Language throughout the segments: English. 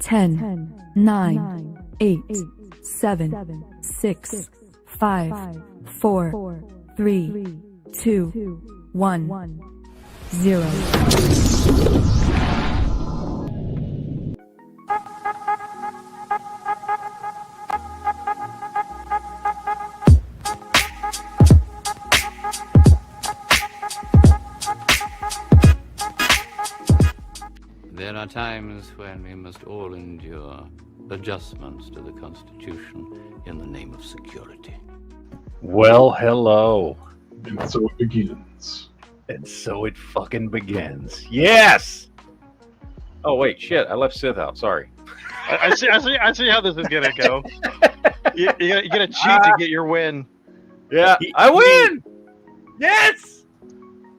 10, 9, 8, 7, 6, 5, 4, 3, 2, 1, 0. There are times when we must all endure adjustments to the Constitution in the name of security. Well, hello. And so it begins. And so it fucking begins. Yes! Oh, wait, shit. I left Sith out. Sorry. I see how this is gonna go. You gotta cheat to get your win. Yeah, I win! Yes!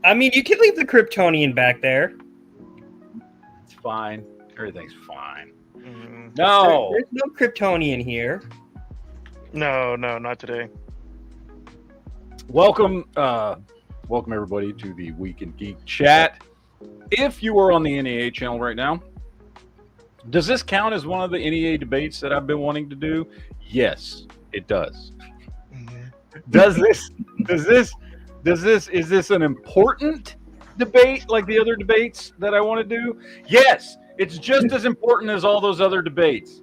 I mean, you can leave the Kryptonian back there. It's fine. Everything's fine. Mm. No! There's no Kryptonian here. No, not today. Welcome everybody to the Week in Geek chat. If you are on the NEA channel right now, does this count as one of the NEA debates that I've been wanting to do? Yes, it does. Mm-hmm. Is this an important debate like the other debates that I want to do? Yes, it's just as important as all those other debates.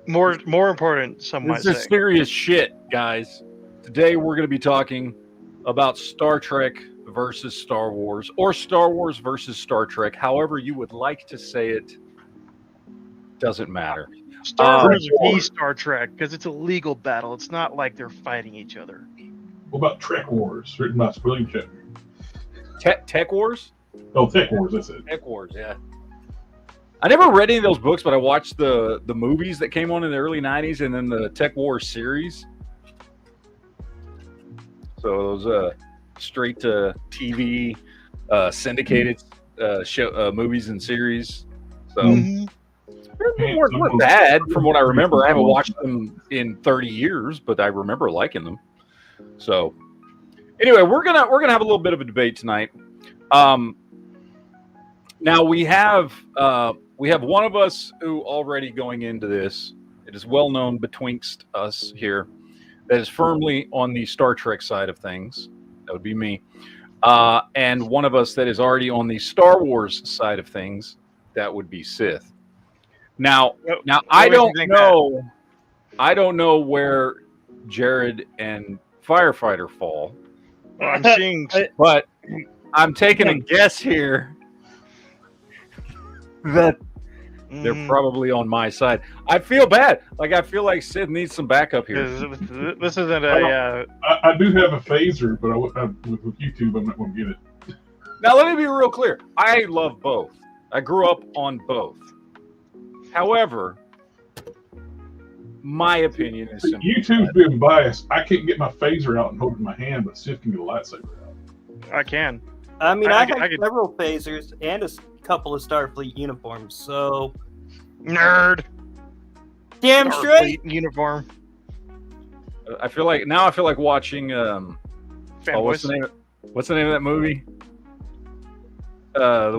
More important, some might say. This is serious shit, guys. Today we're going to be talking about Star Trek versus Star Wars, or Star Wars versus Star Trek, however you would like to say it. Doesn't matter. Star Wars v Star Trek, because it's a legal battle. It's not like they're fighting each other. What about Trek Wars, written by William Shatner? Tech Wars? Oh, Tech Wars, that's it. Tech Wars, yeah. I never read any of those books, but I watched the movies that came on in the early 90s and then the Tech Wars series. So those straight to TV, syndicated movies and series. So they weren't bad from what I remember. I haven't watched them in 30 years, but I remember liking them. So anyway, we're gonna have a little bit of a debate tonight. Now we have one of us who already going into this. It is well known betwixt us here that is firmly on the Star Trek side of things. That would be me. And one of us that is already on the Star Wars side of things. That would be Sith. Now I don't know where Jared and Firefighter fall. Well, I'm seeing, but I'm taking a guess here that they're probably on my side. I feel bad. I feel like Sid needs some backup here. this isn't a... I do have a phaser, but with YouTube, I'm not going to get it. Now, let me be real clear. I love both. I grew up on both. However, my opinion is simple. YouTube's being biased. I can't get my phaser out and hold it in my hand, but Sid can get a lightsaber out. I can. I mean, I have could... several phasers and a couple of Starfleet uniforms, so... Nerd! Damn straight! Uniform. I feel like watching... what's the name of that movie? The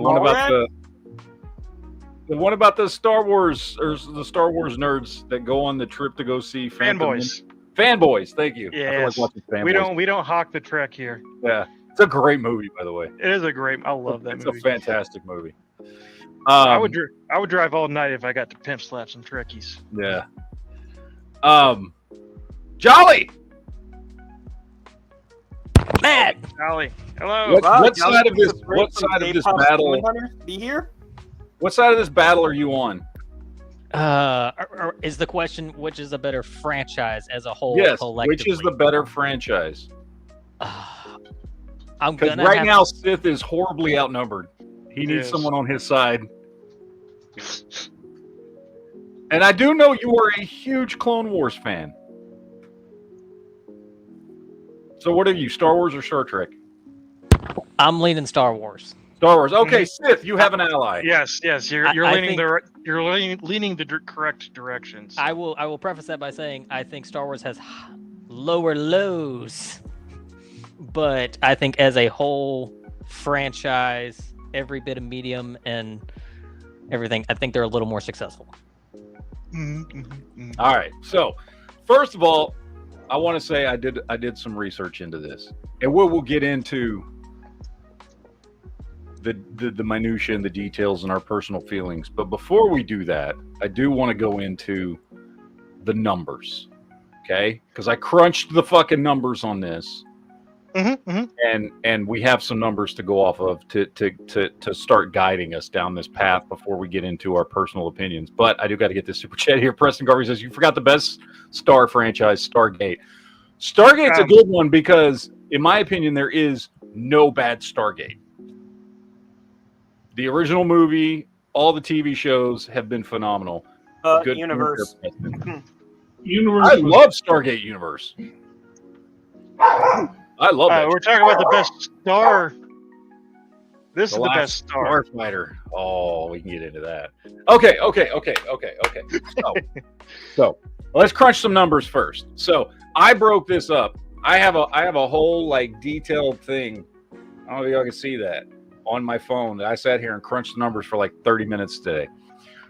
one about the Star Wars, or the Star Wars nerds that go on the trip to go see Fanboys. Fanboys, thank you. Yes. We don't hawk the Trek here. Yeah. It's a great movie, by the way. It is I love that movie. It's a fantastic movie. I would drive all night if I got to pimp slap some Trekkies. Yeah. Jolly! Matt! Jolly. Hello. What side of this battle? Be here? What side of this battle are you on? Is the question which is a better franchise as a whole? Yes, collectively? which is the better franchise? Because right now Sith is horribly outnumbered. He needs someone on his side. And I do know you are a huge Clone Wars fan. So what are you, Star Wars or Star Trek? I'm leaning Star Wars. Star Wars. Okay, Sith, you have an ally. Yes. You're leaning the correct directions. I will preface that by saying I think Star Wars has lower lows, but I think as a whole franchise, every bit of medium and everything, I think they're a little more successful. All right. So, first of all, I want to say I did some research into this, and we'll get into the minutia and the details and our personal feelings. But before we do that, I do want to go into the numbers, okay? Because I crunched the fucking numbers on this, and we have some numbers to go off of to start guiding us down this path before we get into our personal opinions. But I do got to get this super chat here. Preston Garvey says, you forgot the best Star franchise, Stargate. Stargate's a good one because, in my opinion, there is no bad Stargate. The original movie, all the TV shows have been phenomenal. Good Universe. Universe. I love Stargate Universe. I love it. We're talking about the best star. This is the best star. Starfighter. Oh, we can get into that. Okay. So let's crunch some numbers first. So I broke this up. I have a whole like detailed thing. I don't know if y'all can see that on my phone. I sat here and crunched the numbers for like 30 minutes today.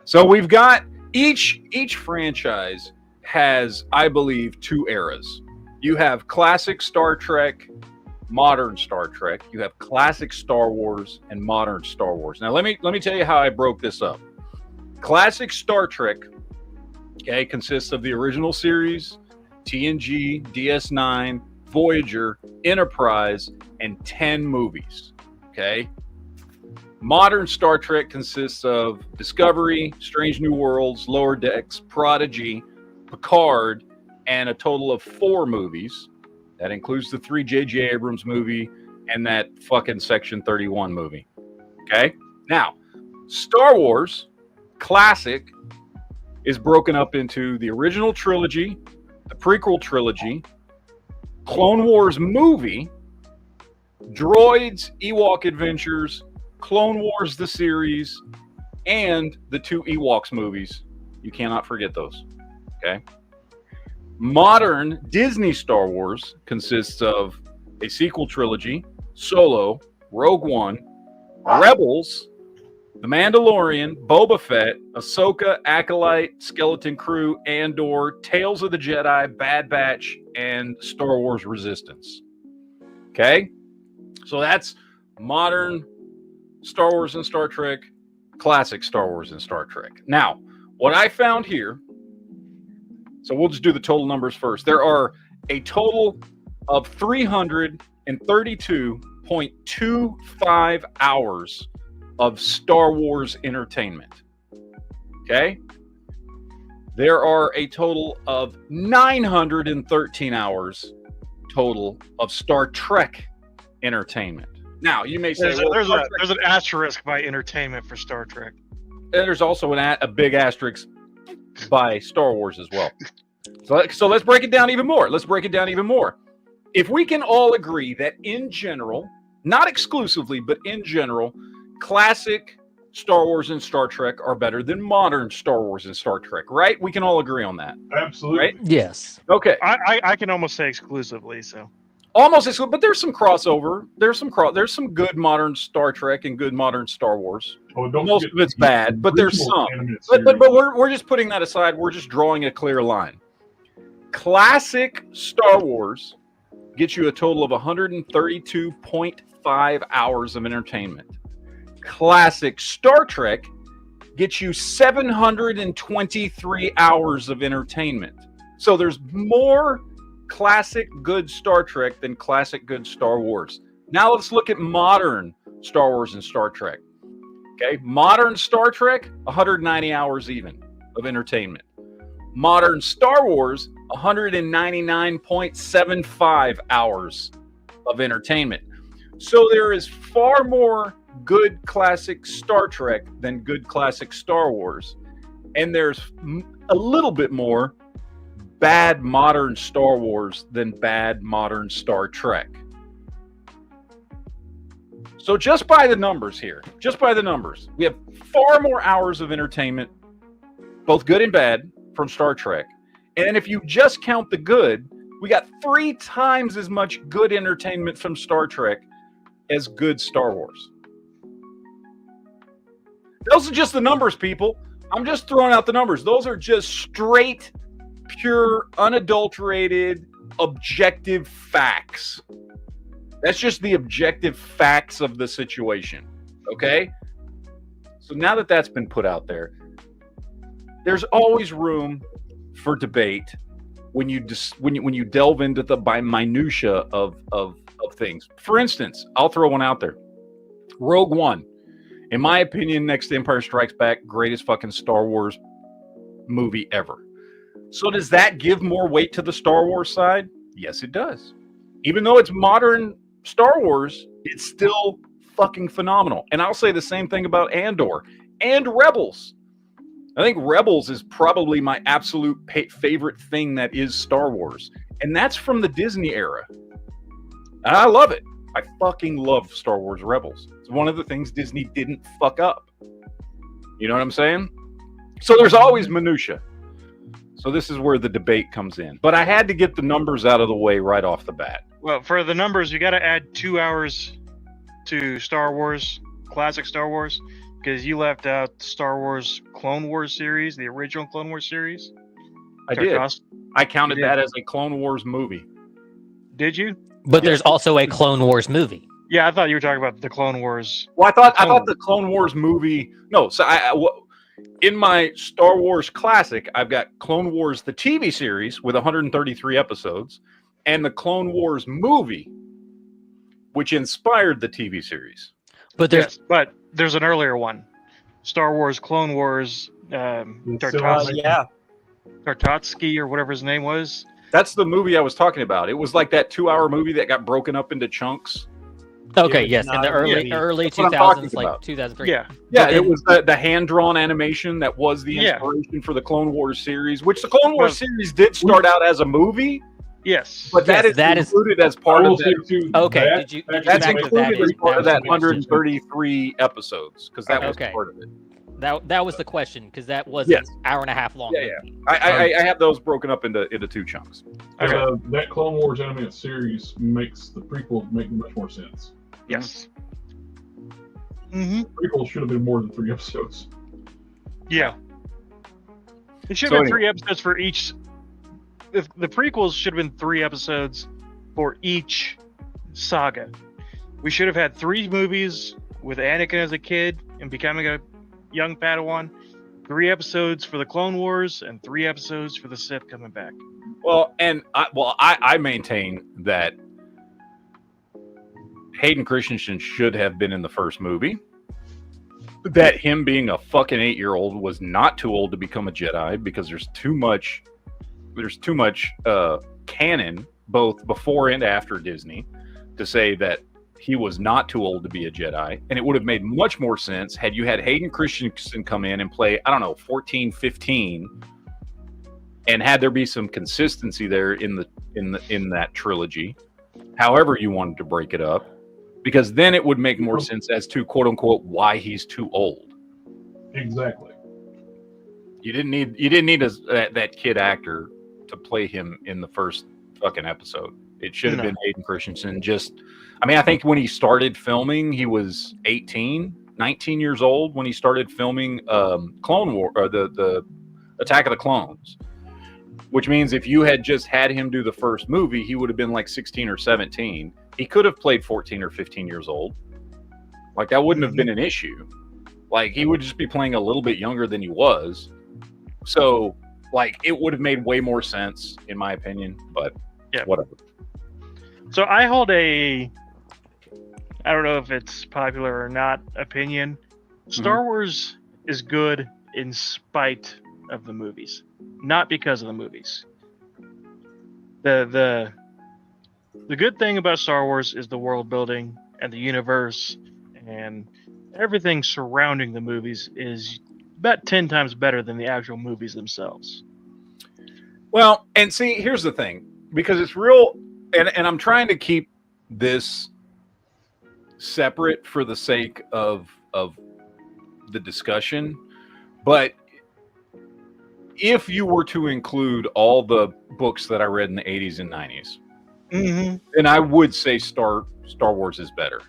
So we've got each franchise has, I believe, 2 eras. You have classic Star Trek, modern Star Trek. You have classic Star Wars and modern Star Wars. Now let me tell you how I broke this up. Classic Star Trek, okay, consists of the original series, TNG, DS9, Voyager, Enterprise, and 10 movies. Okay. Modern Star Trek consists of Discovery, Strange New Worlds, Lower Decks, Prodigy, Picard, and a total of 4 movies. That includes the 3 J.J. Abrams movie and that fucking Section 31 movie. Okay? Now, Star Wars Classic is broken up into the original trilogy, the prequel trilogy, Clone Wars movie, Droids, Ewok Adventures, Clone Wars the series, and the 2 Ewoks movies. You cannot forget those. Okay? Modern Disney Star Wars consists of a sequel trilogy, Solo, Rogue One, Rebels, The Mandalorian, Boba Fett, Ahsoka, Acolyte, Skeleton Crew, Andor, Tales of the Jedi, Bad Batch, and Star Wars Resistance. Okay? So that's modern Star Wars and Star Trek, classic Star Wars and Star Trek. Now, what I found here, so we'll just do the total numbers first. There are a total of 332.25 hours of Star Wars entertainment. Okay? There are a total of 913 hours total of Star Trek entertainment. Now, you may say, there's an asterisk by entertainment for Star Trek. And there's also a big asterisk by Star Wars as well. So let's break it down even more. If we can all agree that in general, not exclusively, but in general, classic Star Wars and Star Trek are better than modern Star Wars and Star Trek, right? We can all agree on that. Absolutely. Right? Yes. Okay. I can almost say exclusively, so. Almost exclusive, but there's some crossover. There's some good modern Star Trek and good modern Star Wars. Most of it's bad, but there's some. But we're just putting that aside. We're just drawing a clear line. Classic Star Wars gets you a total of 132.5 hours of entertainment. Classic Star Trek gets you 723 hours of entertainment. So there's more classic good Star Trek than classic good Star Wars. Now let's look at modern Star Wars and Star Trek. Okay, modern Star Trek, 190 hours even of entertainment. Modern Star Wars, 199.75 hours of entertainment. So there is far more good classic Star Trek than good classic Star Wars. And there's a little bit more bad modern Star Wars than bad modern Star Trek. So just by the numbers here, we have far more hours of entertainment, both good and bad, from Star Trek. And if you just count the good, we got 3 times as much good entertainment from Star Trek as good Star Wars. Those are just the numbers, people. I'm just throwing out the numbers. Those are just straight, pure, unadulterated, objective facts. That's just the objective facts of the situation. Okay? So now that that's been put out there, there's always room for debate when you delve into the minutia of things. For instance, I'll throw one out there. Rogue One, in my opinion, next to Empire Strikes Back, greatest fucking Star Wars movie ever. So does that give more weight to the Star Wars side? Yes, it does. Even though it's modern Star Wars, it's still fucking phenomenal. And I'll say the same thing about Andor and Rebels. I think Rebels is probably my absolute favorite thing that is Star Wars. And that's from the Disney era. And I love it. I fucking love Star Wars Rebels. It's one of the things Disney didn't fuck up. You know what I'm saying? So there's always minutia. So this is where the debate comes in. But I had to get the numbers out of the way right off the bat. Well, for the numbers, you got to add 2 hours to Star Wars, classic Star Wars, because you left out Star Wars Clone Wars series, the original Clone Wars series. I did. I counted that as a Clone Wars movie. Did you? But there's also a Clone Wars movie. Yeah, I thought you were talking about the Clone Wars. Well, I thought the Clone Wars movie. No, so in my Star Wars classic, I've got Clone Wars the TV series with 133 episodes, and the Clone Wars movie, which inspired the TV series. But there's an earlier one, Star Wars Clone Wars. Tartatsky or whatever his name was. That's the movie I was talking about. It was like that 2-hour movie that got broken up into chunks. Okay, yes, in the early 2000s, like 2003. Yeah, it was the hand-drawn animation that was the inspiration for the Clone Wars series, which the Clone Wars series did start out as a movie. Yes, but that is included as part of that. Okay, that's included as part of that 133 episodes because that was part of it. That was the question, because that was an hour and a half long. Yeah. I have those broken up into 2 chunks. Okay. That Clone Wars animated series makes the prequels make much more sense. Yes. The prequels should have been more than 3 episodes. Yeah. It should have been 3 episodes for each. The prequels should have been 3 episodes for each saga. We should have had 3 movies with Anakin as a kid and becoming a young Padawan, 3 episodes for the Clone Wars, and 3 episodes for the Sith coming back. Well, and I maintain that Hayden Christensen should have been in the first movie. That him being a fucking 8-year-old was not too old to become a Jedi, because there's too much canon, both before and after Disney, to say that he was not too old to be a Jedi. And it would have made much more sense had you had Hayden Christensen come in and play, 14, 15, and had there be some consistency there in that trilogy, however you wanted to break it up, because then it would make more sense as to, quote unquote, why he's too old. Exactly. You didn't need that kid actor to play him in the first fucking episode. It should have been Hayden Christensen. I think when he started filming, he was 19 years old when he started filming Clone War, or the Attack of the Clones. Which means if you had just had him do the first movie, he would have been like 16 or 17. He could have played 14 or 15 years old. Like, that wouldn't have been an issue. Like, he would just be playing a little bit younger than he was. So, like, it would have made way more sense, in my opinion. But whatever. So I hold I don't know if it's popular or not, opinion. Star Wars is good in spite of the movies, not because of the movies. The good thing about Star Wars is the world building and the universe, and everything surrounding the movies is about 10 times better than the actual movies themselves. Well, and see, here's the thing, because it's real, and I'm trying to keep this separate for the sake of the discussion, but if you were to include all the books that I read in the 80s and 90s, then I would say Star Wars is better.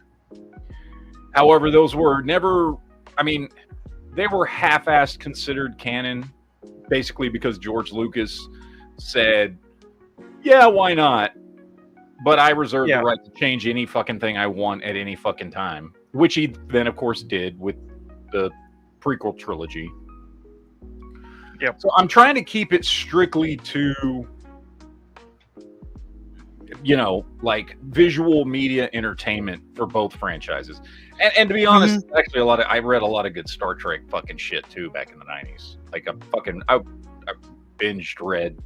However, those were never, they were half-assed considered canon, basically because George Lucas said, "Yeah, why not?" But I reserve the right to change any fucking thing I want at any fucking time, which he then, of course, did with the prequel trilogy. Yep. So I'm trying to keep it strictly to, you know, like visual media entertainment for both franchises. And to be honest, actually, I read a lot of good Star Trek fucking shit too back in the 90s. Like I binged read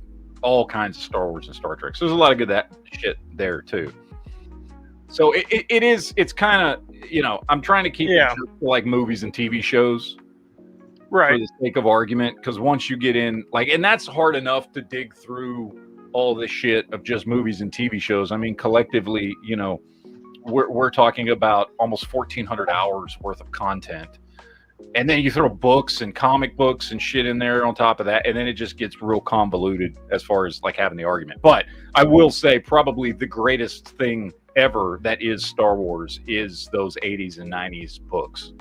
all kinds of Star Wars and Star Trek. So there's a lot of good that shit there too. So it's kind of, you know, I'm trying to keep it to like movies and TV shows. Right. For the sake of argument, because once you get in, like, and that's hard enough to dig through all this shit of just movies and TV shows. I mean, collectively, you know, we're talking about almost 1,400 hours worth of content, and then you throw books and comic books and shit in there on top of that, and then it just gets real convoluted as far as like having the argument. But I will say, probably the greatest thing ever that is Star Wars is those 80s and 90s books.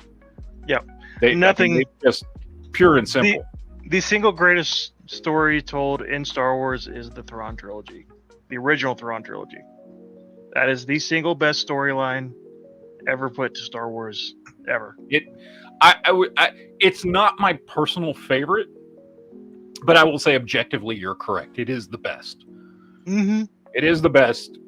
Yep. Nothing just pure and simple. The single greatest story told in Star Wars is the Thrawn trilogy, the original Thrawn trilogy. That is the single best storyline ever put to Star Wars ever. It's not my personal favorite, but I will say objectively, you're correct. It is the best. Mm-hmm. It is the best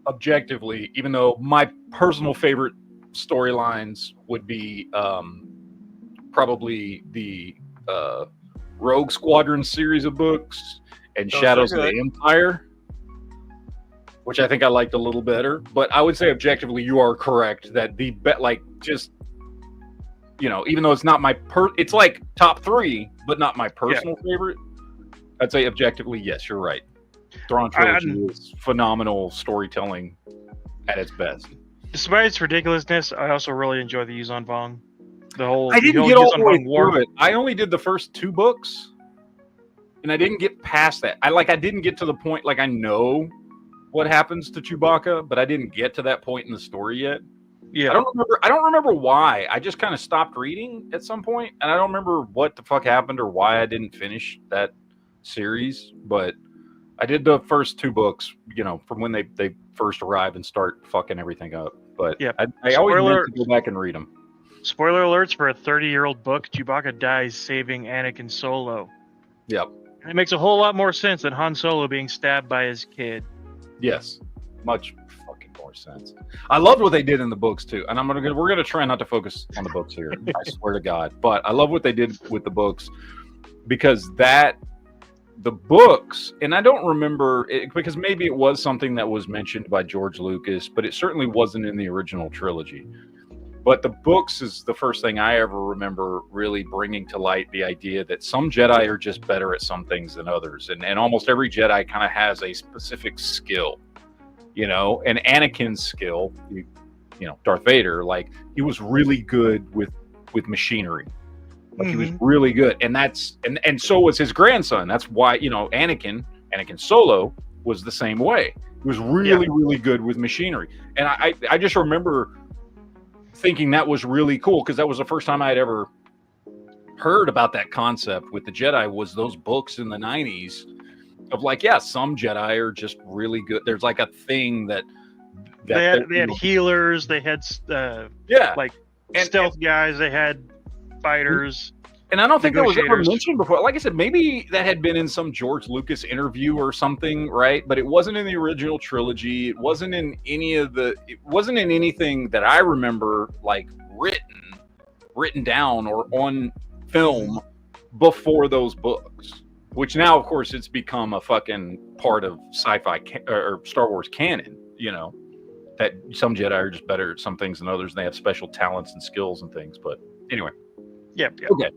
objectively, even though my personal favorite storylines would be probably the Rogue Squadron series of books and Those Shadows are of good. the Empire, which I think I liked a little better. But I would say objectively, you are correct that the like just, you know, even though it's not my it's like top 3, but not my personal favorite. I'd say objectively, yes, you're right. Thrawn trilogy is phenomenal storytelling at its best. Despite its ridiculousness, I also really enjoy the Yuzon Vong. I didn't get all the way through it. I only did the first 2 books, and I didn't get past that. I didn't get to the point, like, I know what happens to Chewbacca, but I didn't get to that point in the story yet. Yeah. I don't remember why. I just kind of stopped reading at some point, and I don't remember what the fuck happened or why I didn't finish that series, but I did the first 2 books, you know, from when they first arrive and start fucking everything up. But I always meant to go back and read them. Spoiler alerts for a 30-year-old book, Chewbacca dies saving Anakin Solo. Yep. And it makes a whole lot more sense than Han Solo being stabbed by his kid. Yes. Much fucking more sense. I loved what they did in the books too. And we're gonna try not to focus on the books here. I swear to God. But I love what they did with the books, because the books, and I don't remember it, because maybe it was something that was mentioned by George Lucas, but it certainly wasn't in the original trilogy. But the books is the first thing I ever remember really bringing to light the idea that some Jedi are just better at some things than others. And almost every Jedi kind of has a specific skill, you know, and Anakin's skill, you know, Darth Vader, like, he was really good with machinery. Like, he was really good. And and so was his grandson. That's why, you know, Anakin Solo was the same way. He was really good with machinery. And I just remember thinking that was really cool, because that was the first time I had ever heard about that concept with the Jedi, was those books in the 90s of like, yeah, some Jedi are just really good. There's like a thing that they had healers, they had like stealth guys, they had fighters. And I don't think that was ever mentioned before. Like I said, maybe that had been in some George Lucas interview or something, right? But it wasn't in the original trilogy. It wasn't in anything that I remember, like, written down or on film before those books. Which now, of course, it's become a fucking part of sci-fi or Star Wars canon, you know, that some Jedi are just better at some things than others, and they have special talents and skills and things. But anyway. Yep. Okay.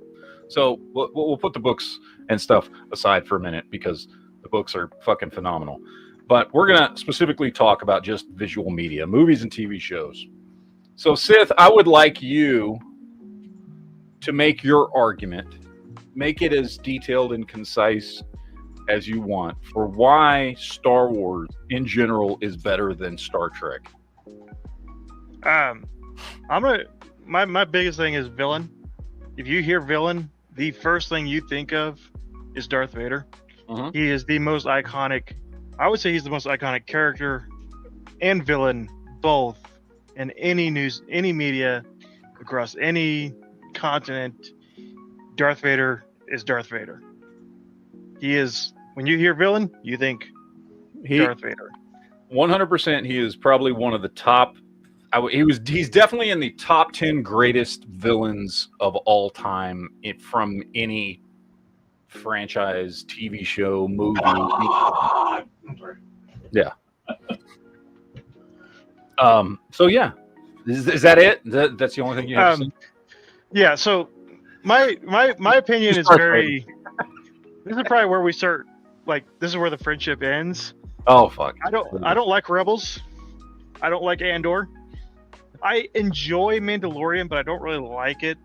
So we'll put the books and stuff aside for a minute, because the books are fucking phenomenal. But we're going to specifically talk about just visual media, movies and TV shows. So, Sith, I would like you to make your argument, make it as detailed and concise as you want, for why Star Wars in general is better than Star Trek. My biggest thing is villain. if you hear villain, the first thing you think of is Darth Vader. Mhm. He is the most iconic. I would say he's the most iconic character and villain both in any news, any media, across any continent. Darth Vader is Darth Vader. He is. When you hear villain, you think Darth Vader. 100%. He is probably one of the top. He's definitely in the top 10 greatest villains of all time from any franchise, TV show, movie. I'm sorry. Yeah. So yeah, is that it? That's the only thing you have to say? Yeah. So my opinion is very. This is probably where we start. Like, this is where the friendship ends. Oh fuck! I don't like Rebels. I don't like Andor. I enjoy Mandalorian, but I don't really like it.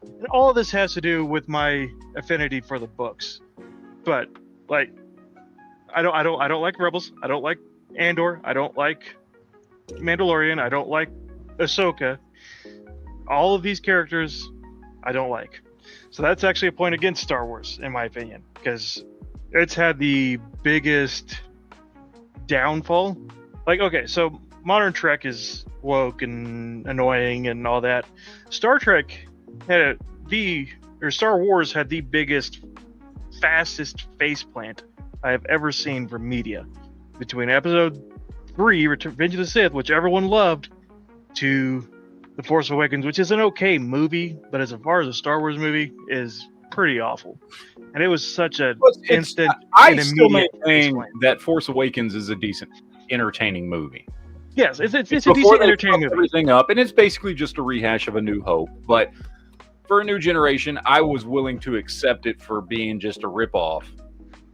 And all of this has to do with my affinity for the books. But like, I don't like Rebels. I don't like Andor. I don't like Mandalorian. I don't like Ahsoka. All of these characters, I don't like. So that's actually a point against Star Wars, in my opinion, because it's had the biggest downfall. Like, okay, so modern Trek is woke and annoying and all that. Star Trek had Star Wars had the biggest, fastest faceplant I have ever seen from media. Between Episode 3, Revenge of the Sith, which everyone loved, to The Force Awakens, which is an okay movie, but as far as a Star Wars movie, is pretty awful. And it was such an instant I and still immediate maintain faceplant. that Force Awakens is a decent, entertaining movie. Yes, it's a Before decent, they entertaining fucked movie. everything up, and it's basically just a rehash of A New Hope. But for a new generation, I was willing to accept it for being just a ripoff,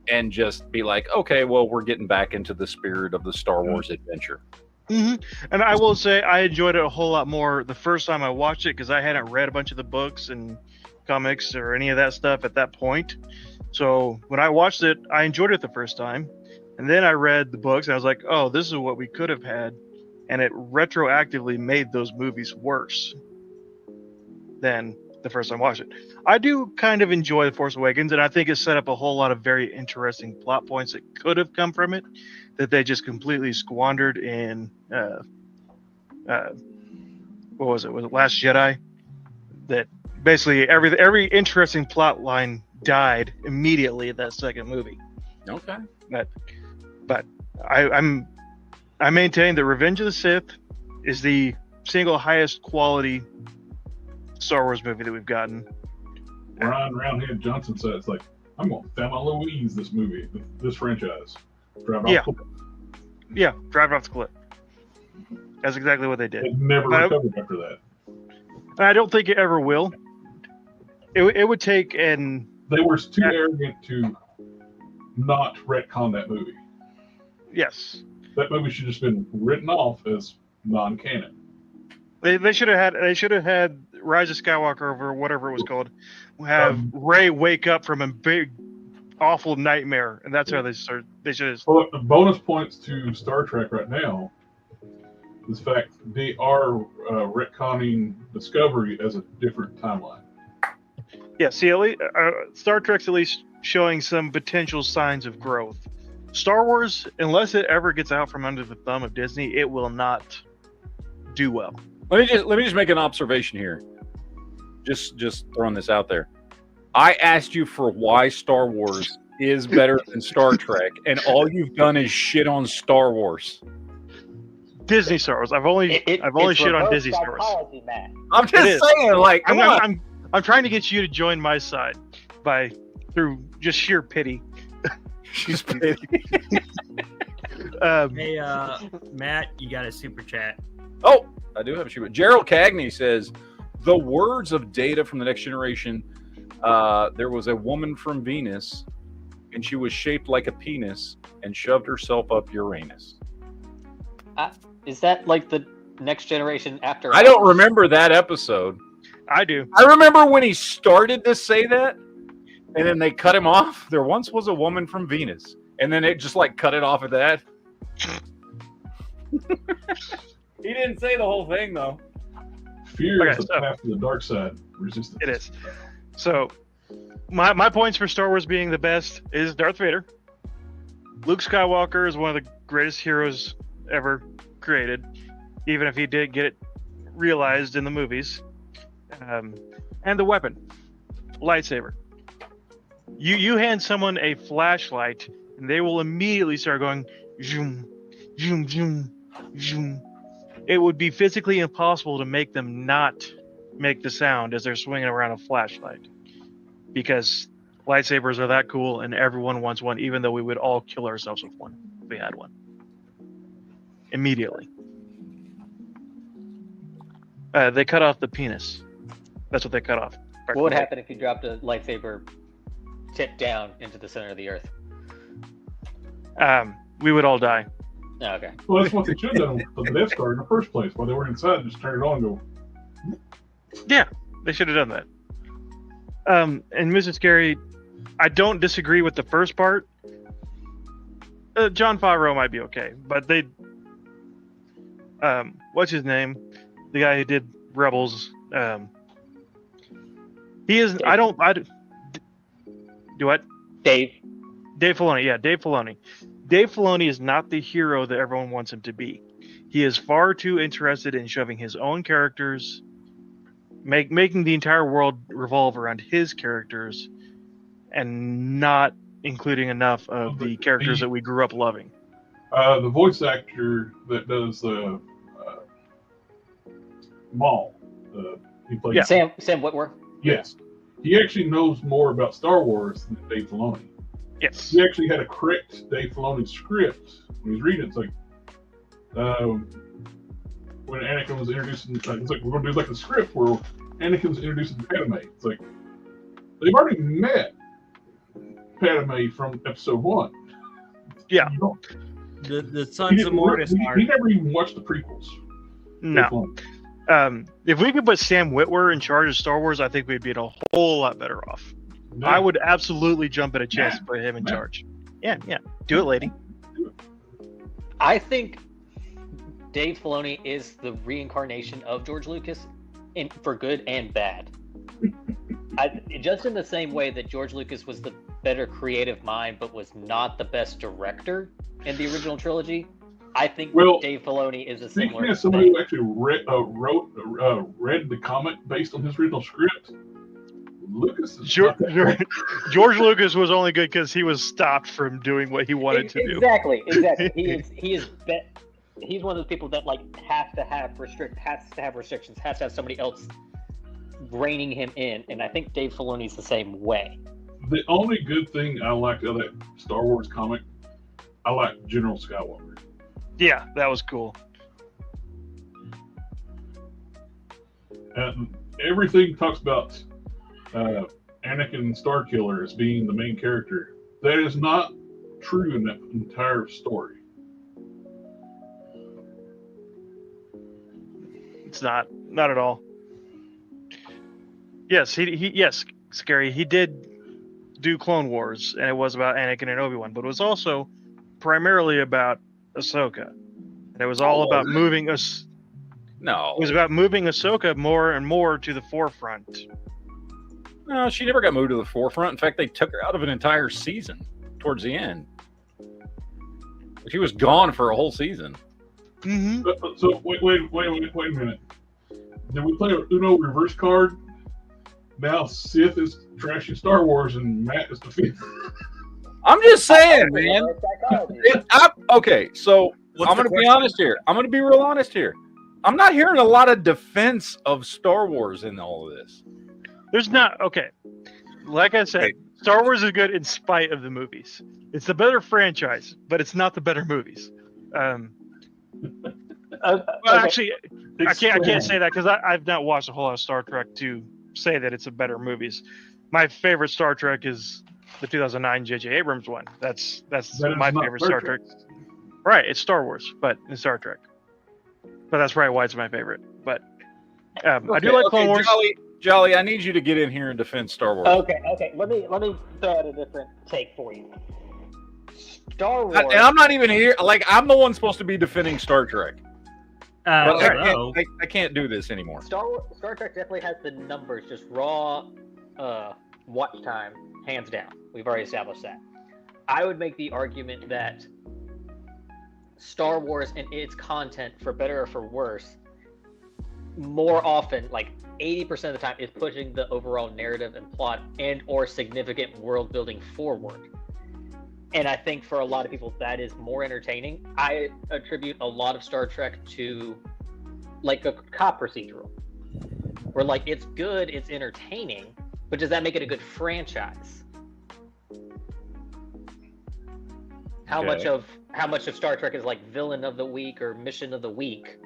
and just be like, okay, well, we're getting back into the spirit of the Star Wars adventure. Hmm. And I will say I enjoyed it a whole lot more the first time I watched it, because I hadn't read a bunch of the books and comics or any of that stuff at that point. So when I watched it, I enjoyed it the first time. And then I read the books and I was like, oh, this is what we could have had. And it retroactively made those movies worse than the first time I watched it. I do kind of enjoy The Force Awakens, and I think it set up a whole lot of very interesting plot points that could have come from it that they just completely squandered in what was it? Was it Last Jedi? That basically every interesting plot line died immediately in that second movie. Okay. But I maintain that Revenge of the Sith is the single highest quality Star Wars movie that we've gotten. Ryan Roundhead Johnson said it's like, I'm going to Thelma Louise this movie, this franchise. Drive off Yeah. the cliff. Yeah, drive off the cliff. That's exactly what they did. It never recovered after that. And I don't think it ever will. It would take an... They were too arrogant to not retcon that movie. Yes. That movie should have just been written off as non-canon. They should have had Rise of Skywalker, or whatever it was called, have Rey wake up from a big, awful nightmare, and that's how they start. They should have. Well, the bonus points to Star Trek right now is the fact they are retconning Discovery as a different timeline. Yeah, see, at least, Star Trek's at least showing some potential signs of growth. Star Wars, unless it ever gets out from under the thumb of Disney, it will not do well. Let me just make an observation here. Just throwing this out there. I asked you for why Star Wars is better than Star Trek, and all you've done is shit on Star Wars. Disney Star Wars. I've only shit on Disney Star Wars. Psychology, Matt. I'm just saying, like, come on. I'm trying to get you to join my side through just sheer pity. She's pity. Hey, Matt, you got a super chat. Oh, I do have a shoot. Gerald Cagney says, the words of Data from the Next Generation, there was a woman from Venus, and she was shaped like a penis and shoved herself up Uranus. Is that like the Next Generation after? I don't remember that episode. I do. I remember when he started to say that, and then they cut him off. There once was a woman from Venus, and then it just like cut it off at that. He didn't say the whole thing though. Fear Okay, is the path to the dark side. Resistance. It is. So, my points for Star Wars being the best is Darth Vader. Luke Skywalker is one of the greatest heroes ever created, even if he did get it realized in the movies. And the weapon, lightsaber. You hand someone a flashlight, and they will immediately start going zoom, zoom, zoom, zoom. It would be physically impossible to make them not make the sound as they're swinging around a flashlight, because lightsabers are that cool, and everyone wants one, even though we would all kill ourselves with one if we had one. Immediately. They cut off the penis. That's what they cut off. What would happen if you dropped a lightsaber tip down into the center of the earth? We would all die. Oh, okay. Well, that's what they should have done with the Death Star in the first place. While they were inside, just turn it on and go. Yeah, they should have done that. And Mrs. Scary, I don't disagree with the first part. Jon Favreau might be okay, but they, what's his name? The guy who did Rebels. He is. Dave. Do what? Dave Filoni. Yeah, Dave Filoni. Dave Filoni is not the hero that everyone wants him to be. He is far too interested in shoving his own characters, making the entire world revolve around his characters, and not including enough of the characters that we grew up loving. The voice actor that does Maul, he plays Sam Witwer. Yes, he actually knows more about Star Wars than Dave Filoni. Yes, He actually had to correct Dave Filoni's script when he was reading it. It's like when Anakin was introducing, it's like we're going to do like the script where Anakin's introducing Padme. It's like they've already met Padme from Episode 1. Yeah. The Sons of Mortis are. He never even watched the prequels. No. If we could put Sam Witwer in charge of Star Wars, I think we'd be in a whole lot better off. No. I would absolutely jump at a chance to put him in charge. Yeah. Do it, lady. I think Dave Filoni is the reincarnation of George Lucas, for good and bad. Just in the same way that George Lucas was the better creative mind, but was not the best director in the original trilogy, I think Dave Filoni is a similar. Speaking as somebody who actually read the comic based on his original script, Lucas is George Lucas was only good because he was stopped from doing what he wanted to do. Exactly. He's one of those people that has to have restrictions, has to have somebody else reining him in, and I think Dave Filoni's the same way. The only good thing I liked of that Star Wars comic, I liked General Skywalker. Yeah, that was cool. And everything talks about Anakin Starkiller as being the main character. That is not true in that entire story. It's not at all. Yes, yes, Scary. He did do Clone Wars, and it was about Anakin and Obi-Wan, but it was also primarily about Ahsoka, and it was all about moving us. No, it was about moving Ahsoka more and more to the forefront. No, she never got moved to the forefront. In fact, they took her out of an entire season towards the end. She was gone for a whole season. Mm-hmm. So wait a minute. Did we play a Uno reverse card? Now Sith is trashing Star Wars and Matt is defeating. I'm just saying, man. Okay, so I'm going to be honest here. I'm going to be real honest here. I'm not hearing a lot of defense of Star Wars in all of this. There's not. Okay. Like I said, Star Wars is good in spite of the movies. It's the better franchise, but it's not the better movies. Well, actually, I can't say that because I've not watched a whole lot of Star Trek to say that it's a better movies. My favorite Star Trek is the 2009 J.J. Abrams one. That's my favorite Star Trek. Right, it's Star Wars, but it's Star Trek. But that's probably why it's my favorite. But I do like Clone Wars. Jolly, I need you to get in here and defend Star Wars. Okay. Let me throw out a different take for you. Star Wars. And I'm not even here. I'm the one supposed to be defending Star Trek. But I can't do this anymore. Star Trek definitely has the numbers just raw watch time, hands down. We've already established that. I would make the argument that Star Wars and its content, for better or for worse, more often, like 80% of the time, is pushing the overall narrative and plot and or significant world building forward. And I think for a lot of people that is more entertaining. I attribute a lot of Star Trek to like a cop procedural, where like it's good, it's entertaining, but does that make it a good franchise? How much of Star Trek is like villain of the week or mission of the week,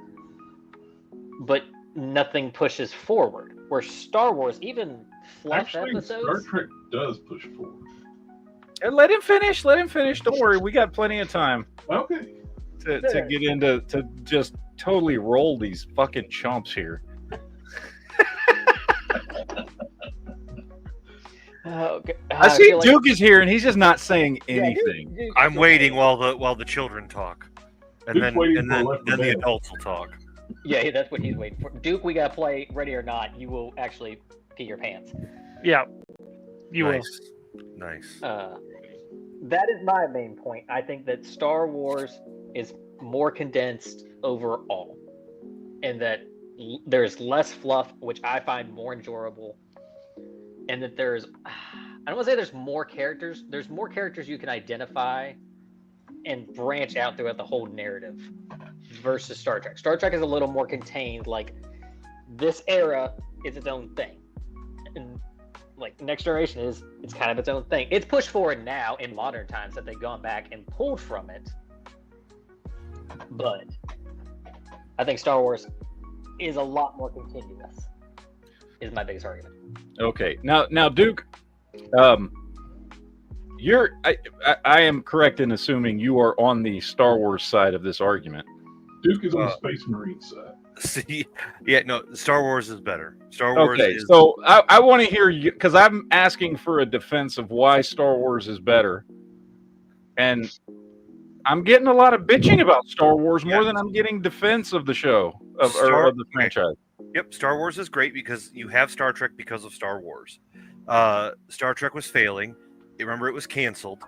but nothing pushes forward? Where Star Wars, even fluff episodes, Star Trek does push forward. And let him finish. Let him finish. Don't worry, we got plenty of time. Okay. To get into to just totally roll these fucking chumps here. Okay. I see feel Duke is here and he's just not saying anything. Duke, I'm waiting while the children talk, and Duke's then waiting for Left the 4 Dead. adults will talk. Yeah, that's what he's waiting for. Duke, we gotta play Ready or Not. You will actually pee your pants. Yeah, you Nice. Nice. That is my main point. I think that Star Wars is more condensed overall, and that there's less fluff, which I find more enjoyable, and that there's, I don't want to say there's more characters. There's more characters you can identify and branch out throughout the whole narrative versus Star Trek. Star Trek is a little more contained. Like this era is its own thing, and like Next Generation it's kind of its own thing. It's pushed forward now in modern times that they've gone back and pulled from it. But I think Star Wars is a lot more continuous, is my biggest argument. Okay. Now Duke, I am correct in assuming you are on the Star Wars side of this argument. Duke is on the Space Marine side. See, yeah, no, Star Wars is better. Star Wars Okay, is so I want to hear you, because I'm asking for a defense of why Star Wars is better, and I'm getting a lot of bitching about Star Wars more than I'm getting defense of the show or of the franchise. Yep, Star Wars is great because you have Star Trek because of Star Wars. Star Trek was failing. Remember, it was canceled.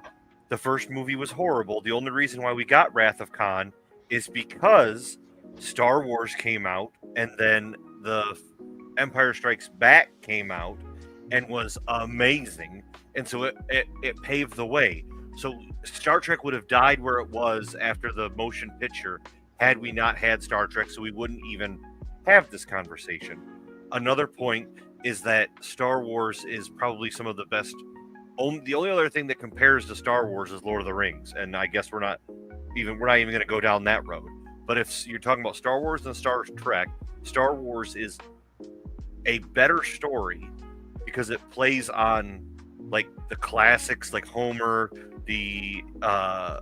The first movie was horrible. The only reason why we got Wrath of Khan is because Star Wars came out, and then the Empire Strikes Back came out and was amazing, and so it paved the way. So Star Trek would have died where it was after the motion picture had we not had Star Trek, so we wouldn't even have this conversation. Another point is that Star Wars is probably some of the best. The only other thing that compares to Star Wars is Lord of the Rings, and I guess we're not even going to go down that road. But if you're talking about Star Wars and Star Trek, Star Wars is a better story because it plays on like the classics, like Homer, the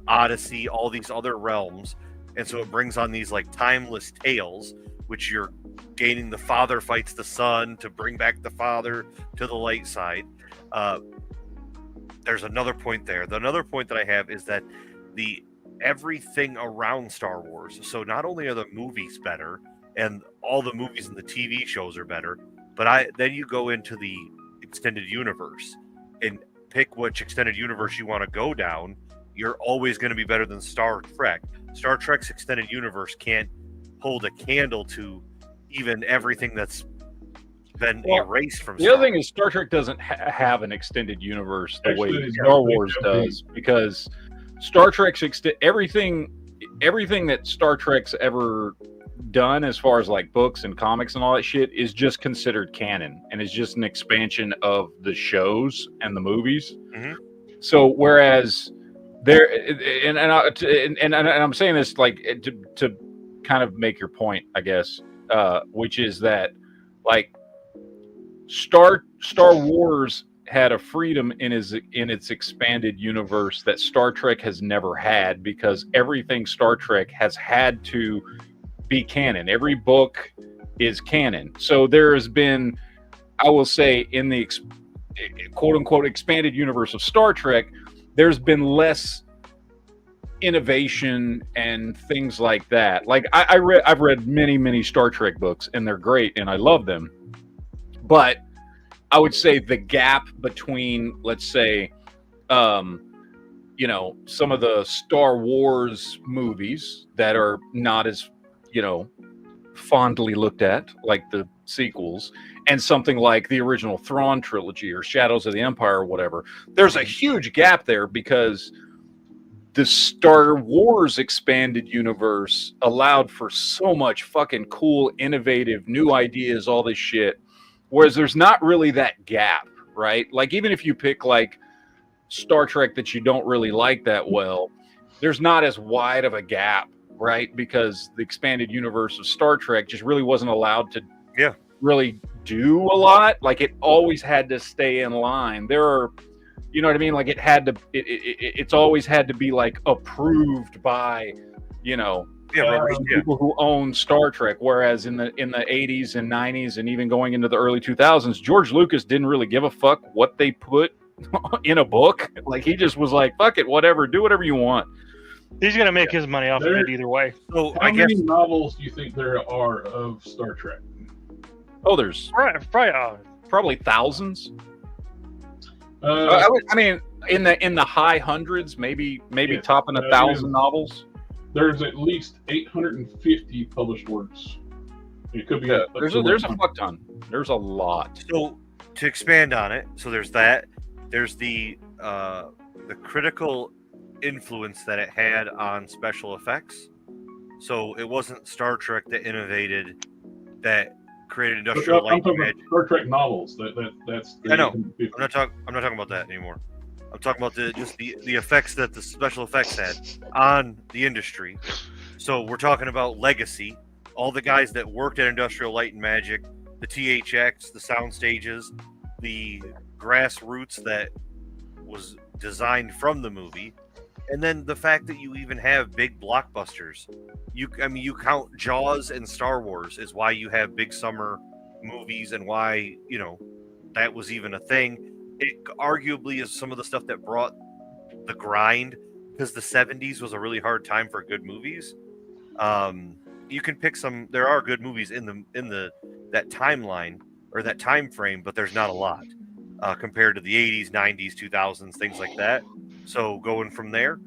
Odyssey, all these other realms, and so it brings on these like timeless tales, which you're gaining the father fights the son to bring back the father to the light side. There's another point there. The another point that I have is that everything around Star Wars. So not only are the movies better, and all the movies and the TV shows are better, but then you go into the extended universe and pick which extended universe you want to go down. You're always going to be better than Star Trek. Star Trek's extended universe can't hold a candle to even everything that's been erased from Star The other thing is Star Trek doesn't have an extended universe the way Star Wars does, because Star Trek's everything that Star Trek's ever done as far as like books and comics and all that shit is just considered canon, and it's just an expansion of the shows and the movies. Mm-hmm. So whereas there, and I'm saying this like to kind of make your point, I guess, which is that like Star Wars had a freedom in its expanded universe that Star Trek has never had, because everything Star Trek has had to be canon. Every book is canon. So there has been, I will say, in the quote unquote expanded universe of Star Trek, there's been less innovation and things like that. Like I've read many Star Trek books, and they're great and I love them. But I would say the gap between, let's say, you know, some of the Star Wars movies that are not as, you know, fondly looked at, like the sequels, and something like the original Thrawn trilogy or Shadows of the Empire or whatever. There's a huge gap there because the Star Wars expanded universe allowed for so much fucking cool, innovative, new ideas, all this shit. Whereas there's not really that gap, right? Like, even if you pick like Star Trek that you don't really like that well, there's not as wide of a gap, right? Because the expanded universe of Star Trek just really wasn't allowed to really do a lot. Like, it always had to stay in line. There are, you know what I mean? Like, it had to, it's always had to be like approved by, you know, people who own Star Trek. Whereas in the 80s and 90s and even going into the early 2000s, George Lucas didn't really give a fuck what they put in a book. Like, he just was like, fuck it, whatever, do whatever you want. He's gonna make his money off of it either way. So How many novels do you think there are of Star Trek? Oh, there's probably thousands. I mean, in the high hundreds, maybe topping 1,000 novels. There's at least 850 published works. It could be. There's a fuck ton. There's a lot. So to expand on it, so there's that. There's the critical influence that it had on special effects. So it wasn't Star Trek that innovated, that created industrial light. I'm talking about Star Trek novels. That's. I know. I'm not talking about that anymore. I'm talking about the effects that the special effects had on the industry. So we're talking about legacy. All the guys that worked at Industrial Light and Magic, the THX, the sound stages, the grassroots that was designed from the movie, and then the fact that you even have big blockbusters. You count Jaws and Star Wars is why you have big summer movies, and why, you know, that was even a thing. It arguably is some of the stuff that brought the grind, because the 70s was a really hard time for good movies. You can pick some. There are good movies in that timeline or that time frame, but there's not a lot compared to the 80s, 90s, 2000s, things like that. So going from there,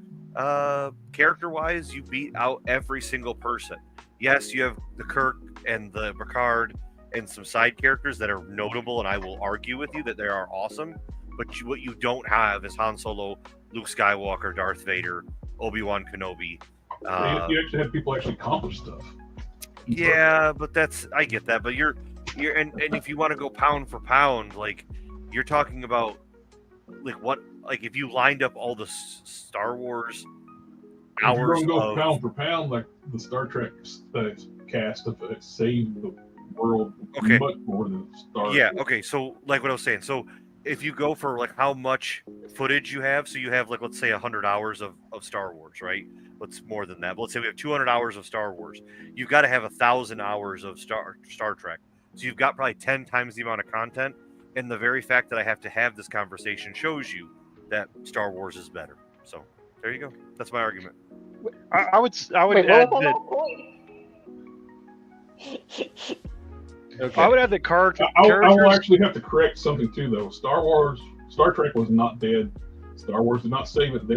character-wise, you beat out every single person. Yes, you have the Kirk and the Picard and some side characters that are notable, and I will argue with you that they are awesome. But what you don't have is Han Solo, Luke Skywalker, Darth Vader, Obi-Wan Kenobi. You actually have people actually accomplish stuff. Yeah, but I get that. But you're and if you want to go pound for pound, like, you're talking about, like, what, like, if you lined up all the Star Wars hours, if you're going to go pound for pound, like the Star Trek cast of it saved the world much more than Star Wars. Yeah, okay. So, like what I was saying, so if you go for like how much footage you have, so you have, like, let's say 100 hours of Star Wars, right? What's more than that? But let's say we have 200 hours of Star Wars. You've got to have 1,000 hours of Star Trek. So you've got probably 10 times the amount of content. And the very fact that I have to have this conversation shows you that Star Wars is better. So there you go. That's my argument. I would add that. Okay. I would add that I will actually have to correct something too, though. Star Trek was not dead. Star Wars did not save it. The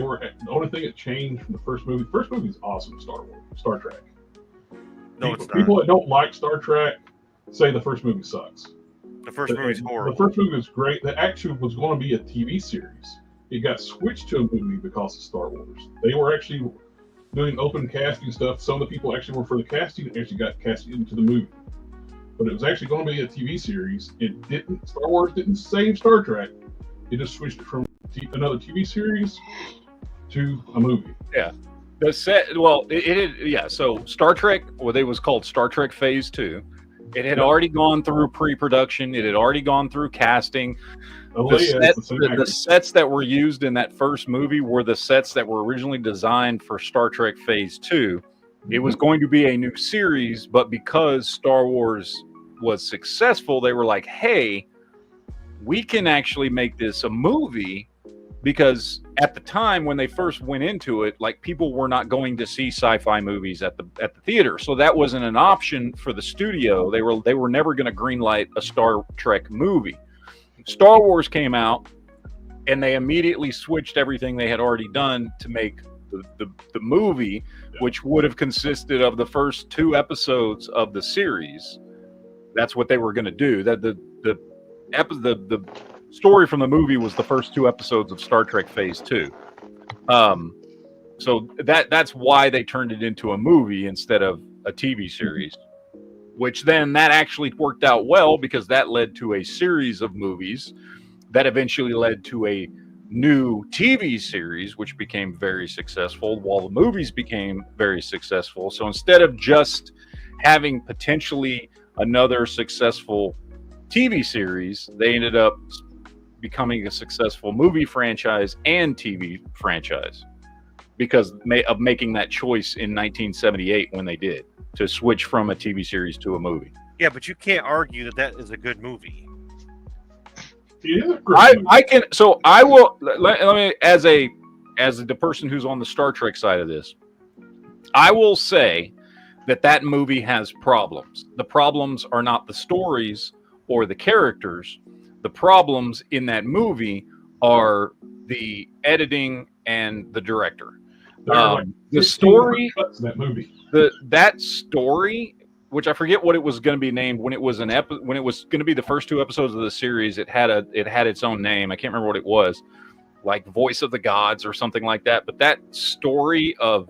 only thing that changed from the first movie. The first movie is awesome. Star Trek. No, it's not. People that don't like Star Trek say the first movie sucks. The first movie is horrible. The first movie was great. That actually was going to be a TV series. It got switched to a movie because of Star Wars. They were actually doing open casting stuff. Some of the people actually were for the casting and actually got casted into the movie. But it was actually going to be a TV series. It didn't. Star Wars didn't save Star Trek. It just switched it from another TV series to a movie. Yeah. So Star Trek, it was called Star Trek Phase 2. It had already gone through pre-production. It had already gone through casting. The sets that were used in that first movie were the sets that were originally designed for Star Trek Phase 2. It was going to be a new series, but because Star Wars was successful, they were like, hey, we can actually make this a movie, because at the time when they first went into it, like, people were not going to see sci-fi movies at the theater. So that wasn't an option for the studio. They were never going to greenlight a Star Trek movie. Star Wars came out, and they immediately switched everything they had already done to make the movie, which would have consisted of the first 2 episodes of the series. That's what they were going to do. That the story from the movie was the first 2 episodes of Star Trek Phase 2. So that's why they turned it into a movie instead of a TV series, which then that actually worked out well because that led to a series of movies that eventually led to a new TV series, which became very successful, while the movies became very successful. So instead of just having potentially another successful TV series, they ended up becoming a successful movie franchise and TV franchise because of making that choice in 1978 when they did to switch from a TV series to a movie. Yeah, but you can't argue that that is a good movie. I can. So I will. Let me, as the person who's on the Star Trek side of this, I will say that movie has problems. The problems are not the stories or the characters. The problems in that movie are the editing and the director. The story, that movie, that story, which I forget what it was going to be named when it was when it was going to be the first 2 episodes of the series. It had its own name. I can't remember what it was, like Voice of the Gods or something like that. But that story of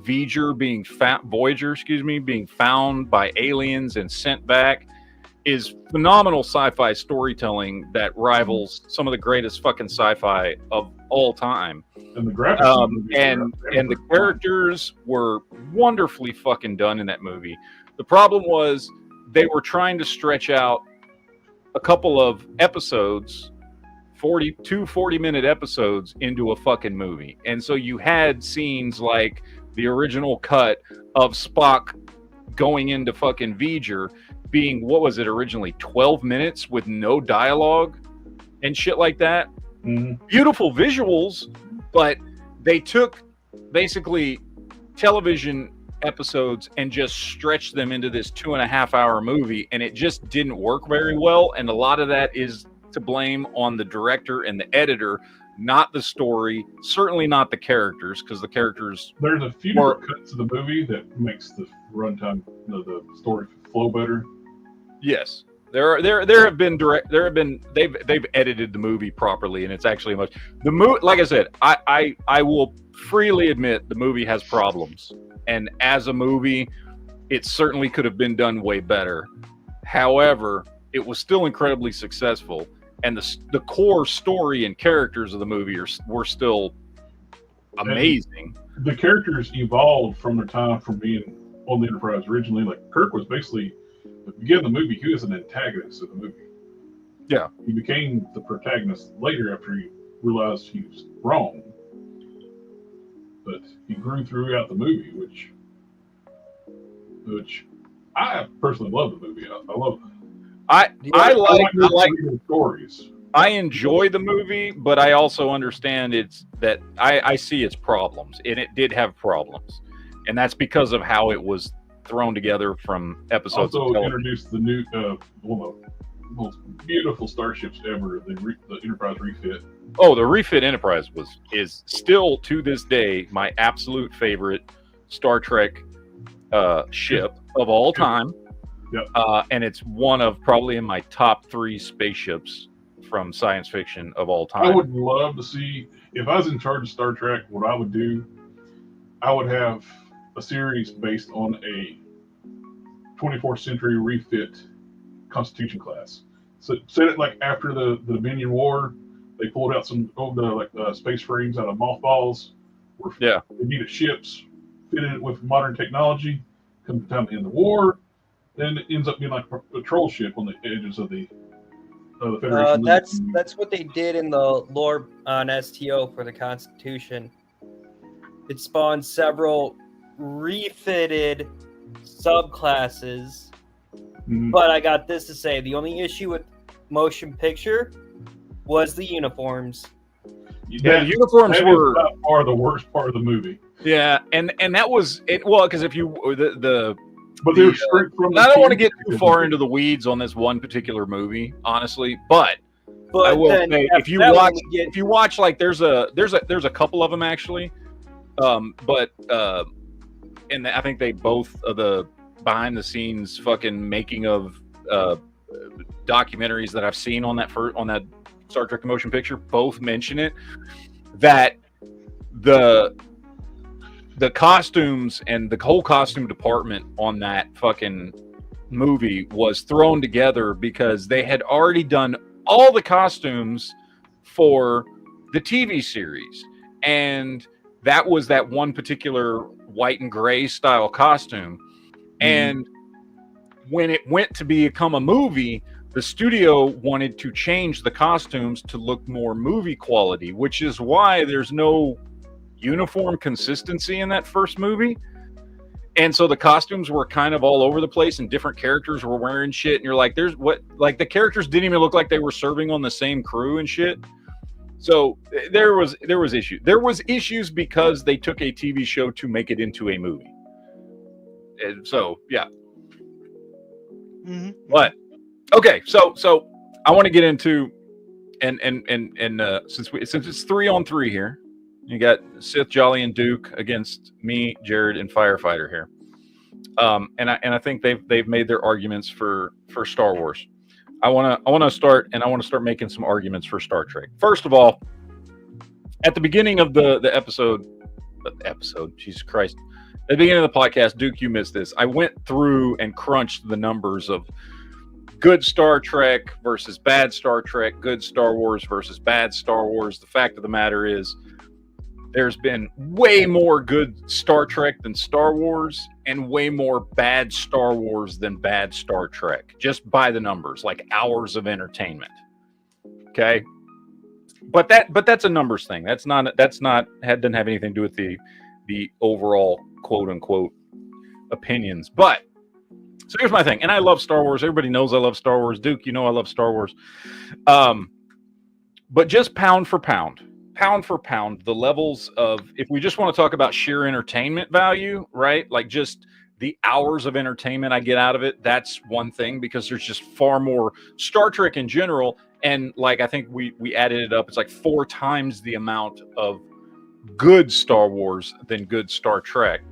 Voyager being found by aliens and sent back is phenomenal sci-fi storytelling that rivals some of the greatest fucking sci-fi of all time. And the graphics and the characters were wonderfully fucking done in that movie. The problem was they were trying to stretch out a couple of episodes, 40-minute episodes into a fucking movie. And so you had scenes like the original cut of Spock going into fucking Voyager being, what was it originally, 12 minutes with no dialogue and shit like that. Mm-hmm. Beautiful visuals, but they took basically television episodes and just stretched them into this 2.5-hour movie, and it just didn't work very well. And a lot of that is to blame on the director and the editor, not the story, certainly not the characters, because the characters, there's a few different cuts of the movie that makes the runtime, the story flow better. Yes, they've edited the movie properly, and it's actually much like I said, I will freely admit the movie has problems, and as a movie it certainly could have been done way better. However, it was still incredibly successful, and the core story and characters of the movie were still amazing. And the characters evolved from their time from being on the Enterprise originally. Like Kirk was basically, at the beginning of the movie, he was an antagonist of the movie. Yeah. He became the protagonist later after he realized he was wrong. But he grew throughout the movie, which I personally love the movie. I love it. I like the stories. I enjoy the movie, but I also understand I see its problems, and it did have problems, and that's because of how it was thrown together from episodes. Also introduced the new one of the most beautiful starships ever, the Enterprise refit. Oh, the refit Enterprise is still to this day my absolute favorite Star Trek ship of all time. Yep. And it's one of probably in my top 3 spaceships from science fiction of all time. I would love to see, if I was in charge of Star Trek, what I would do, I would have a series based on a 24th century refit Constitution class. So set it like after the Dominion War, they pulled out some of the space frames out of mothballs. They needed ships, fitted it with modern technology. Come time to end the war, then it ends up being like a patrol ship on the edges of the Federation. That's what they did in the lore on STO for the Constitution. It spawned several refitted subclasses. Mm-hmm. But I got this to say: the only issue with motion picture was the uniforms. The uniforms were by far the worst part of the movie. Yeah, and that was it. Well, because if you but they were straight from. I don't want to get too far into the weeds on this one particular movie, honestly, but But I will then say after if you that, watch when we get- if you watch like there's a couple of them actually, and I think they both of the behind the scenes fucking making of documentaries that I've seen on that Star Trek motion picture both mention it, that the costumes and the whole costume department on that fucking movie was thrown together because they had already done all the costumes for the TV series, and that was that one particular white and gray style costume. And when it went to become a movie, the studio wanted to change the costumes to look more movie quality, which is why there's no uniform consistency in that first movie. And so the costumes were kind of all over the place, and different characters were wearing shit. And you're like, the characters didn't even look like they were serving on the same crew and shit. So there was issues. There was issues because they took a TV show to make it into a movie. And so yeah. But okay, so I want to get into and since it's 3-on-3 here, you got Sith, Jolly, and Duke against me, Jared, and Firefighter here. And I think they've made their arguments for Star Wars. I want to start making some arguments for Star Trek. First of all, at the beginning of the episode, Jesus Christ, at the beginning of the podcast, Duke, you missed this. I went through and crunched the numbers of good Star Trek versus bad Star Trek, good Star Wars versus bad Star Wars. The fact of the matter is, there's been way more good Star Trek than Star Wars, and way more bad Star Wars than bad Star Trek, just by the numbers, like hours of entertainment. Okay, but that's a numbers thing. That doesn't have anything to do with the overall quote unquote opinions. But so here's my thing, and I love Star Wars. Everybody knows I love Star Wars. Duke, you know I love Star Wars. But just pound for pound, the levels of, if we just want to talk about sheer entertainment value, right? Like just the hours of entertainment I get out of it, that's one thing, because there's just far more Star Trek in general. And like, I think we added it up. It's like 4 times the amount of good Star Wars than good Star Trek.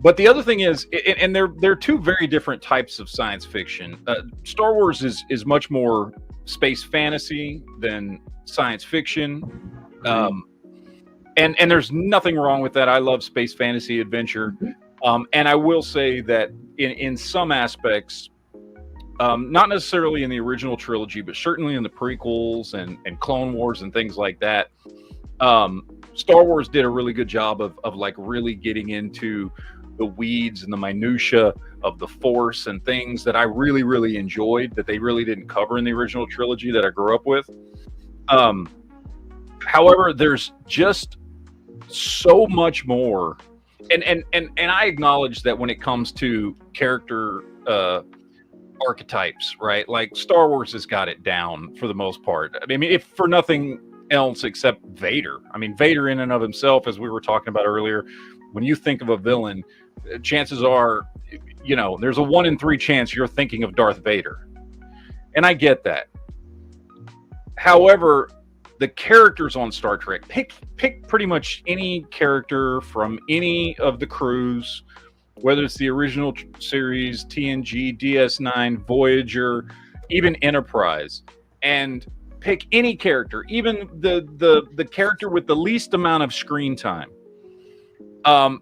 But the other thing is, and they're two very different types of science fiction. Star Wars is much more space fantasy than science fiction. And there's nothing wrong with that. I love space fantasy adventure. And I will say that in some aspects, not necessarily in the original trilogy, but certainly in the prequels and Clone Wars and things like that, Star Wars did a really good job of like really getting into the weeds and the minutia of the Force and things that I really, really enjoyed that they really didn't cover in the original trilogy that I grew up with. However, there's just so much more, and I acknowledge that when it comes to character archetypes, right? Like Star Wars has got it down for the most part. I mean, if for nothing else except Vader. I mean, Vader in and of himself, as we were talking about earlier, when you think of a villain, chances are, you know, there's a 1 in 3 chance you're thinking of Darth Vader. And I get that. However, the characters on Star Trek, pick pretty much any character from any of the crews, whether it's the original series, TNG, DS9, Voyager, even Enterprise, and pick any character, even the character with the least amount of screen time.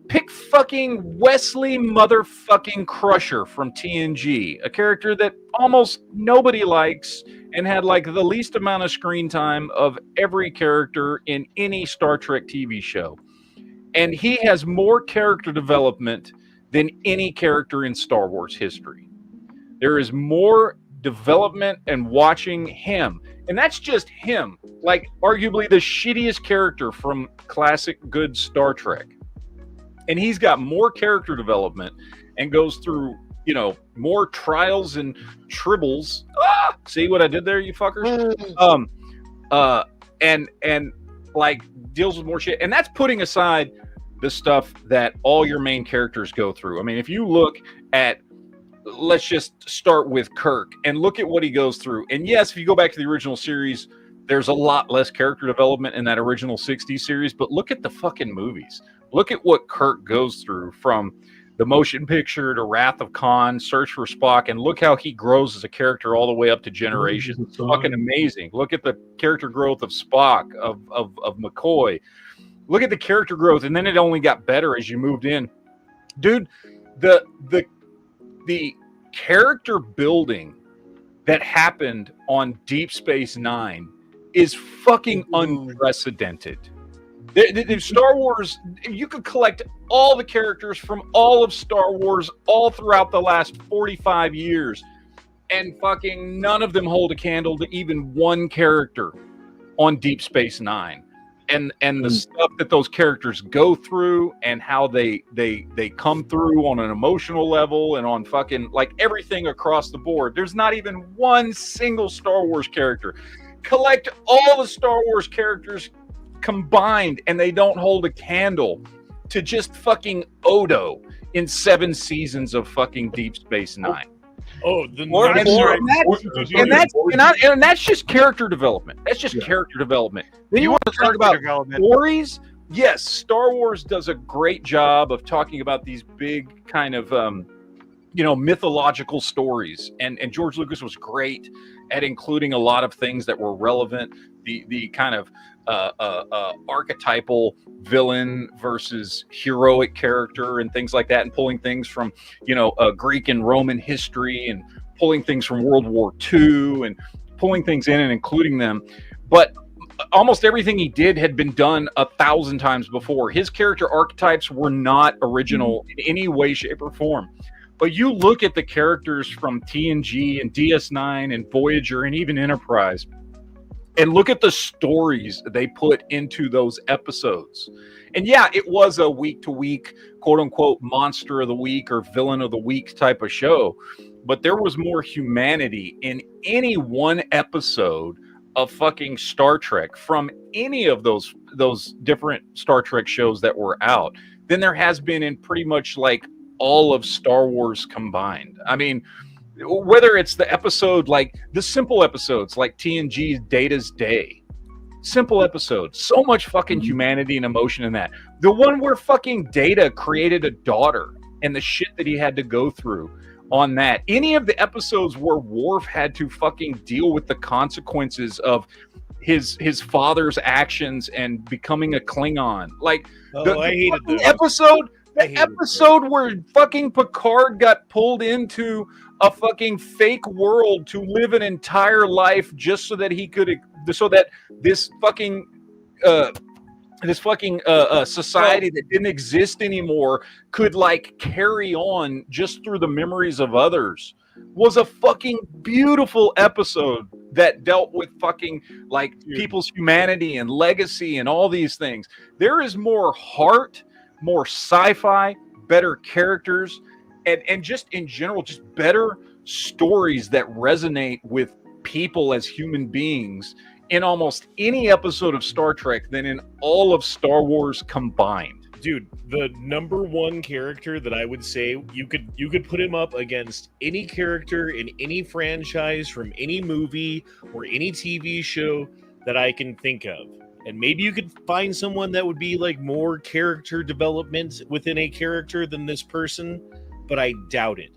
Pick fucking Wesley motherfucking Crusher from TNG, a character that almost nobody likes and had like the least amount of screen time of every character in any Star Trek TV show. And he has more character development than any character in Star Wars history. There is more development and watching him. And that's just him, like arguably the shittiest character from classic good Star Trek. And he's got more character development and goes through, you know, more trials and tribbles. See what I did there, you fuckers? And like deals with more shit. And that's putting aside the stuff that all your main characters go through. I mean, if you look at let's just start with Kirk and look at what he goes through. And yes, if you go back to the original series, there's a lot less character development in that original 60s series, but look at the fucking movies. Look at what Kirk goes through from the motion picture to Wrath of Khan, Search for Spock, and look how he grows as a character all the way up to Generations. It's fucking amazing. Look at the character growth of Spock, of McCoy. Look at the character growth, and then it only got better as you moved in. Dude, the character building that happened on Deep Space Nine is fucking unprecedented. The Star Wars, you could collect all the characters from all of Star Wars all throughout the last 45 years, and fucking none of them hold a candle to even one character on Deep Space Nine. And the stuff that those characters go through and how they come through on an emotional level and on fucking like everything across the board. There's not even one single Star Wars character. Collect all the Star Wars characters combined and they don't hold a candle to just fucking Odo in 7 seasons of fucking Deep Space Nine. And that's just character development. That's just character development. Then you want to talk about stories? Yes, Star Wars does a great job of talking about these big kind of mythological stories, and George Lucas was great at including a lot of things that were relevant. The kind of archetypal villain versus heroic character and things like that, and pulling things from Greek and Roman history and pulling things from World War II and pulling things in and including them. But almost everything he did had been done 1,000 times before. His character archetypes were not original in any way, shape, or form. But you look at the characters from TNG and DS9 and Voyager and even Enterprise, and look at the stories they put into those episodes. And yeah, it was a week-to-week, quote-unquote, monster of the week or villain of the week type of show. But there was more humanity in any one episode of fucking Star Trek from any of those different Star Trek shows that were out than there has been in pretty much like all of Star Wars combined. I mean, whether it's the episode, like the simple episodes like TNG's Data's Day, simple episodes, so much fucking humanity and emotion in that. The one where fucking Data created a daughter and the shit that he had to go through on that. Any of the episodes where Worf had to fucking deal with the consequences of his father's actions and becoming a Klingon. Like I hated the episode. The episode where fucking Picard got pulled into a fucking fake world to live an entire life just so that this fucking society that didn't exist anymore could like carry on just through the memories of others, was a fucking beautiful episode that dealt with fucking like people's humanity and legacy and all these things. There is more heart, more sci-fi, better characters, and just in general, just better stories that resonate with people as human beings in almost any episode of Star Trek than in all of Star Wars combined. Dude, the number one character that I would say you could put him up against any character in any franchise from any movie or any TV show that I can think of. And maybe you could find someone that would be like more character development within a character than this person, but I doubt it.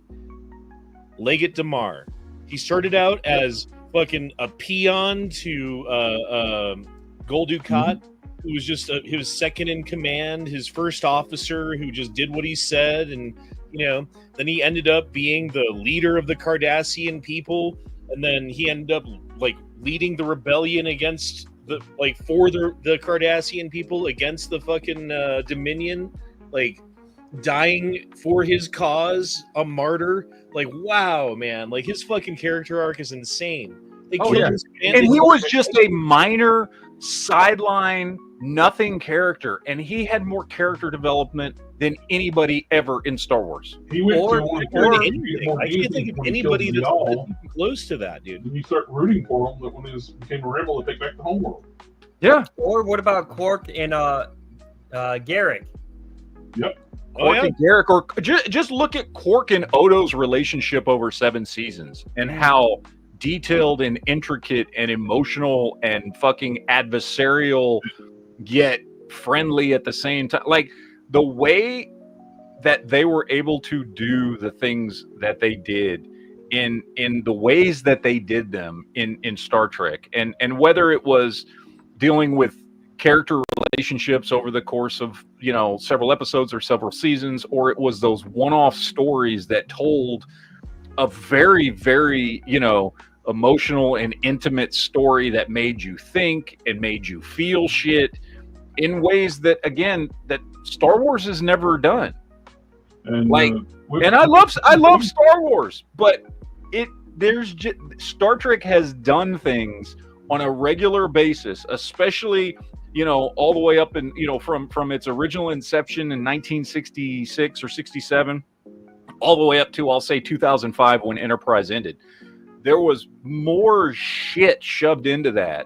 Leggett Damar. He started out as fucking a peon to Gul Dukat, who was just his second in command, his first officer who just did what he said, and then he ended up being the leader of the Cardassian people, and then he ended up like leading the rebellion against for the Cardassian people against the fucking Dominion, like dying for his cause, a martyr. Like, wow, man, like his fucking character arc is insane. They killed his and he was just a minor sideline nothing character, and he had more character development than anybody ever in Star Wars. He went I can't think of anybody that's close to that, dude. And you start rooting for him that when he became a rebel to take back the homeworld. Yeah. Or what about Quark and Garrick? Yep. Quark and Garrick, or just look at Quark and Odo's relationship over 7 seasons and how detailed and intricate and emotional and fucking adversarial yet friendly at the same time. Like the way that they were able to do the things that they did in the ways that they did them in Star Trek, and whether it was dealing with character relationships over the course of, you know, several episodes or several seasons, or it was those one-off stories that told a very, very, you know, emotional and intimate story that made you think and made you feel shit in ways that, again, that Star Wars has never done. And like, and I love Star Wars, but Star Trek has done things on a regular basis, especially, you know, all the way up in, you know, from its original inception in 1966 or 67, all the way up to, I'll say, 2005 when Enterprise ended. There was more shit shoved into that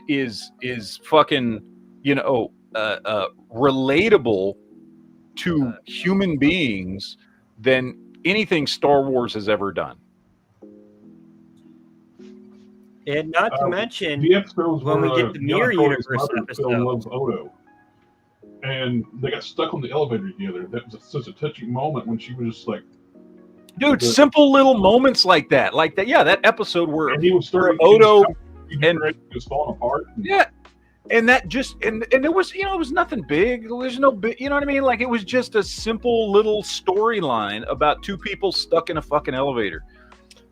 is fucking, you know, relatable to human beings than anything Star Wars has ever done. And not to mention, the episodes when where, we get the Mirror Universe fell in love episode, with Odo, and they got stuck on the elevator together. That was such a touching moment when she was just like, dude, simple little moments like that. Yeah, that episode where he was starting Odo and was falling apart. Yeah. And that just and it was, you know, it was nothing big. There's no big, you know what I mean? Like, it was just a simple little storyline about two people stuck in a fucking elevator.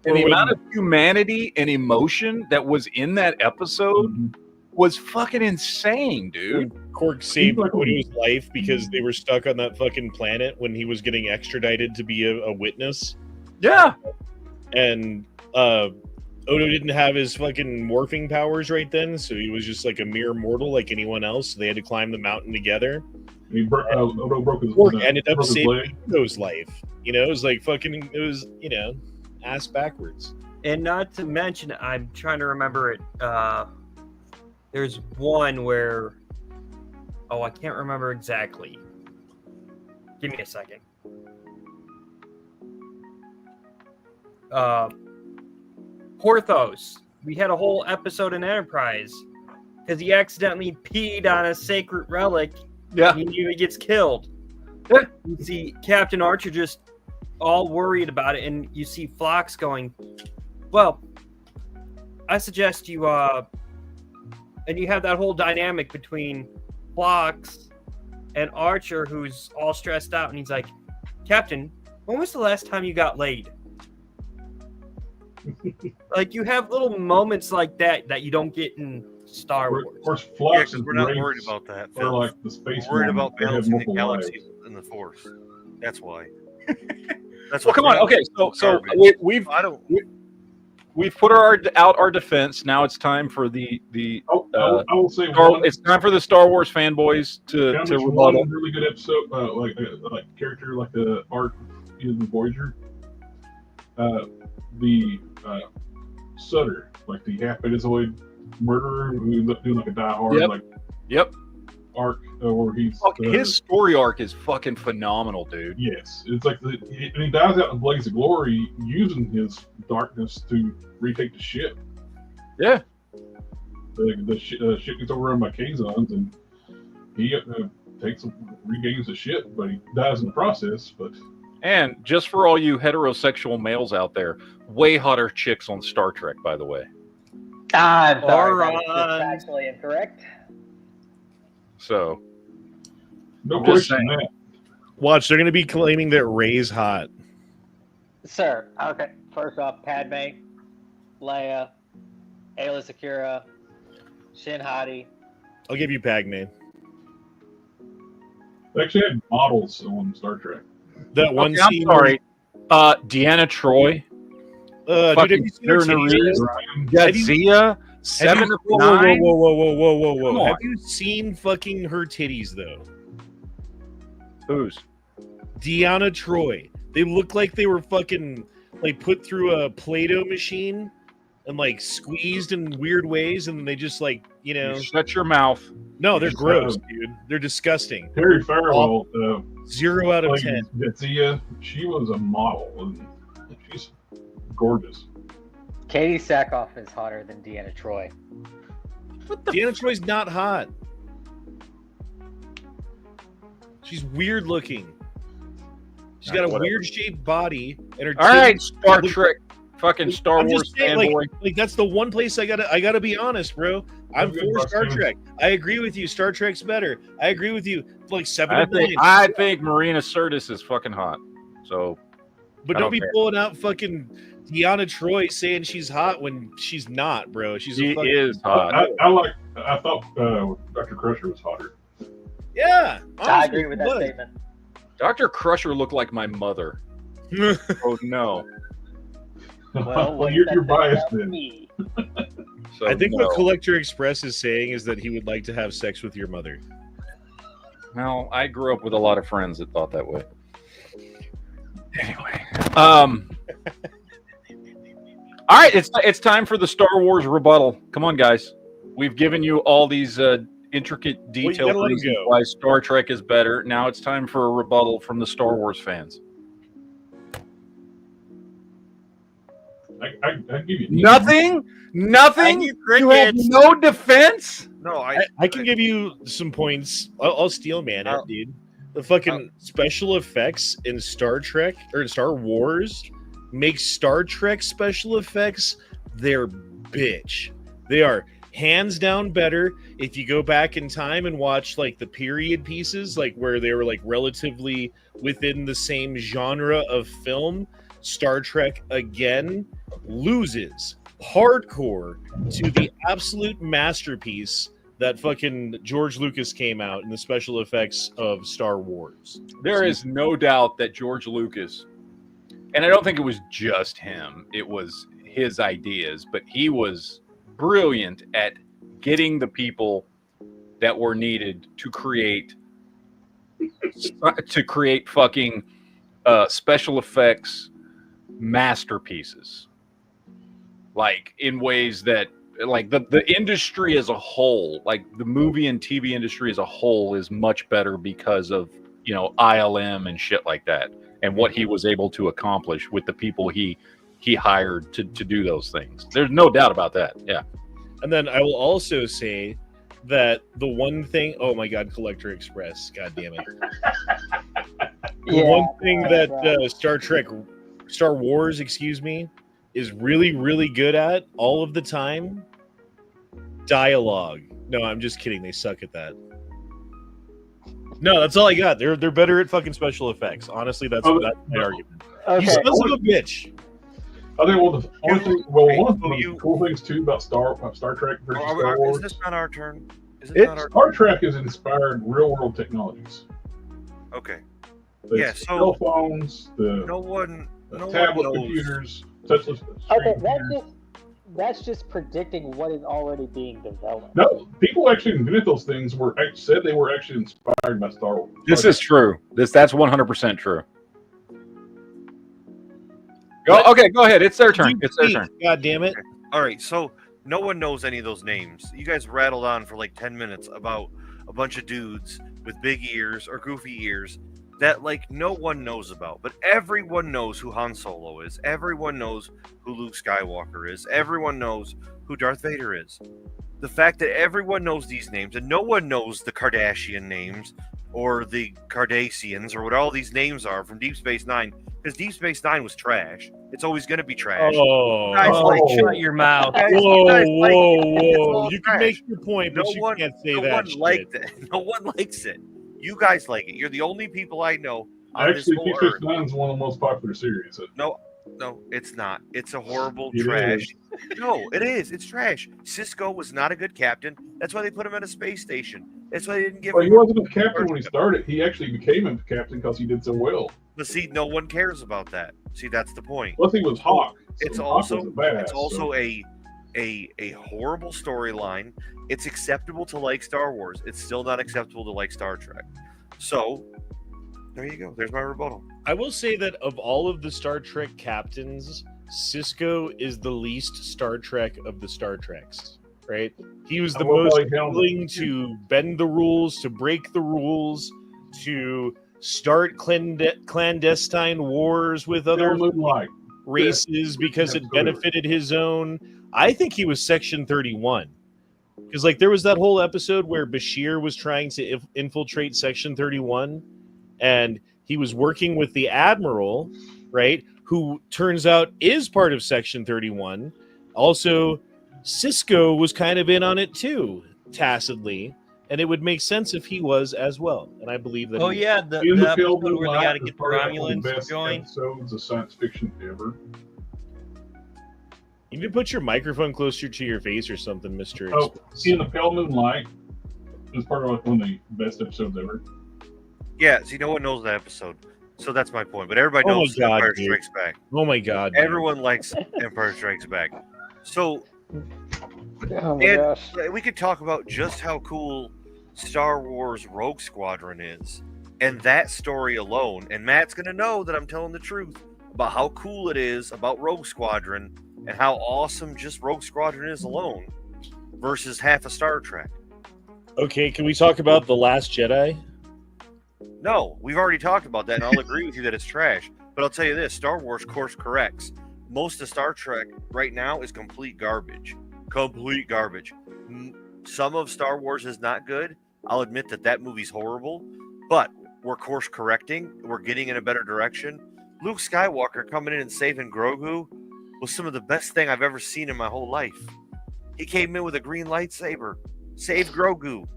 And the amount of humanity and emotion that was in that episode was fucking insane, dude. Quark saved Odo's life because they were stuck on that fucking planet when he was getting extradited to be a witness. Yeah. And Odo didn't have his fucking morphing powers right then, so he was just like a mere mortal like anyone else. So they had to climb the mountain together. Odo broke his Quark ended up broke his saving leg. Odo's life. You know, it was like fucking, it was, you know, ass backwards. and not to mention, I'm trying to remember it. There's one where, I can't remember exactly. Give me a second. Porthos. We had a whole episode in Enterprise because he accidentally peed on a sacred relic. Yeah. And he gets killed. Yeah. You see Captain Archer just all worried about it, and you see Phlox going, well, I suggest you, and you have that whole dynamic between Phlox and Archer, who's all stressed out, and he's like, Captain, when was the last time you got laid? Like, you have little moments like that you don't get in Star Wars. Of course, Yeah, Phlox because we're not worried about that. Or Phil. like the space. We're worried about they have balancing the multiple galaxies lives. in the Force. That's why. That's Well, come on. Okay, so we've put out our defense. Now it's time for the I will say it's time for the Star Wars fanboys to one rebuttal. really good episode, like character like the arc in Voyager. The Sutter, like the half Betazoid murderer who ends up doing like a Die Hard arc where he's his story arc is fucking phenomenal, dude. Yes, it's like and he dies out in a blaze of glory using his darkness to retake the ship. Yeah, the ship gets overrun by Kazons, and he regains the ship, but he dies in the process. But and just for all you heterosexual males out there, way hotter chicks on Star Trek, by the way. I'm sorry, that's actually incorrect. So, no I'm just question saying. that. Watch, they're going to be claiming that Rey's hot. Sir, okay. First off, Padme, Leia, Ayla Secura, Shin Hati. I'll give you Padme. They actually had models on Star Trek. That one I'm scene. sorry. Deanna Troy. Dude, have you seen her titties? Jadzia. Whoa. Have you seen fucking her titties, though? Whose? Deanna Troy. They look like they were fucking, like, put through a Play-Doh machine and, like, squeezed in weird ways, and they just, like, you know... Shut your mouth. No, they're Just, gross, dude. They're disgusting. Terry Farrell, 0 out of played 10. Jadzia, she was a model, and she's gorgeous. Katie Sackhoff is hotter than Deanna Troy. Deanna Troy's not hot. She's weird looking. She's got a weird shaped body, and her. All right, titties Star look- Trek, fucking Star I'm Wars just saying, like, fanboy. that's the one place I gotta be honest, bro. I'm Good for Star cartoons. Trek. I agree with you. Star Trek's better. I agree with you. Like 7 to 9. I think Marina Sirtis is fucking hot. So, But I don't don't be care. pulling out fucking Deanna Troy saying she's hot when she's not, bro. She's she a fucking, is hot. I thought Dr. Crusher was hotter. yeah. I honestly, agree with that but- statement. Dr. Crusher looked like my mother. Oh no. Well, what you're does that say biased about then. me? So, I think no. what Collector Express is saying is that he would like to have sex with your mother. Well, I grew up with a lot of friends that thought that way. Anyway, all right, it's time for the Star Wars rebuttal. Come on, guys. We've given you all these intricate, gotta detailed let 'em reasons go. why Star Trek is better. Now it's time for a rebuttal from the Star Wars fans. I give you Nothing. I You give have crickets. no defense. No, I can give you some points. I'll steel man it, Oh. dude. The fucking special effects in Star Trek or in Star Wars make Star Trek special effects their bitch. They are hands down better. If you go back in time and watch like the period pieces, like where they were like relatively within the same genre of film, Star Trek again loses hardcore to the absolute masterpiece that fucking George Lucas came out in the special effects of Star Wars. There is no doubt that George Lucas, and I don't think it was just him, it was his ideas, but he was brilliant at getting the people that were needed to create fucking special effects masterpieces, like in ways that like the industry as a whole, like the movie and TV industry as a whole, is much better because of, you know, ILM and shit like that, and what he was able to accomplish with the people he hired to do those things. There's no doubt about that. Yeah. And then I will also say that the one thing, oh my God, Collector Express, God damn it. The one thing that Star Wars, excuse me, is really, really good at all of the time, dialogue. No, I'm just kidding. They suck at that. No, that's all I got. They're better at fucking special effects. Honestly, that's my argument. Okay. You sons of a bitch. I think one of the cool things too about Star Trek versus Star Wars. Is this not our turn? Is it not our Star Trek has inspired real world technologies. Okay. The Yeah, so cell phones, the no one tablet knows. computers, touchless. Okay, screen computers. that's just predicting what is already being developed. No, people actually invented those things. Said they were actually inspired by Star Wars. This is true. That's 100% true. Okay, go ahead. It's their turn. It's their turn. God damn it. All right, so no one knows any of those names. You guys rattled on for like 10 minutes about a bunch of dudes with big ears or goofy ears that like no one knows about. But everyone knows who Han Solo is. Everyone knows who Luke Skywalker is. Everyone knows who Darth Vader is. The fact that everyone knows these names and no one knows the Kardashian names or the Cardassians or what all these names are from Deep Space Nine, because Deep Space Nine was trash. It's always going to be trash. Oh, Shut your mouth. Whoa. You can make your point, but you can't say no that one shit. liked it. No one likes it. You guys like it. You're the only people I know on this Actually, whole Deep earth. Space Nine is one of the most popular series. No, it's not. It's a horrible It trash. is. No, it is. It's trash. Cisco was not a good captain. That's why they put him at a space station. That's why they didn't give Well, him. he wasn't a captain when he started. He actually became a captain because he did so well. But see, no one cares about that. See, that's the point. Plus, he was Hawk. So It's Hawk also was a badass, it's also so. a horrible storyline. It's acceptable to like Star Wars. It's still not acceptable to like Star Trek. So there you go. There's my rebuttal. I will say that of all of the Star Trek captains, Cisco is the least Star Trek of the Star Treks. right? He was the I will most probably tell willing to bend the rules, to break the rules, to start clandestine wars with other Moonlight. races because it Absolutely. benefited his own. I think he was Section 31. Because like there was that whole episode where Bashir was trying to infiltrate Section 31, and he was working with the Admiral, right? Who turns out is part of Section 31. Also, Cisco was kind of in on it too, tacitly, and it would make sense if he was as well. And I believe that. Oh he yeah, the In the episode Pale where they got to Moonlight is get the probably one of the Romulans to best join. episodes of science fiction ever. You need to put your microphone closer to your face or something, Mr. Oh, in the Pale Moonlight is part of one of the best episodes ever. Yeah, see, no one knows that episode. So that's my point. But everybody Oh my knows God, Empire dude. Strikes Back. Oh my God. dude. Everyone likes Empire Strikes Back. So, Oh my and gosh. we could talk about just how cool Star Wars Rogue Squadron is. And that story alone. And Matt's going to know that I'm telling the truth about how cool it is about Rogue Squadron and how awesome just Rogue Squadron is alone versus half of Star Trek. Okay, can we talk about The Last Jedi? No, we've already talked about that, and I'll agree with you that it's trash. But I'll tell you this, Star Wars course corrects. Most of Star Trek right now is complete garbage. Complete garbage. Some of Star Wars is not good. I'll admit that movie's horrible. But we're course correcting. We're getting in a better direction. Luke Skywalker coming in and saving Grogu was some of the best thing I've ever seen in my whole life. He came in with a green lightsaber. Saved Grogu.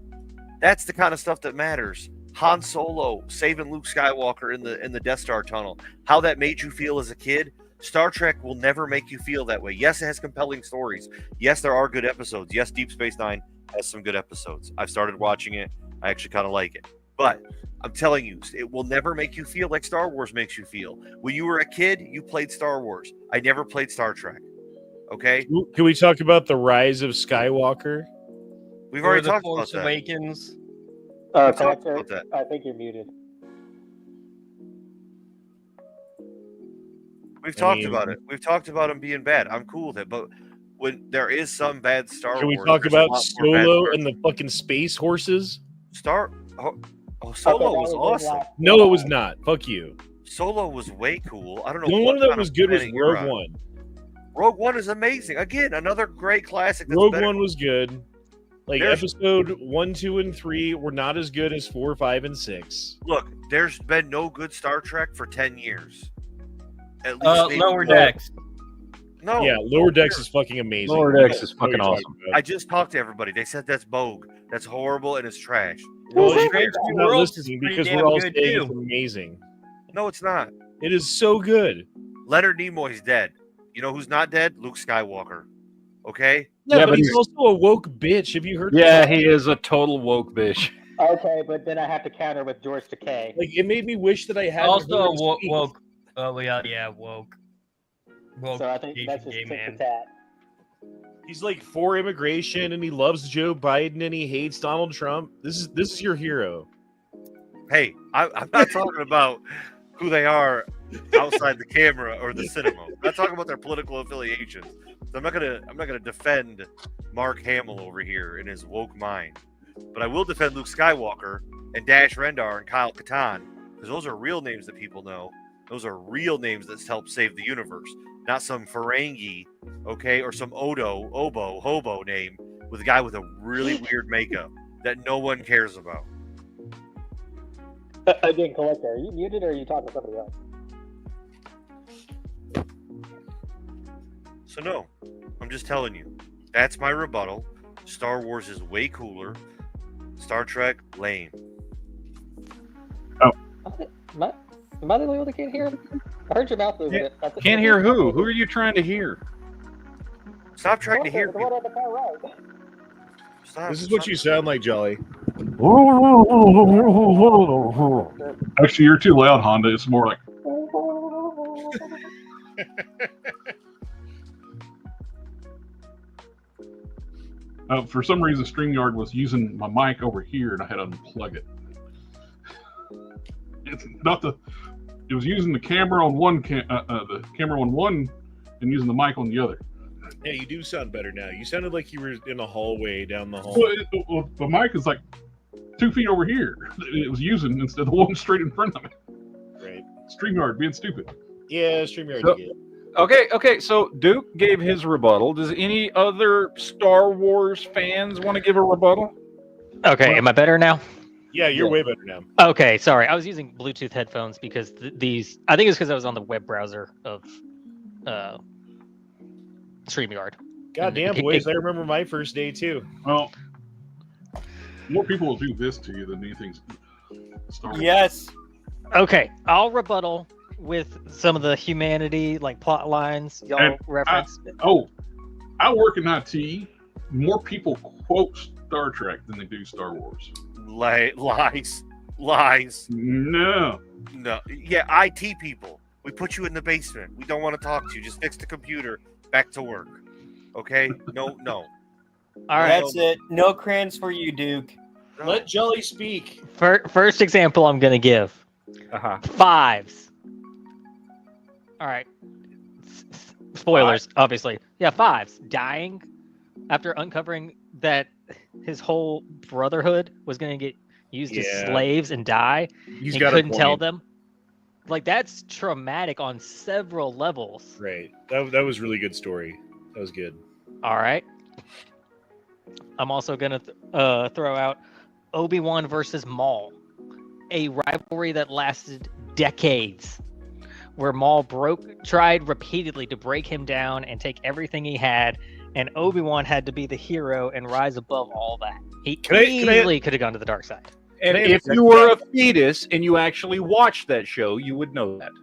That's the kind of stuff that matters. Han Solo saving Luke Skywalker in the Death Star tunnel. How that made you feel as a kid, Star Trek will never make you feel that way. Yes, it has compelling stories. Yes, there are good episodes. Yes, Deep Space Nine has some good episodes. I've started watching it. I actually kind of like it. But I'm telling you, it will never make you feel like Star Wars makes you feel. When you were a kid, you played Star Wars. I never played Star Trek. Okay? Can we talk about the rise of Skywalker? We've Or already the talked Force about that. Awakens. We've talked about that. I think you're muted. We've talked about it. We've talked about them being bad. I'm cool with it. But when there is some bad Star Can we Wars, talk there's a about lot more bad Solo Star- and the fucking space horses? Solo was awesome. No, it was not. Fuck you. Solo was way cool. I don't know. The only what one that kind was of good was planet you're Rogue on. One. Rogue One is amazing. Again, another great classic. That's Rogue better. One was good. Like There's- episode 1, 2, and 3 were not as good as 4, 5, and 6. Look, there's been no good Star Trek for 10 years. At least maybe Lower one. Decks. No. Yeah, Lower Decks is fucking amazing. Lower Decks is What are you fucking talking awesome. about? I just talked to everybody. They said that's bogue. That's horrible and it's trash. Well, Strange you're New not Worlds is listening pretty because damn we're all good, saying too. it's amazing. No, it's not. It is so good. Leonard Nimoy's dead. You know who's not dead? Luke Skywalker. Okay? Yeah, but he's also a woke bitch. Have you heard? Yeah, that? he is a total woke bitch. Okay, but then I have to counter with George Takei. Like it made me wish that I had Also a woke. Oh yeah, woke. Woke. So I think Asian that's just gay tit for man. tat. He's like for immigration and he loves Joe Biden and he hates Donald Trump. This is your hero. Hey, I'm not talking about who they are outside the camera or the cinema. I'm not talking about their political affiliations. So I'm not gonna defend Mark Hamill over here in his woke mind. But I will defend Luke Skywalker and Dash Rendar and Kyle Katarn, because those are real names that people know. Those are real names that help save the universe, not some Ferengi, okay, or some hobo name with a guy with a really weird makeup that no one cares about. Again, Collector, are you muted or are you talking to somebody else? So no, I'm just telling you. That's my rebuttal. Star Wars is way cooler. Star Trek, lame. Am I the only one that can't hear him? I heard your mouth moving. Can't hear who? Who are you trying to hear? Stop trying to hear The one people. on the far right. Stop, This is what stop. you sound like, Jolly. Actually, you're too loud, Honda. It's more like. For some reason, StreamYard was using my mic over here, and I had to unplug it. It's not the. It was using the camera on one, the camera on one, and using the mic on the other. Yeah, you do sound better now. You sounded like you were in a hallway down the hall. Well, the mic is like 2 feet over here. It was using instead of the one straight in front of me. Right. StreamYard being stupid. Yeah, StreamYard So- again. Okay. So Duke gave his rebuttal. Does any other Star Wars fans want to give a rebuttal? Okay, am I better now? Yeah, you're way better now. Okay, sorry. I was using Bluetooth headphones because these. I think it's because I was on the web browser of StreamYard. God damn, boys! I remember my first day too. Well, more people will do this to you than anything Star Wars. Yes. Okay, I'll rebuttal with some of the humanity, like plot lines y'all And referenced. I work in IT. More people quote Star Trek than they do Star Wars. Lies. No. Yeah, IT people. We put you in the basement. We don't want to talk to you. Just fix the computer. Back to work. Okay? No. All right. That's it. No crayons for you, Duke. Let Jelly speak. First example I'm gonna give. Fives. All right. Spoilers, obviously. Yeah, fives. Dying after uncovering that his whole brotherhood was going to get used as slaves and die. He's and got a couldn't tell point. them. Like, that's traumatic on several levels. Right. That was really good story. That was good. All right. I'm also going to throw out Obi-Wan versus Maul. A rivalry that lasted decades. Where Maul tried repeatedly to break him down and take everything he had, and Obi-Wan had to be the hero and rise above all that. He easily could have gone to the dark side. And if you were a fetus and you actually watched that show, you would know that.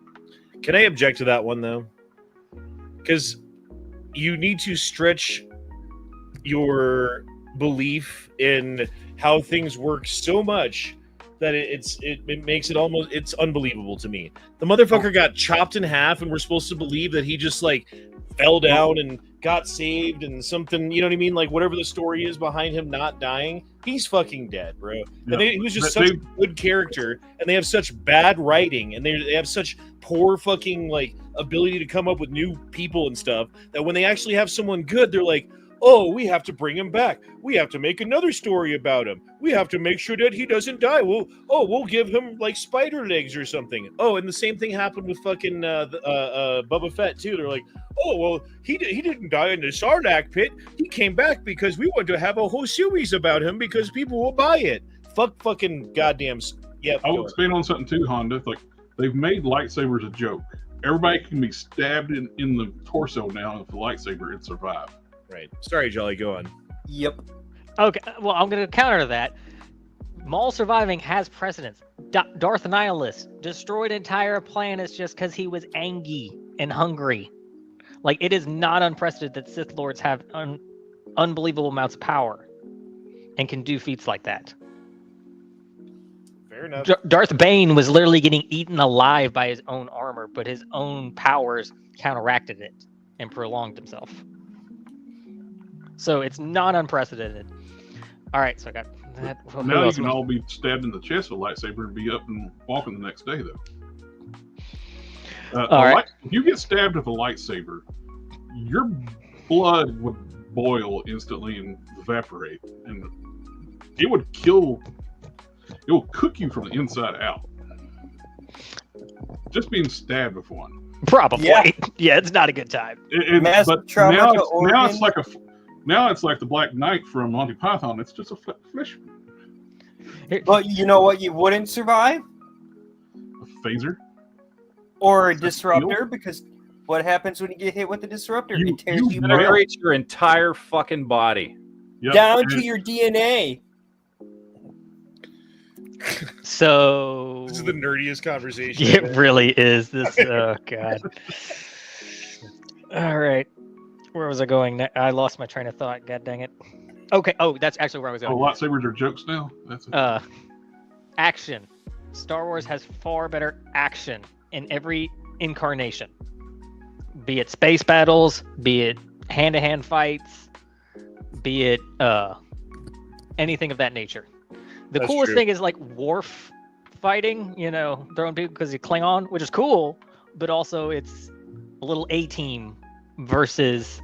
Can I object to that one though? Because you need to stretch your belief in how things work so much that it makes it almost, it's unbelievable to me. The motherfucker got chopped in half, and we're supposed to believe that he just like fell down and got saved and something, you know what I mean? Like whatever the story is behind him not dying, he's fucking dead, bro. Yeah. And he was just such a good character, and they have such bad writing, and they have such poor fucking like ability to come up with new people and stuff that when they actually have someone good, they're like, oh, we have to bring him back. We have to make another story about him. We have to make sure that he doesn't die. We'll give him like spider legs or something. Oh, and the same thing happened with fucking Boba Fett too. They're like, oh, well, he didn't die in the Sarlacc pit. He came back because we want to have a whole series about him because people will buy it. Fucking goddamn. Yeah. I will expand on something too, Honda. It's like they've made lightsabers a joke. Everybody can be stabbed in the torso now with a lightsaber and survive. Right. Sorry, Jolly. Go on. Yep. Okay, well, I'm going to counter that. Maul surviving has precedence. Darth Nihilus destroyed entire planets just because he was angry and hungry. Like, it is not unprecedented that Sith Lords have unbelievable amounts of power and can do feats like that. Fair enough. Darth Bane was literally getting eaten alive by his own armor, but his own powers counteracted it and prolonged himself. So it's not unprecedented. All right, so I got that. Now you can all be stabbed in the chest with a lightsaber and be up and walking the next day, though. All right. If you get stabbed with a lightsaber, your blood would boil instantly and evaporate, and it would kill. It will cook you from the inside out. Just being stabbed with one. Probably. Yeah, it's not a good time. But now it's like the Black Knight from Monty Python. It's just a flesh. But you know what? You wouldn't survive, A phaser. or a disruptor, because what happens when you get hit with a disruptor? It tears you apart, Generates your entire fucking body. Yep. down to your DNA. So This is the nerdiest conversation. it really is. This. Oh god. All right. Where was I going? I lost my train of thought. God dang it. Okay. Oh, that's actually where I was going. Lightsabers are jokes now. That's it. Action. Star Wars has far better action in every incarnation. Be it space battles, be it hand-to-hand fights, be it anything of that nature. The That's coolest true. thing is like Worf fighting, throwing people because he's Klingon, which is cool, but also it's a little A-team versus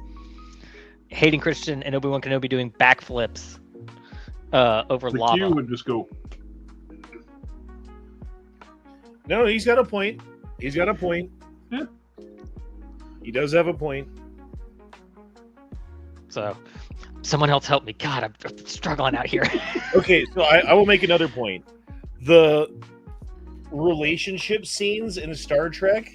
Hayden Christensen and Obi-Wan Kenobi doing backflips over The lava. Q would just go. No, he's got a point. He's got a point. Yeah. He does have a point. So, someone else help me. God, I'm struggling out here. Okay, so I will make another point. The relationship scenes in Star Trek,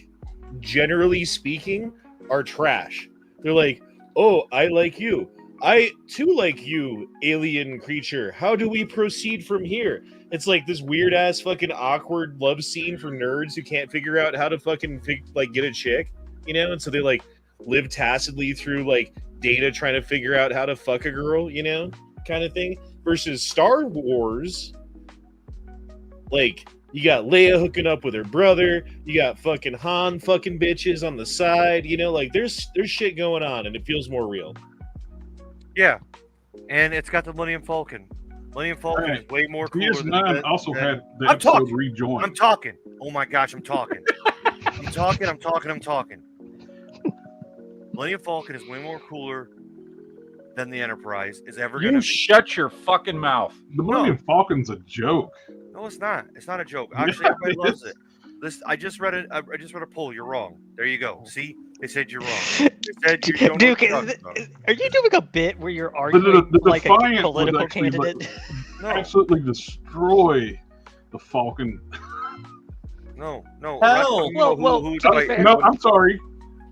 generally speaking, are trash. They're like, oh, I like you. I too like you, alien creature. How do we proceed from here? It's like this weird ass fucking awkward love scene for nerds who can't figure out how to fucking get a chick, you know? And so they like live tacitly through like Data trying to figure out how to fuck a girl, you know, kind of thing. Versus Star Wars, like you got Leia hooking up with her brother, you got fucking Han fucking bitches on the side, you know, like there's shit going on and it feels more real. Yeah, and it's got the Millennium Falcon. Millennium Falcon is way more cooler. DS9 also had the I'm episode talking. rejoined. I'm talking. Oh my gosh, I'm talking. I'm talking. Millennium Falcon is way more cooler than the Enterprise is ever going to You be. shut your fucking mouth. The Millennium Falcon's a joke. No, it's not. It's not a joke. Actually, everybody loves it. I just read a poll. You're wrong. There you go. See, they said you're wrong. They said you don't know Duke, what you're talking about. are you doing a bit where you're arguing The like a Defiant was political actually candidate? No, absolutely destroy the Falcon. no. Hell. Who's to be right? fair- No, I'm sorry.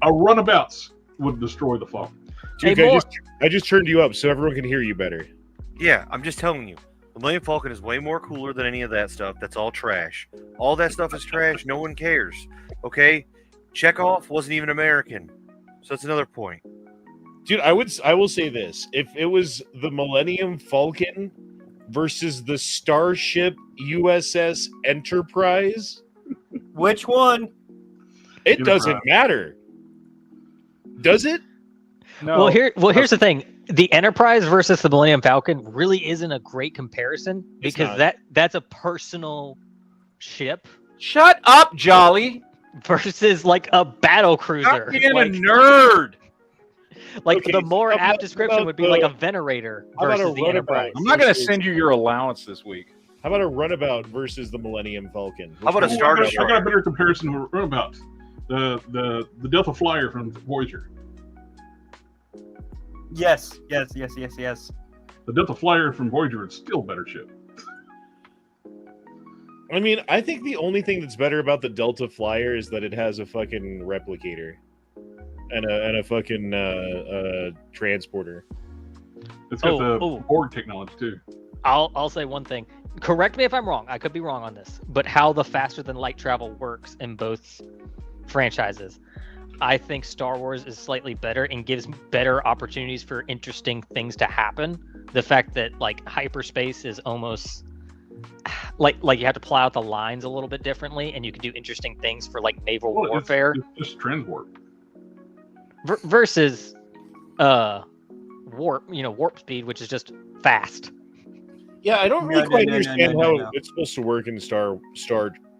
A runabouts would destroy the Falcon. Hey, Duke, more- I just turned you up so everyone can hear you better. Yeah, I'm just telling you. The Millennium Falcon is way more cooler than any of that stuff. That's all trash. All that stuff is trash. No one cares. Okay? Chekhov wasn't even American. So that's another point. Dude, I will say this. If it was the Millennium Falcon versus the Starship USS Enterprise, Which one? it doesn't matter. Does it? No. Here's the thing. The Enterprise versus the Millennium Falcon really isn't a great comparison It's because not. that's a personal ship Shut up, Jolly. versus like a battle cruiser. Stop being Like, a nerd. like Okay, the more how about- apt description how would be about like a venerator how about a versus the runabout? Enterprise. I'm not going to send you your allowance this week. How about a runabout versus the Millennium Falcon? How about a Which Star one- I got a better comparison to runabout. The Delta Flyer from Voyager. Yes. The Delta Flyer from Voyager is still a better ship. I mean, I think the only thing that's better about the Delta Flyer is that it has a fucking replicator and a fucking transporter. It's got the oh. Borg technology too. I'll say one thing. Correct me if I'm wrong. I could be wrong on this, but how the faster than light travel works in both franchises, I think Star Wars is slightly better and gives better opportunities for interesting things to happen. The fact that like hyperspace is almost like you have to plow out the lines a little bit differently, and you can do interesting things for like naval Well, warfare It's just transwarp. versus warp speed, which is just fast. Yeah, I don't really No, quite no, understand no, how no. it's supposed to work in Star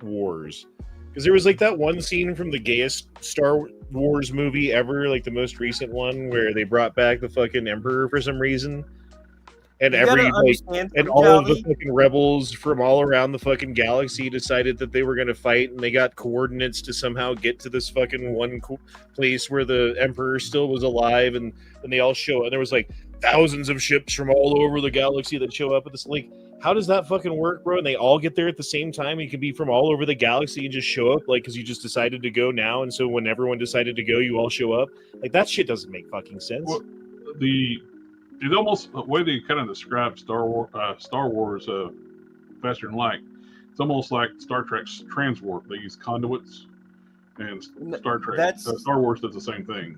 Wars. Because there was like that one scene from the gayest Star Wars movie ever, like the most recent one, where they brought back the fucking Emperor for some reason. And You gotta every like, understand, and all of the Jolly. fucking rebels from all around the fucking galaxy decided that they were going to fight, and they got coordinates to somehow get to this fucking one place where the Emperor still was alive, and they all show. And there was like thousands of ships from all over the galaxy that show up at this lake. How does that fucking work, bro? And they all get there at the same time. You can be from all over the galaxy and just show up, like, because you just decided to go now. And so when everyone decided to go, you all show up. Like, that shit doesn't make fucking sense. Well, it's almost the way they kind of describe Star Wars faster than light. It's almost like Star Trek's transwarp. They use conduits, and Star Wars does the same thing.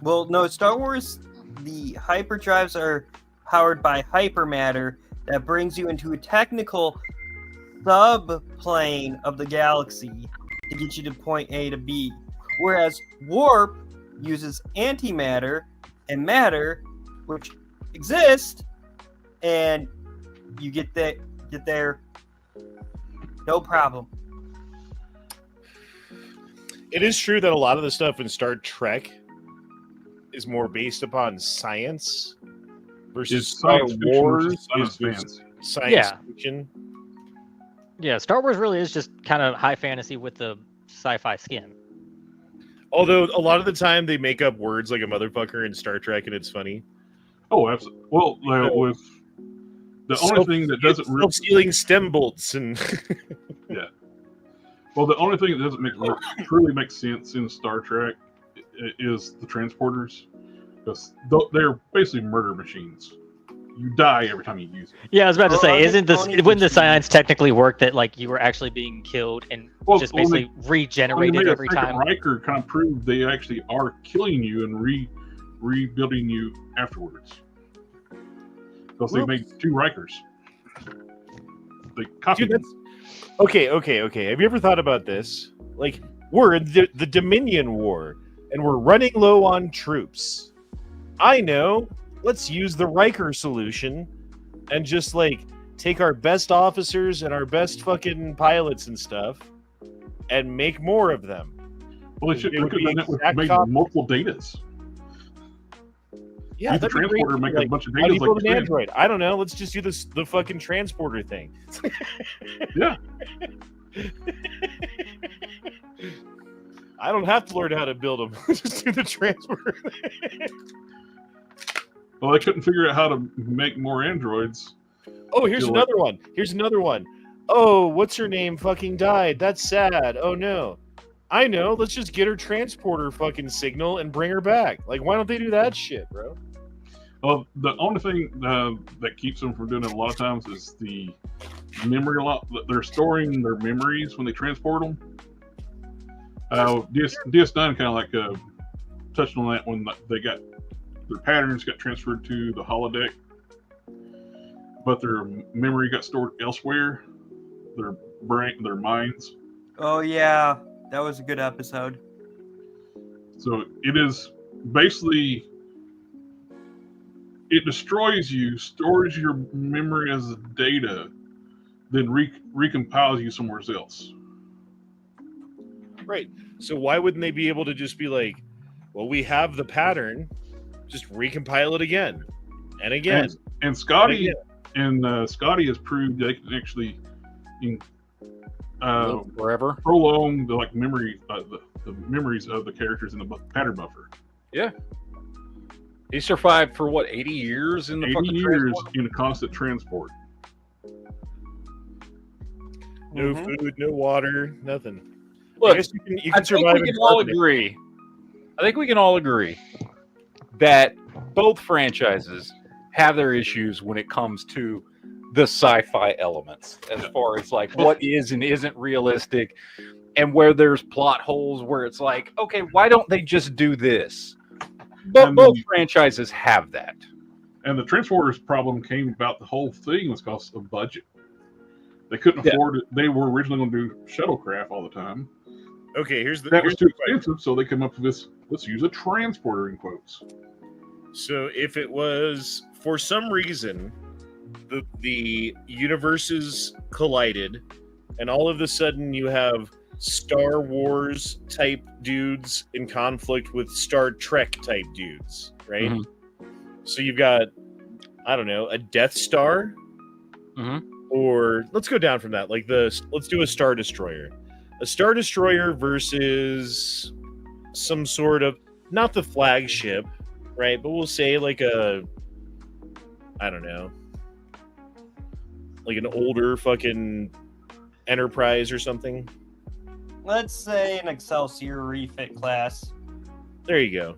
Well, no, Star Wars, the hyperdrives are powered by hypermatter that brings you into a technical subplane of the galaxy to get you to point A to B. Whereas warp uses antimatter and matter, which exist, and you get there no problem. It is true that a lot of the stuff in Star Trek is more based upon science versus It's Star science fiction Wars versus science is fantasy. science Yeah. fiction. Yeah, Star Wars really is just kind of high fantasy with the sci-fi skin. Although a lot of the time they make up words like a motherfucker in Star Trek, and it's funny. Oh, absolutely. Well, with the only thing that doesn't self-stealing stem bolts and well, the only thing that doesn't truly make sense in Star Trek is the transporters, because they're basically murder machines. You die every time you use it. Yeah, I was about to say, wouldn't the machine. science technically work that like you were actually being killed and just basically regenerated every time? Riker kind of proved they actually are killing you and rebuilding you afterwards. Because they made 2 Rikers. They copied them. Okay. Have you ever thought about this? Like, we're in the Dominion War, and we're running low on troops. I know. Let's use the Riker solution and just, like, take our best officers and our best fucking pilots and stuff and make more of them. Well, they could have done it with multiple datas. Yeah, the transporter make a bunch of datas. How do you build an android? I don't know. Let's just do the fucking transporter thing. Yeah. I don't have to learn how to build them. Just do the transporter thing. Well, they couldn't figure out how to make more androids. Oh, here's another one. Oh, what's her name fucking died? That's sad. Oh, no. I know. Let's just get her transporter fucking signal and bring her back. Like, why don't they do that shit, bro? Well, the only thing that keeps them from doing it a lot of times is the memory. They're storing their memories when they transport them. DS9 kind of like touched on that when they got their patterns got transferred to the holodeck, but their memory got stored elsewhere. Their brain, their minds. Oh yeah, that was a good episode. So it is basically. It destroys you, stores your memory as data, then recompiles you somewhere else. Right. So why wouldn't they be able to just be like, well, we have the pattern, just recompile it again and again. And Scotty Scotty has proved they can actually forever prolong the memory the memories of the characters in the pattern buffer. Yeah. He survived for what, 80 years in the 80 years in a constant transport. No food, no water, nothing. Look, I guess you can survive. I think we can all agree that both franchises have their issues when it comes to the sci-fi elements, as far as like what is and isn't realistic, and where there's plot holes where it's like, okay, why don't they just do this? But both franchises have that. And the transporters problem came about, the whole thing was because of budget. They couldn't afford it. They were originally going to do shuttlecraft all the time. Okay, that was too expensive, so they came up with this, let's use a transporter in quotes. So if it was, for some reason, the universes collided, and all of a sudden you have Star Wars type dudes in conflict with Star Trek type dudes, right? Mm-hmm. So you've got, I don't know, a Death Star, or let's go down from that. Let's do a Star Destroyer. A Star Destroyer versus some sort of, not the flagship, right? But we'll say like a, I don't know, like an older fucking Enterprise or something. Let's say an Excelsior refit class. There you go.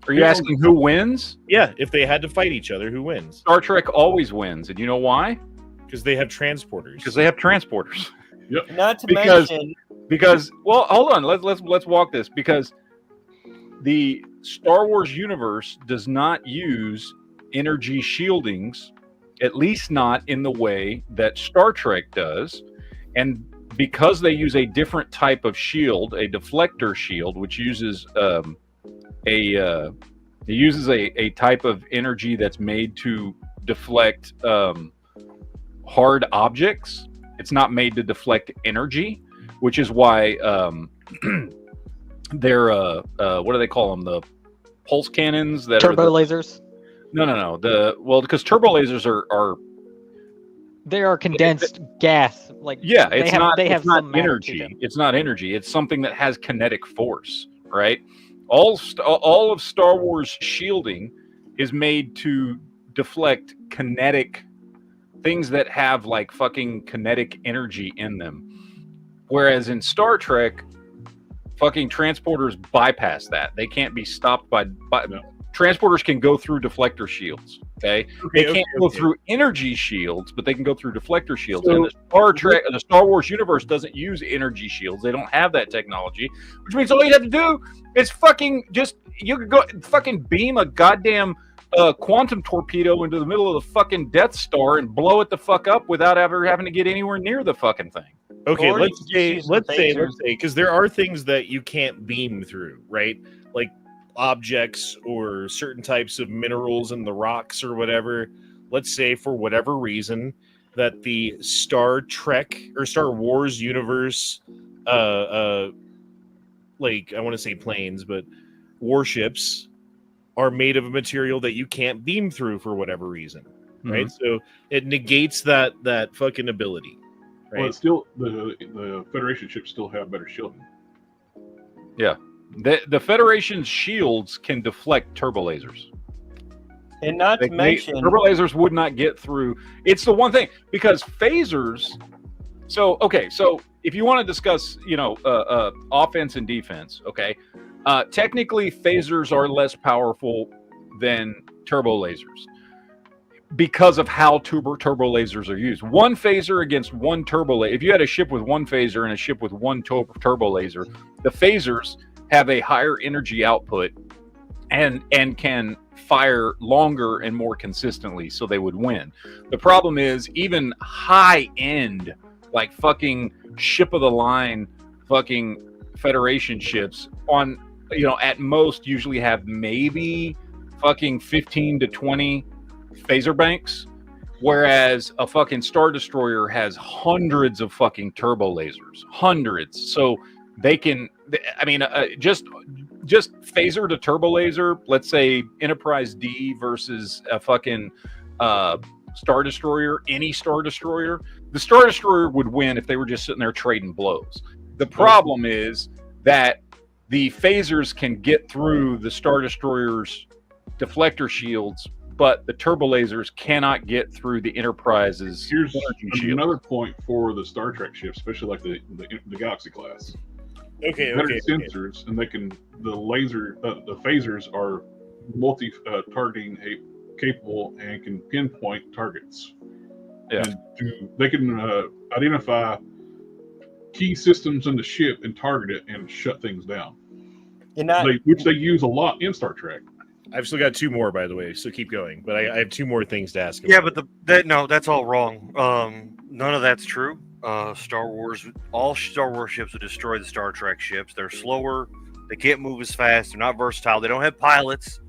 Are you asking who wins? Yeah, if they had to fight each other, who wins? Star Trek always wins, and you know why? Because they have transporters. Yep. Not to mention, because well, hold on. Let's walk this, because the Star Wars universe does not use energy shieldings, at least not in the way that Star Trek does. And because they use a different type of shield, a deflector shield, which uses a type of energy that's made to deflect hard objects. It's not made to deflect energy, which is why their what do they call them? The pulse cannons that Turbo are lasers. no. Because turbo lasers are They are condensed gas. Like yeah, they it's have not they have it's not some matter to energy. them. It's not energy. It's something that has kinetic force, right? All of Star Wars shielding is made to deflect kinetic things that have like fucking kinetic energy in them. Whereas in Star Trek, fucking transporters bypass that. They can't be stopped by transporters can go through deflector shields. Okay, they can't go through energy shields, but they can go through deflector shields. So- and the Star Wars universe doesn't use energy shields. They don't have that technology, which means all you have to do is fucking just you could go fucking beam a goddamn quantum torpedo into the middle of the fucking Death Star and blow it the fuck up without ever having to get anywhere near the fucking thing. Okay, Or let's you say, just use the phasers. because there are things that you can't beam through, right? Like objects or certain types of minerals in the rocks or whatever. Let's say for whatever reason that the Star Trek or Star Wars universe, like I want to say planes, but warships are made of a material that you can't beam through for whatever reason, right? So it negates that fucking ability. Right. Well, it's still the Federation ships still have better shielding. Yeah, the Federation's shields can deflect turbo lasers. And not to mention, turbo lasers would not get through. It's the one thing because phasers. So if you want to discuss, offense and defense, okay, technically phasers are less powerful than turbo lasers because of how turbo lasers are used. One phaser against one turbo laser. If you had a ship with one phaser and a ship with one turbo laser, the phasers have a higher energy output and can fire longer and more consistently, so they would win. The problem is even high end, like fucking ship of the line, fucking Federation ships on, at most usually have maybe fucking 15 to 20 phaser banks, whereas a fucking Star Destroyer has hundreds of fucking turbo lasers, hundreds. So they can, just phaser to turbo laser. Let's say Enterprise D versus a fucking Star Destroyer, any Star Destroyer. The Star Destroyer would win if they were just sitting there trading blows. The problem is that the phasers can get through the Star Destroyer's deflector shields, but the turbo lasers cannot get through the Enterprise's Here's energy shield. another point for the Star Trek ships, especially like the Galaxy class. Okay. Sensors, and the phasers are multi targeting capable and can pinpoint targets. Yeah, and they can identify key systems in the ship and target it and shut things down. Which they use a lot in Star Trek. I've still got two more, by the way, so keep going. But I have two more things to ask about. Yeah, but that's all wrong. None of that's true. All Star Wars ships would destroy the Star Trek ships. They're slower. They can't move as fast. They're not versatile. They don't have pilots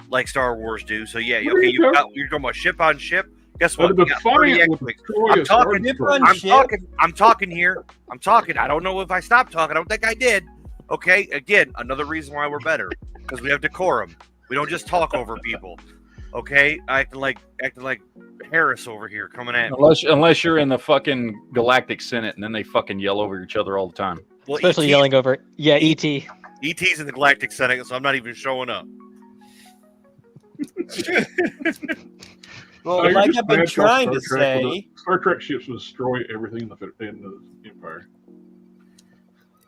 like Star Wars do. So yeah, okay, you're talking about ship on ship. Guess what? I'm talking here. I'm talking. I don't know if I stopped talking. I don't think I did. Okay, again, another reason why we're better because we have decorum. We don't just talk over people. Okay, acting like Harris over here coming at me. Unless you're in the fucking Galactic Senate and then they fucking yell over each other all the time. Well, especially yelling over it. Yeah, E.T. E.T.'s in the Galactic Senate, so I'm not even showing up. Well, like I've been trying to say, Star Trek ships would destroy everything in the Empire.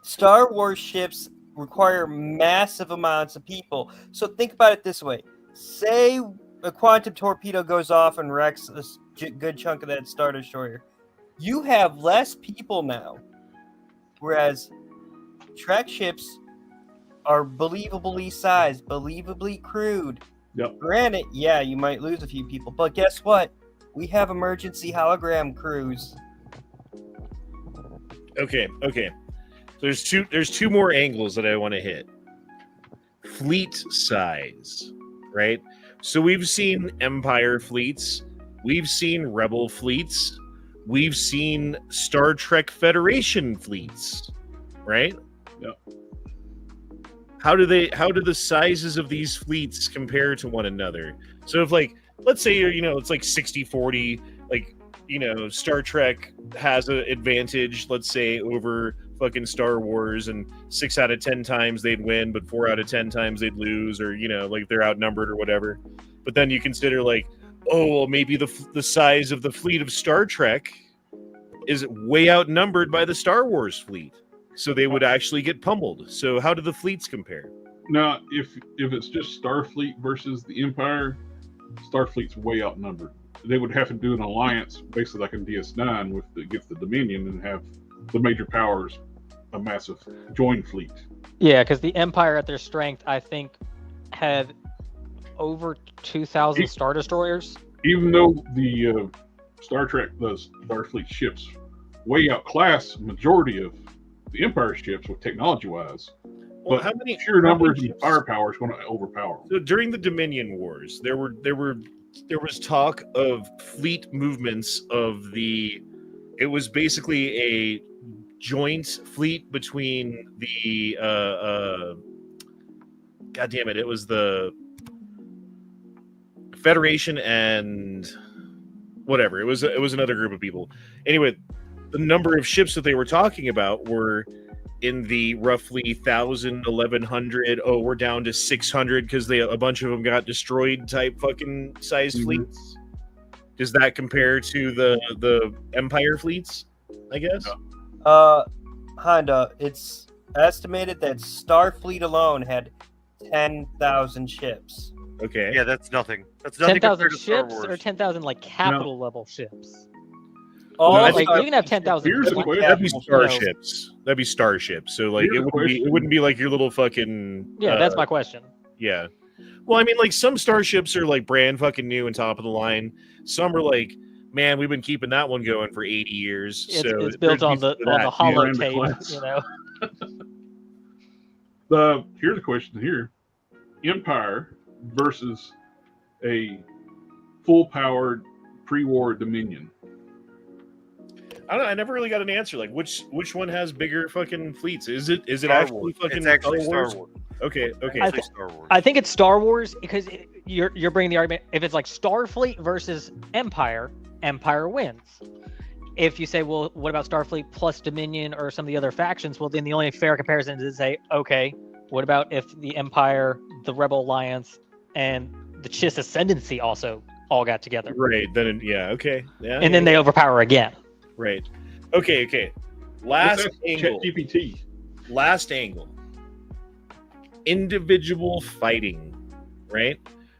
Star Wars ships require massive amounts of people. So think about it this way. Say a quantum torpedo goes off and wrecks a good chunk of that Star Destroyer. You have less people now. Whereas Trek ships are believably sized, believably crewed. Yep. Granted, yeah, you might lose a few people, but guess what? We have emergency hologram crews. Okay. There's two more angles that I want to hit. Fleet size, right? So we've seen Empire fleets, we've seen Rebel fleets, we've seen Star Trek Federation fleets, right? Yep. how do the sizes of these fleets compare to one another? So if like, let's say, it's like 60-40, like, Star Trek has an advantage, let's say, over fucking Star Wars, and 6 out of 10 times they'd win, but 4 out of 10 times they'd lose, or, like they're outnumbered or whatever. But then you consider like, oh, well, maybe the size of the fleet of Star Trek is way outnumbered by the Star Wars fleet. So they would actually get pummeled. So how do the fleets compare? Now, if it's just Starfleet versus the Empire, Starfleet's way outnumbered. They would have to do an alliance, basically like in DS9, against the Dominion, and have the major powers a massive joint fleet. Yeah, because the Empire at their strength, I think, had over 2,000 Star Destroyers. Even though the Starfleet ships way outclass majority of the Empire ships with technology-wise, well, but how many sheer numbers and firepower is going to overpower them. So during the Dominion Wars, there was talk of fleet movements of the. It was basically a joint fleet between the. God damn it! It was the Federation and whatever. It was another group of people. Anyway, the number of ships that they were talking about were in the roughly 1,000, 1,100. Oh, we're down to 600 because a bunch of them got destroyed type fucking sized fleets. Does that compare to the Empire fleets? I guess. Honda. It's estimated that Starfleet alone had 10,000 ships. Okay. Yeah, that's nothing. That's nothing 10,000 compared to Star ships Wars. or 10,000 like capital level ships. Oh, No, Like you can have 10,000. Here's the question. That'd be starships. That'd be starships. So like Here's the question. it wouldn't be like your little fucking. Yeah, that's my question. Yeah. Well, I mean, like some starships are like brand fucking new and top of the line. Some are like, man, we've been keeping that one going for 80 years. It's, so it's built on the Miranda holotape, class. you know. Here's a question here: Empire versus a full-powered pre-war Dominion. I don't know. I never really got an answer. Like, which one has bigger fucking fleets? Is it Star actually Wars. fucking It's actually Star Star Wars. Okay. Actually Star Wars. I think it's Star Wars because you're bringing the argument. If it's like Starfleet versus Empire, Empire wins. If you say, well, what about Starfleet plus Dominion or some of the other factions? Well, then the only fair comparison is to say, okay, what about if the Empire, the Rebel Alliance, and the Chiss Ascendancy also all got together? Right. Then okay. Yeah. And then they overpower again. Right. Okay. Last angle. ChatGPT. Last angle. Individual fighting. Right?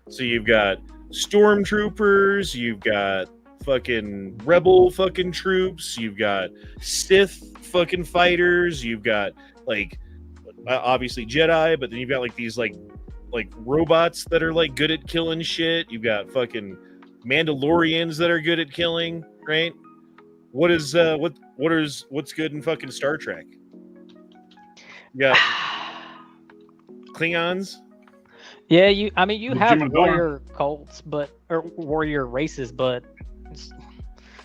So you've got stormtroopers, you've got fucking rebel fucking troops, you've got Sith fucking fighters, you've got like obviously Jedi, but then you've got like these like robots that are like good at killing shit. You've got fucking Mandalorians that are good at killing, right? What's good in fucking Star Trek? You got Klingons. Yeah, you have Jimmy warrior cults, or warrior races, but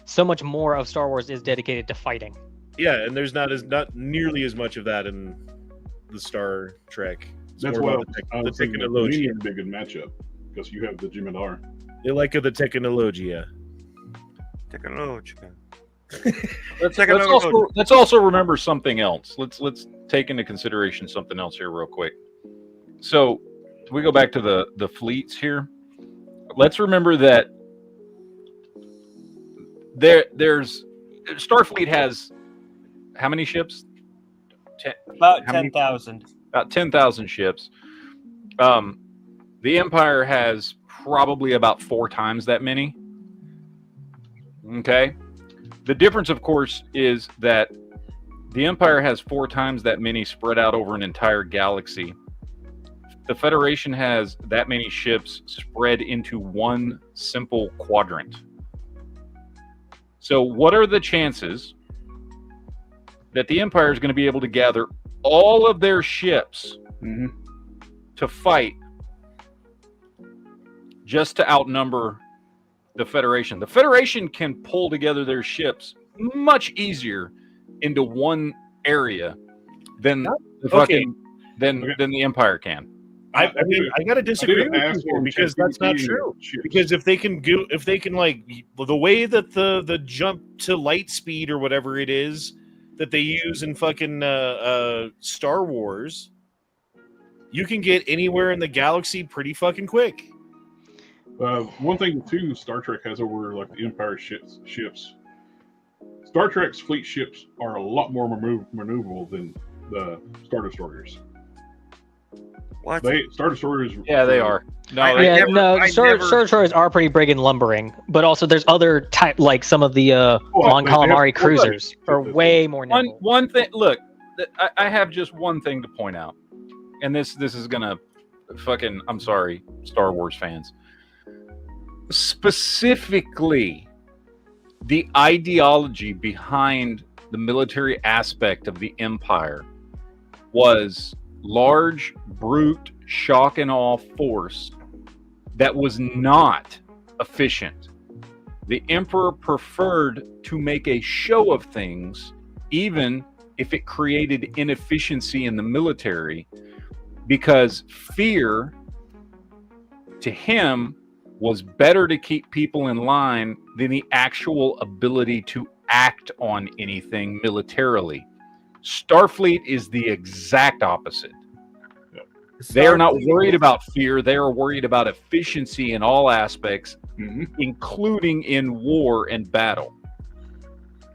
so much more of Star Wars is dedicated to fighting. Yeah, and there's not nearly as much of that in the Star Trek. It's That's more why about I the was thinking the technology. Dominion would be a good matchup because you have the Jimidar. They like the technology. Technology. Let's also remember something else. Let's take into consideration something else here real quick. So we go back to the fleets here. Let's remember that there's Starfleet has how many ships? About 10,000. About 10,000 ships. The Empire has probably about 4 times that many. Okay. The difference, of course, is that the Empire has 4 times that many spread out over an entire galaxy. The Federation has that many ships spread into one simple quadrant. So what are the chances that the Empire is going to be able to gather all of their ships to fight just to outnumber the Federation? The Federation can pull together their ships much easier into one area than the fucking than the Empire can. I mean, I gotta disagree with ask you here on because that's not ChatGPT true. chips. Because if they can like the way that the jump to light speed or whatever it is that they use in fucking Star Wars, you can get anywhere in the galaxy pretty fucking quick. One thing too, Star Trek has over like the Empire ships. Star Trek's fleet ships are a lot more maneuverable than the Star Destroyers. What? Star Destroyers? Yeah, they are. No, Star Destroyers are pretty big and lumbering, but also there's other type, like some of the Mon Calamari cruisers are way more nimble. One thing. Look, I have just one thing to point out, and this is gonna fucking. I'm sorry, Star Wars fans. Specifically, the ideology behind the military aspect of the Empire was large, brute, shock and awe force that was not efficient. The Emperor preferred to make a show of things, even if it created inefficiency in the military, because fear to him was better to keep people in line than the actual ability to act on anything militarily. Starfleet is the exact opposite. They are not worried about fear. They are worried about efficiency in all aspects, including in war and battle.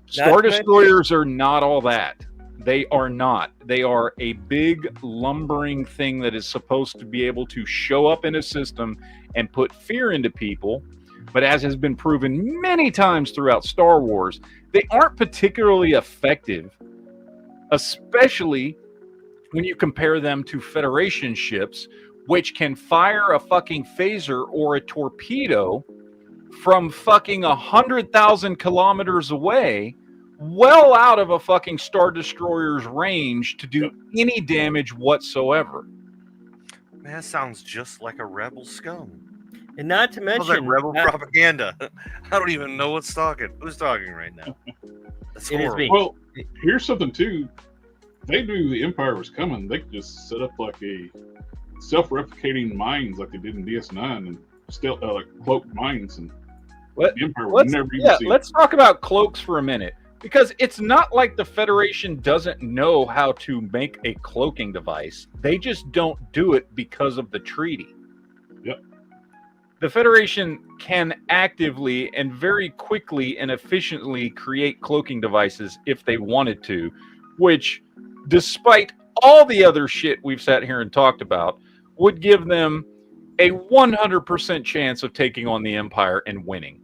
Star Destroyers are not all that. They are not. They are a big, lumbering thing that is supposed to be able to show up in a system and put fear into people. But as has been proven many times throughout Star Wars, they aren't particularly effective, especially when you compare them to Federation ships, which can fire a fucking phaser or a torpedo from fucking 100,000 kilometers away, well out of a fucking Star Destroyer's range to do any damage whatsoever. Man, that sounds just like a rebel scum. And not to mention, like rebel propaganda. I don't even know who's talking right now. That's horrible. Well, here's something too. They knew the Empire was coming. They could just set up like a self-replicating mines like they did in DS9 and still like cloaked mines, and the Empire would never even see. Let's talk about cloaks for a minute, because it's not like the Federation doesn't know how to make a cloaking device. They just don't do it because of the treaty. Yep. The Federation can actively and very quickly and efficiently create cloaking devices if they wanted to, which, despite all the other shit we've sat here and talked about, would give them a 100% chance of taking on the Empire and winning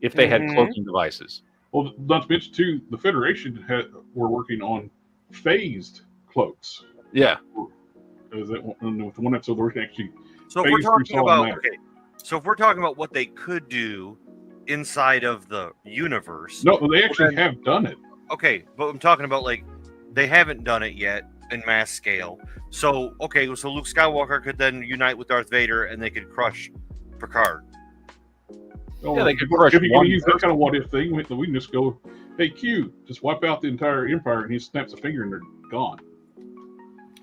if they had cloaking devices. Well, not to mention too, the Federation were working on phased cloaks. Yeah. Is that with one episode where we can actually? So if we're talking about what they could do inside of the universe, no, they actually have done it. Okay, but I'm talking about like they haven't done it yet in mass scale. So so Luke Skywalker could then unite with Darth Vader, and they could crush Picard. Yeah, they could crush. If you can use that kind of what if thing, we can just go, "Hey Q, just wipe out the entire Empire," and he snaps a finger and they're gone.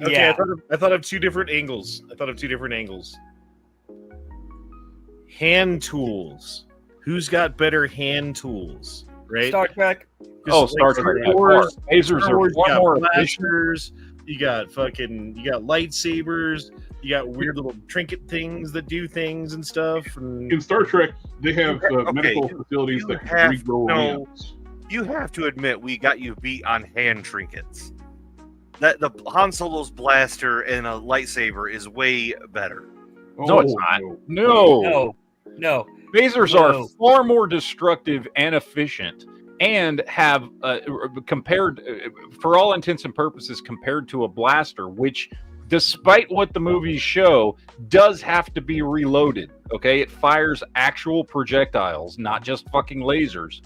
Okay, yeah. I thought of two different angles. Hand tools. Who's got better hand tools? Right? Star Trek. Star Trek. Lasers are one more blasters. You got lightsabers. You got weird little trinket things that do things and stuff. And in Star Trek, they have medical facilities that can regrow hands. You have to admit, we got you beat on hand trinkets. That the Han Solo's blaster and a lightsaber is way better. No, it's not. No. Phasers are far more destructive and efficient, and have compared, for all intents and purposes, compared to a blaster, which, despite what the movies show, does have to be reloaded. Okay, it fires actual projectiles, not just fucking lasers.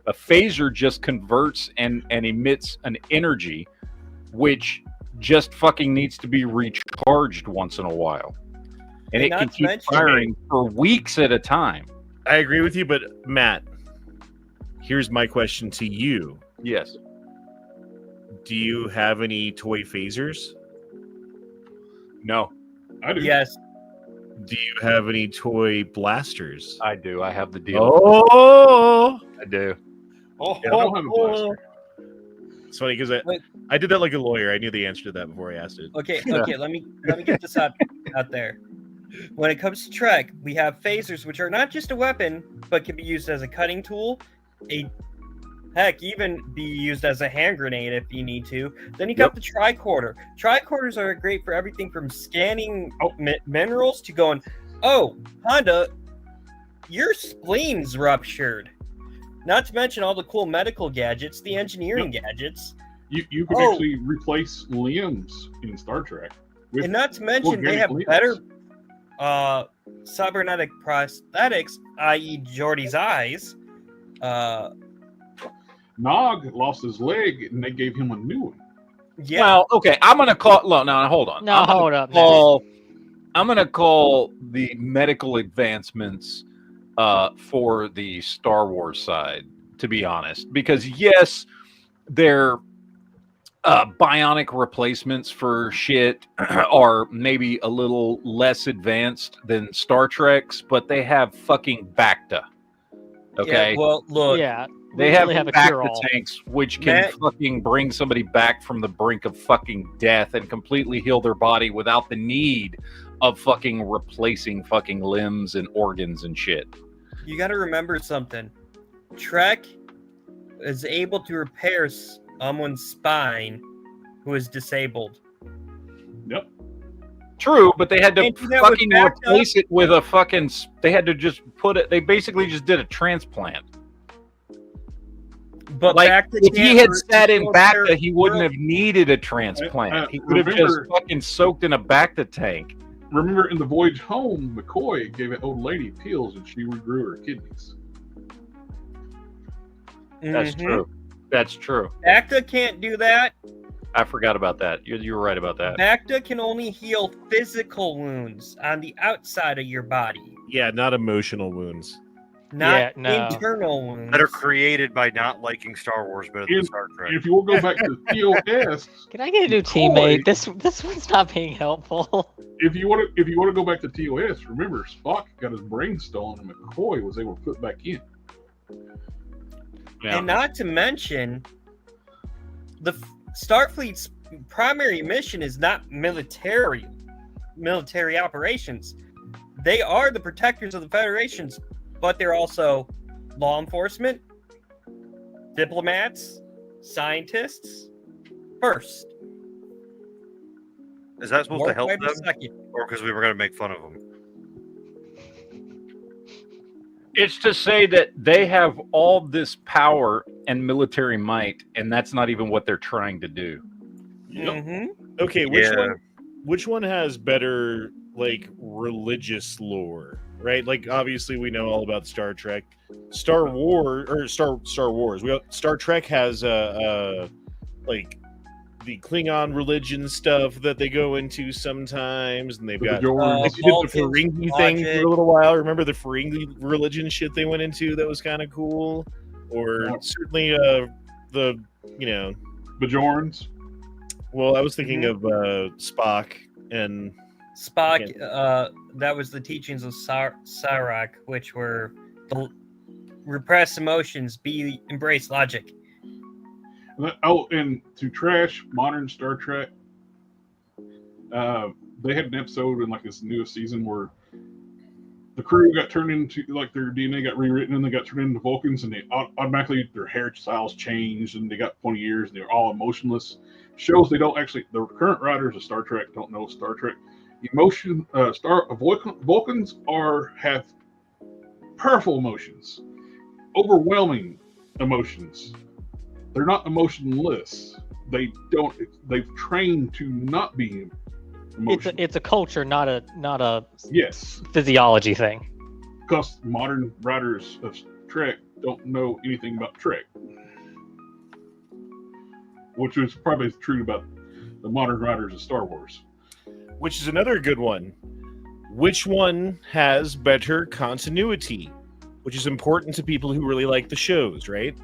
A phaser just converts and emits an energy, which just fucking needs to be recharged once in a while. And it can keep firing for weeks at a time. I agree with you, but Matt, here's my question to you. Yes. Do you have any toy phasers? No, I do. Yes. Do you have any toy blasters? I do. I have the deal. Oh, I do. I don't have a blaster. it's funny because Wait. I did that like a lawyer. I knew the answer to that before I asked it. Okay. Let me get this out there. When it comes to Trek, we have phasers, which are not just a weapon, but can be used as a cutting tool. Even be used as a hand grenade if you need to. Then you got the tricorder. Tricorders are great for everything from scanning minerals to going, oh, Honda, your spleen's ruptured. Not to mention all the cool medical gadgets, the engineering gadgets. You can actually replace limbs in Star Trek. And not to mention they have limbs. better cybernetic prosthetics, i.e. Geordi's eyes. Nog lost his leg, and they gave him a new one. Yeah. Well, okay. I'm gonna call. No, hold on. No, hold up. I'm gonna call the medical advancements for the Star Wars side, to be honest, because yes, they're bionic replacements for shit are maybe a little less advanced than Star Trek's, but they have fucking Bacta. Okay. Yeah, well, look. Yeah. They we have really have a Bacta cure-all. tanks, which can fucking bring somebody back from the brink of fucking death and completely heal their body without the need of fucking replacing fucking limbs and organs and shit. You got to remember something. Trek is able to repair someone's spine who is disabled. Yep. True, but they had to Can't do that with fucking Bacta. replace it with a fucking. They had to just put it. They basically just did a transplant. But Like, Bacta if he can't had sat in restore Bacta, their he wouldn't world. have needed a transplant. He would have just remember- fucking soaked in a Bacta tank. Remember, in the voyage home, McCoy gave an old lady pills, and she regrew her kidneys. That's Mhm. true. That's true. Bacta can't do that. I forgot about that. You were right about that. Bacta can only heal physical wounds on the outside of your body, Yeah, not emotional wounds. not Yeah, no. internal wounds. That are created by not liking Star Wars better than If- Star Trek. If you will go back to TOS, Can I get a new teammate? This one's not being helpful. if you want to go back to TOS, remember Spock got his brain stolen, and McCoy was able to put back in. Yeah. And not to mention, the Starfleet's primary mission is not military operations. They are the protectors of the Federations, but they're also law enforcement, diplomats, scientists. First, Is that supposed to help warfighters them, second. or because we were going to make fun of them? It's to say that they have all this power and military might, and that's not even what they're trying to do. Mm-hmm. Okay, Yeah. which one has better like religious lore? Right? Like obviously we know all about Star Trek. Star Wars. Star Trek has like the Klingon religion stuff that they go into sometimes, and they've The got Bajorans. they did the Vulcans, Ferengi thing logic. for a little while. Remember the Ferengi religion shit they went into? That was kind of cool. Or certainly the Bajorans. well, I was thinking of Spock and Spock, that was the teachings of Sarek, which were repress emotions, embrace logic. And to trash modern Star Trek, they had an episode in like this newest season where the crew got turned into, like, their DNA got rewritten and they got turned into Vulcans, and they automatically, their hairstyles changed and they got 20 years and they were all emotionless. Shows they don't actually, the current writers of Star Trek don't know Star Trek. Vulcans have powerful emotions, overwhelming emotions. They're not emotionless. They've trained to not be emotional. It's a culture, not a Yes, physiology thing. because modern writers of Trek don't know anything about Trek, which is probably true about the modern writers of Star Wars. which is another good one. Which one has better continuity? Which is important to people who really like the shows, right?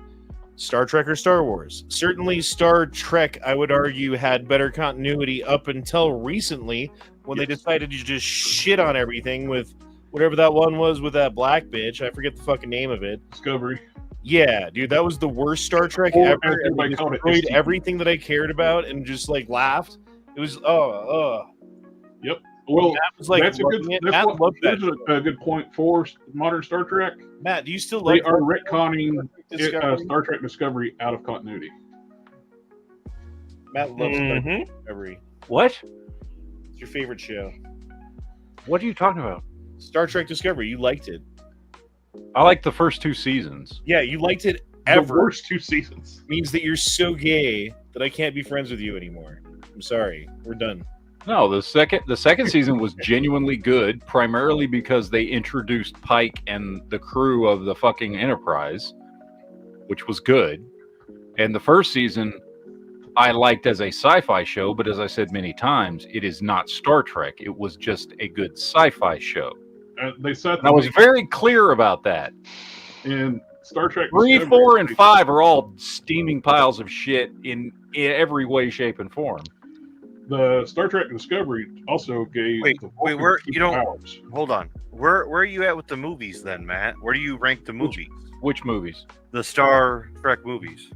Star Trek or Star Wars? Certainly Star Trek, I would argue, had better continuity up until recently, when they decided to just shit on everything with whatever that one was with that black bitch. I forget the fucking name of it. Discovery. Yeah, dude, that was the worst Star Trek Or, ever. as And they everybody called it, destroyed STP. everything that I cared about and just like laughed. It was Yep. Well, Matt was like, that's a good. loving it. That's Matt what. loved that. Here's a good point for modern Star Trek. Matt, do you still love They are Star Trek retconning Discovery? Star Trek Discovery out of continuity. Matt loves Star Trek Discovery. What? It's your favorite show. What are you talking about? Star Trek Discovery. You liked it. I like the first 2 seasons. Yeah, you liked it The ever. worst 2 seasons. Means that you're so gay that I can't be friends with you anymore. I'm sorry. We're done. No, the second season was genuinely good, primarily because they introduced Pike and the crew of the fucking Enterprise, which was good. And the first season I liked as a sci-fi show, but as I said many times, it is not Star Trek. It was just a good sci-fi show. They set. And I was very clear about that. in Star Trek 3, Discovery. 4, and 5 are all steaming piles of shit in every way, shape, and form. The Star Trek Discovery also gave. Wait, the wait, Vulcans where you don't powers. hold on. Where are you at with the movies then, Matt? Where do you rank the movies? Which movies? The Star Trek movies.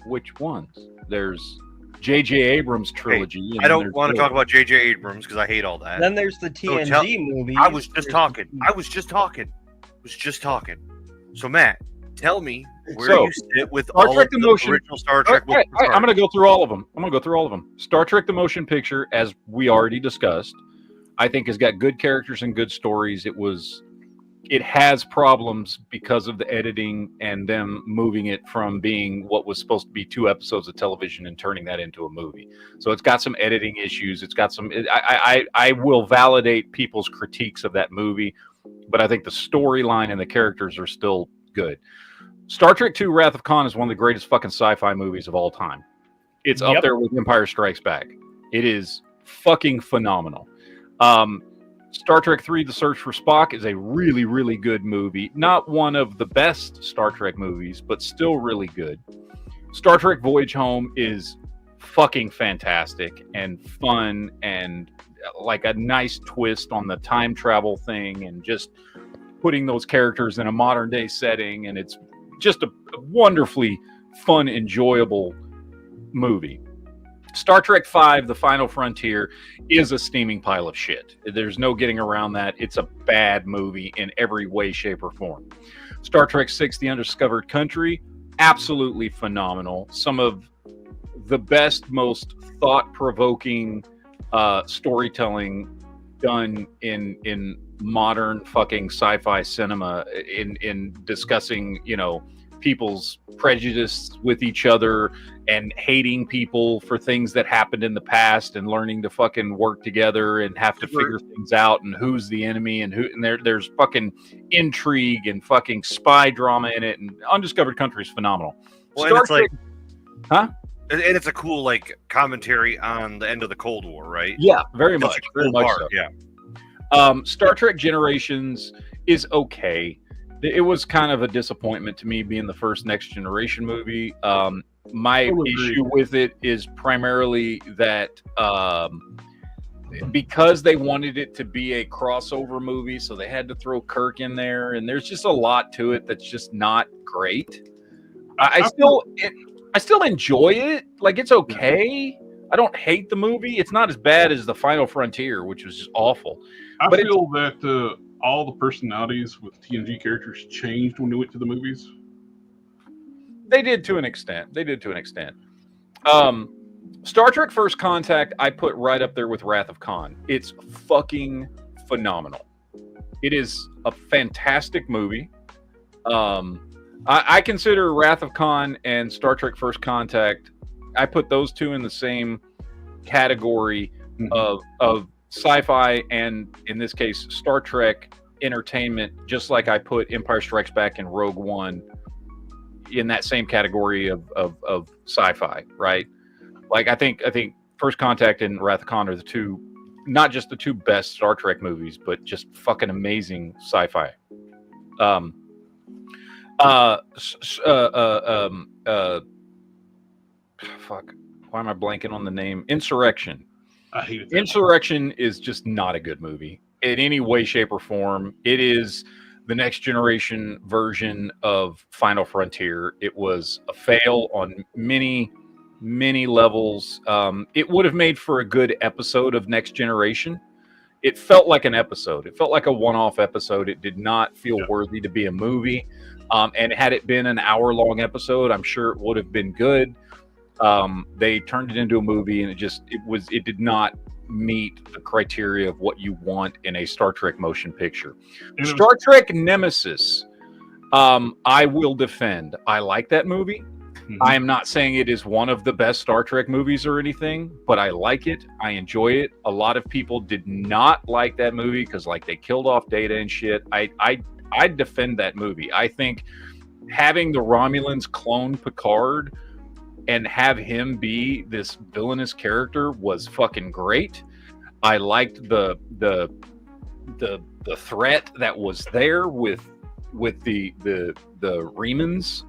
Which ones? There's J.J. Abrams trilogy. and I don't there's want to the- talk about J.J. Abrams because I hate all that. Then there's the So TNG tell- movie. I was just talking. So Matt, tell me where So, you sit with Star all Trek of the the Motion- original Star Trek. All right, I'm going to go through all of them. Star Trek the Motion Picture, as we already discussed, I think has got good characters and good stories. It has problems because of the editing and them moving it from being what was supposed to be 2 episodes of television and turning that into a movie. So it's got some editing issues. It's got some. I will validate people's critiques of that movie, but I think the storyline and the characters are still good. Star Trek II: Wrath of Khan is one of the greatest fucking sci-fi movies of all time. It's up there with Empire Strikes Back. It is fucking phenomenal. Star Trek III: The Search for Spock is a really, really good movie. Not one of the best Star Trek movies, but still really good. Star Trek Voyage Home is fucking fantastic and fun and like a nice twist on the time travel thing and just putting those characters in a modern day setting. And it's just a wonderfully fun, enjoyable movie. Star Trek V, The Final Frontier, is a steaming pile of shit. There's no getting around that. It's a bad movie in every way, shape, or form. Star Trek VI, The Undiscovered Country, absolutely phenomenal. Some of the best, most thought-provoking storytelling done in modern fucking sci-fi cinema in discussing, people's prejudice with each other and hating people for things that happened in the past and learning to fucking work together and have to figure things out and who's the enemy and there's fucking intrigue and fucking spy drama in it, and Undiscovered Country is phenomenal. Well, Star and it's Trek, huh? And it's a cool commentary on the end of the Cold War, right? Yeah, very That's much. a cool Very much part, so. yeah. Star Trek Generations is okay. It was kind of a disappointment to me being the first Next Generation movie. My issue with it is primarily that because they wanted it to be a crossover movie, so they had to throw Kirk in there, and there's just a lot to it that's just not great. I still enjoy it. Like, it's okay. I don't hate the movie. It's not as bad as The Final Frontier, which was just awful. I feel that all the personalities with TNG characters changed when we went to the movies. They did to an extent. Star Trek First Contact, I put right up there with Wrath of Khan. It's fucking phenomenal. It is a fantastic movie. I consider Wrath of Khan and Star Trek First Contact, I put those two in the same category of sci-fi and, in this case, Star Trek entertainment, just like I put Empire Strikes Back and Rogue One in that same category of sci-fi, right? Like, I think First Contact and Wrath of Khan are the two, not just the two best Star Trek movies, but just fucking amazing sci-fi. Fuck, why am I blanking on the name? Insurrection. I hated that. Insurrection is just not a good movie in any way, shape, or form. It is the next generation version of Final Frontier. It was a fail on many, many levels. It would have made for a good episode of Next Generation. It felt like an episode. It felt like a one-off episode. It did not feel worthy to be a movie. And had it been an hour-long episode, I'm sure it would have been good. They turned it into a movie, and it did not meet the criteria of what you want in a Star Trek motion picture. Star Trek Nemesis, I will defend. I like that movie. I am not saying it is one of the best Star Trek movies or anything, but I like it. I enjoy it. A lot of people did not like that movie because, like, they killed off Data and shit. I defend that movie. I think having the Romulans clone Picard and have him be this villainous character was fucking great. I liked the threat that was there with the Remans.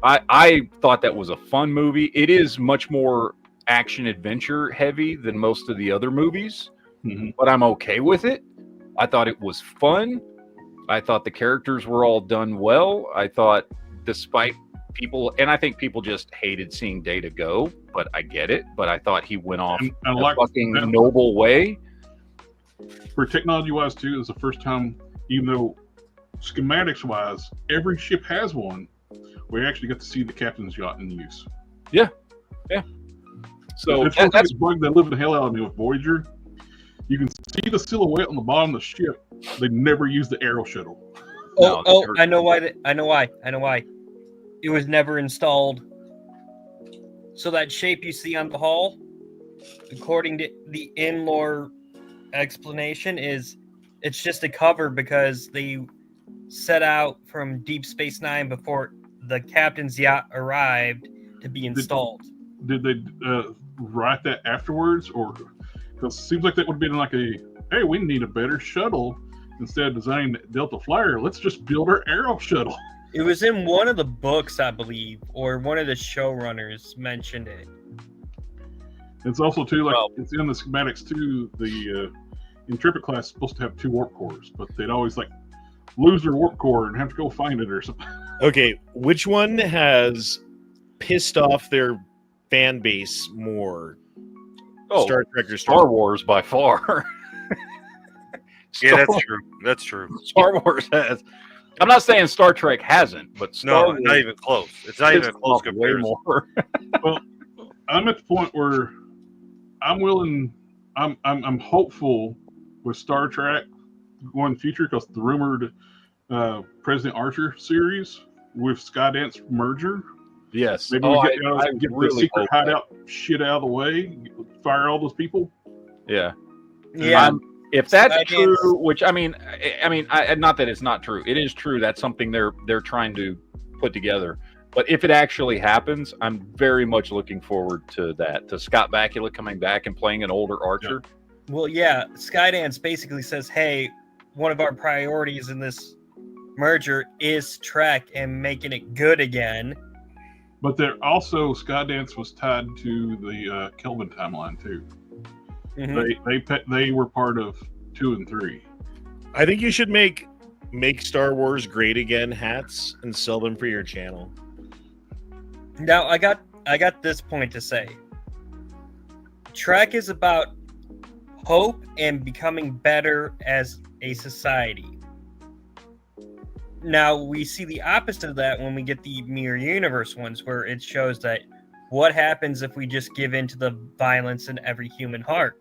I thought that was a fun movie. It is much more action adventure heavy than most of the other movies, but I'm okay with it. I thought it was fun. I thought the characters were all done well. I thought, despite people, and I think people just hated seeing Data go, but I get it. But I thought he went off in a fucking noble way. For technology-wise, too, it was the first time, even though schematics-wise, every ship has one, we actually got to see the captain's yacht in use. Yeah. So that's a bug that lived the hell out of me with Voyager. You can see the silhouette on the bottom of the ship. They never used the Aero shuttle. I know why. It was never installed. So that shape you see on the hull, according to the in-lore explanation, it's just a cover because they set out from Deep Space Nine before the captain's yacht arrived to be installed. Did they write that afterwards, or because it seems like that would have been like hey, we need a better shuttle instead of designing Delta Flyer. Let's just build our Aero shuttle. It was in one of the books, I believe, or one of the showrunners mentioned it. It's also too it's in the schematics too. The Intrepid class is supposed to have 2 warp cores, but they'd always lose their warp core and have to go find it or something. Okay, which one has pissed off their fan base more? Star Trek or Star Wars by far. Yeah, that's true. Star Wars has. I'm not saying Star Trek hasn't, but Star Wars not even close. It's not even a close comparison. Way more. Well, I'm at the point where I'm hopeful with Star Trek going in the future because the rumored President Archer series with Skydance merger. Yes. Maybe get really the secret hideout shit out of the way, fire all those people. Yeah. Yeah. If that's true, which I mean, not that it's not true. It is true. That's something they're trying to put together. But if it actually happens, I'm very much looking forward to that. To Scott Bakula coming back and playing an older Archer. Yeah. Well, yeah, Skydance basically says, "Hey, one of our priorities in this merger is Trek and making it good again." But there also Skydance was tied to the Kelvin timeline too. Mm-hmm. They were part of 2 and 3. I think you should make Star Wars great again hats and sell them for your channel. Now I got this point to say. Trek is about hope and becoming better as a society. Now we see the opposite of that when we get the Mirror Universe ones, where it shows that what happens if we just give in to the violence in every human heart.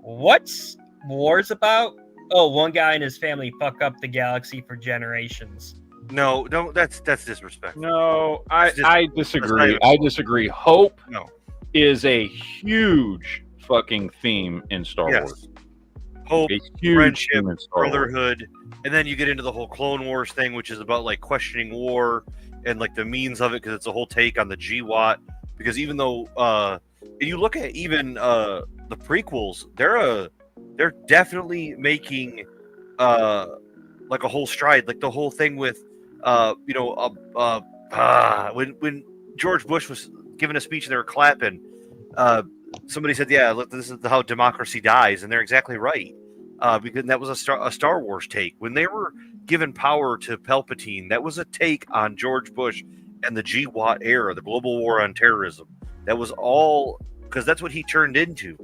What's wars about? Oh, one guy and his family fuck up the galaxy for generations. No, that's disrespectful. No, I disagree. I disagree. Hope is a huge fucking theme in Star Wars. Hope, friendship, brotherhood, and then you get into the whole Clone Wars thing, which is about questioning war and the means of it, because it's a whole take on the GWAT. Because even though you look at even the prequels, they're definitely making a whole stride, the whole thing with when George Bush was giving a speech and they were clapping, somebody said, "Yeah, look, this is how democracy dies," and they're exactly right. Because that was a Star Wars take. When they were given power to Palpatine, that was a take on George Bush and the GWAT era, the global war on terrorism. That was all because that's what he turned into.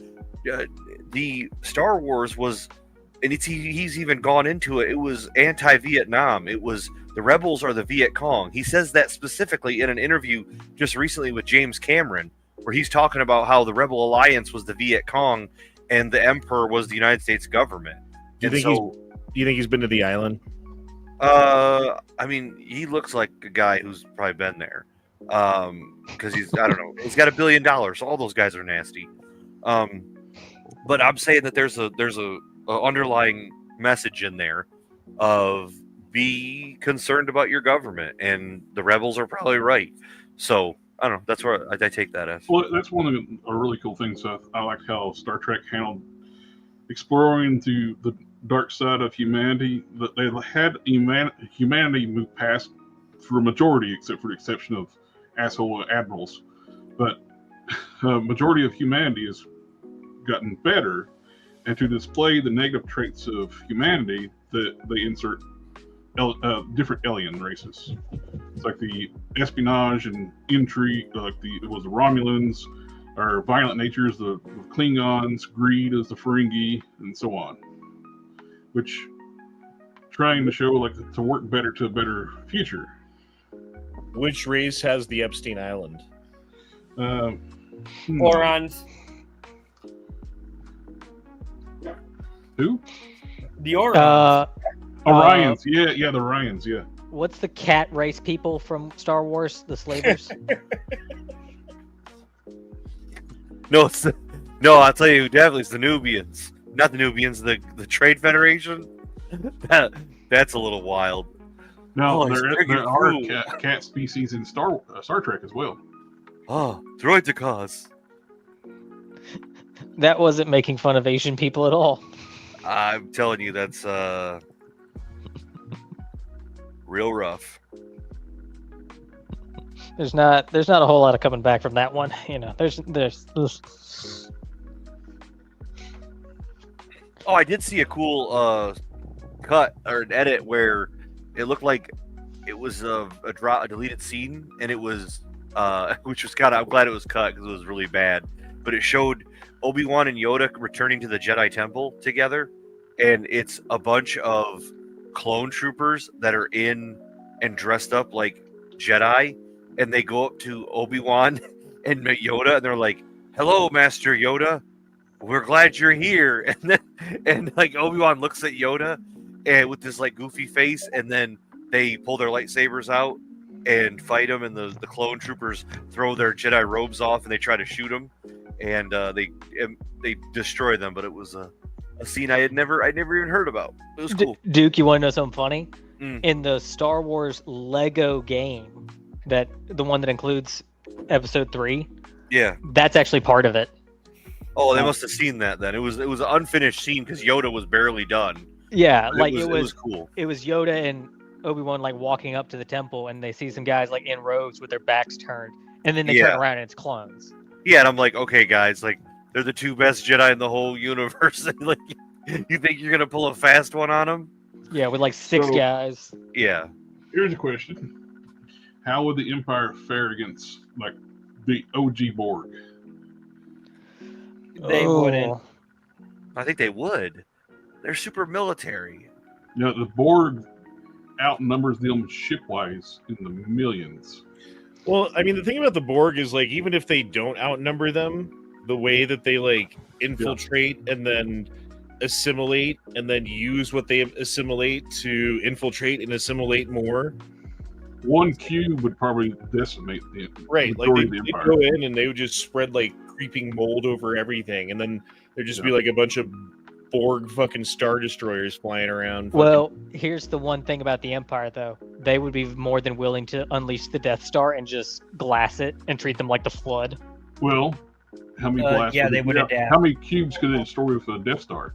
The Star Wars was, and he's even gone into it. It was anti-Vietnam. It was the rebels are the Viet Cong. He says that specifically in an interview just recently with James Cameron, where he's talking about how the Rebel Alliance was the Viet Cong and the Emperor was the United States government. Do you think he's been to the island? I mean, he looks like a guy who's probably been there. Because I don't know, he's got $1 billion. So all those guys are nasty. But I'm saying that there's a underlying message in there of be concerned about your government, and the rebels are probably right. So I don't know. That's where I take that as. Well, that's one of the really cool things. I like how Star Trek handled exploring to the dark side of humanity. That they had humanity move past for a majority, except for the exception of asshole admirals. But majority of humanity has gotten better, and to display the negative traits of humanity, that they insert different alien races. It's like the espionage and intrigue, like it was the Romulans, or violent natures, the Klingons, greed is the Ferengi, and so on. Which trying to show like to work better to a better future. Which race has the Epstein Island? Orons. Who? The Orons. Orions. Yeah, the Orions. Yeah. What's the cat race people from Star Wars? The slavers? No, I'll tell you, definitely it's the Nubians. Not the Nubians, the Trade Federation. That's a little wild. No, there are cat species in Star Trek as well. Oh, droidicas. That wasn't making fun of Asian people at all. I'm telling you, that's real rough. There's not a whole lot of coming back from that one. You know, there's. Oh, I did see a cool cut or an edit where it looked like it was a deleted scene, and it was which was kind of, I'm glad it was cut because it was really bad. But it showed Obi-Wan and Yoda returning to the Jedi Temple together, and it's a bunch of clone troopers that are in and dressed up like Jedi, and they go up to Obi-Wan and Yoda, and they're like, "Hello, Master Yoda. We're glad you're here." And like Obi-Wan looks at Yoda and with this like goofy face, and then they pull their lightsabers out and fight him, and the clone troopers throw their Jedi robes off and they try to shoot him, and they destroy them. But it was a scene I'd never even heard about. It was cool. Duke, you want to know something funny? In the Star Wars Lego game, the one that includes Episode 3, yeah, that's actually part of it. Oh, they must have seen that then. It was an unfinished scene because Yoda was barely done. Yeah, like it was cool. It was Yoda and Obi-Wan like walking up to the temple, and they see some guys like in robes with their backs turned, and then they turn around and it's clones. Yeah, and I'm like, okay, guys, like they're the two best Jedi in the whole universe. Like, you think you're gonna pull a fast one on them? Yeah, with like 6 guys. Yeah. Here's a question: how would the Empire fare against like the OG Borg? They wouldn't. I think they would. They're super military. You know, the Borg outnumbers them ship-wise in the millions. Well, I mean, the thing about the Borg is, like, even if they don't outnumber them, the way that they, like, infiltrate and then assimilate and then use what they assimilate to infiltrate and assimilate more. One cube would probably decimate the right. Like, majority of the they'd Empire. go in and they would just spread, like, creeping mold over everything, and then there'd just be, like, a bunch of Borg fucking Star Destroyers flying around. Well, here's the one thing about the Empire, though. They would be more than willing to unleash the Death Star and just glass it and treat them like the Flood. Well, how many blasts? Yeah, they would adapt. How many cubes could they destroy with a Death Star?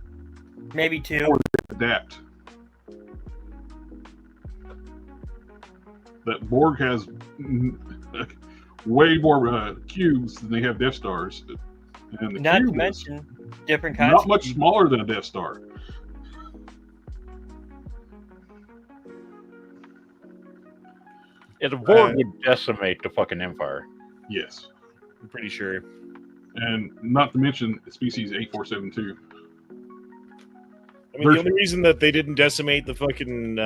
Maybe 2. Or adapt. That Borg has way more cubes than they have Death Stars. And the Not to cube is mention different kinds. not much smaller than a Death Star. It's a Borg would decimate the fucking Empire. Yes. I'm pretty sure. And not to mention species 8472. I mean, the only reason that they didn't decimate the fucking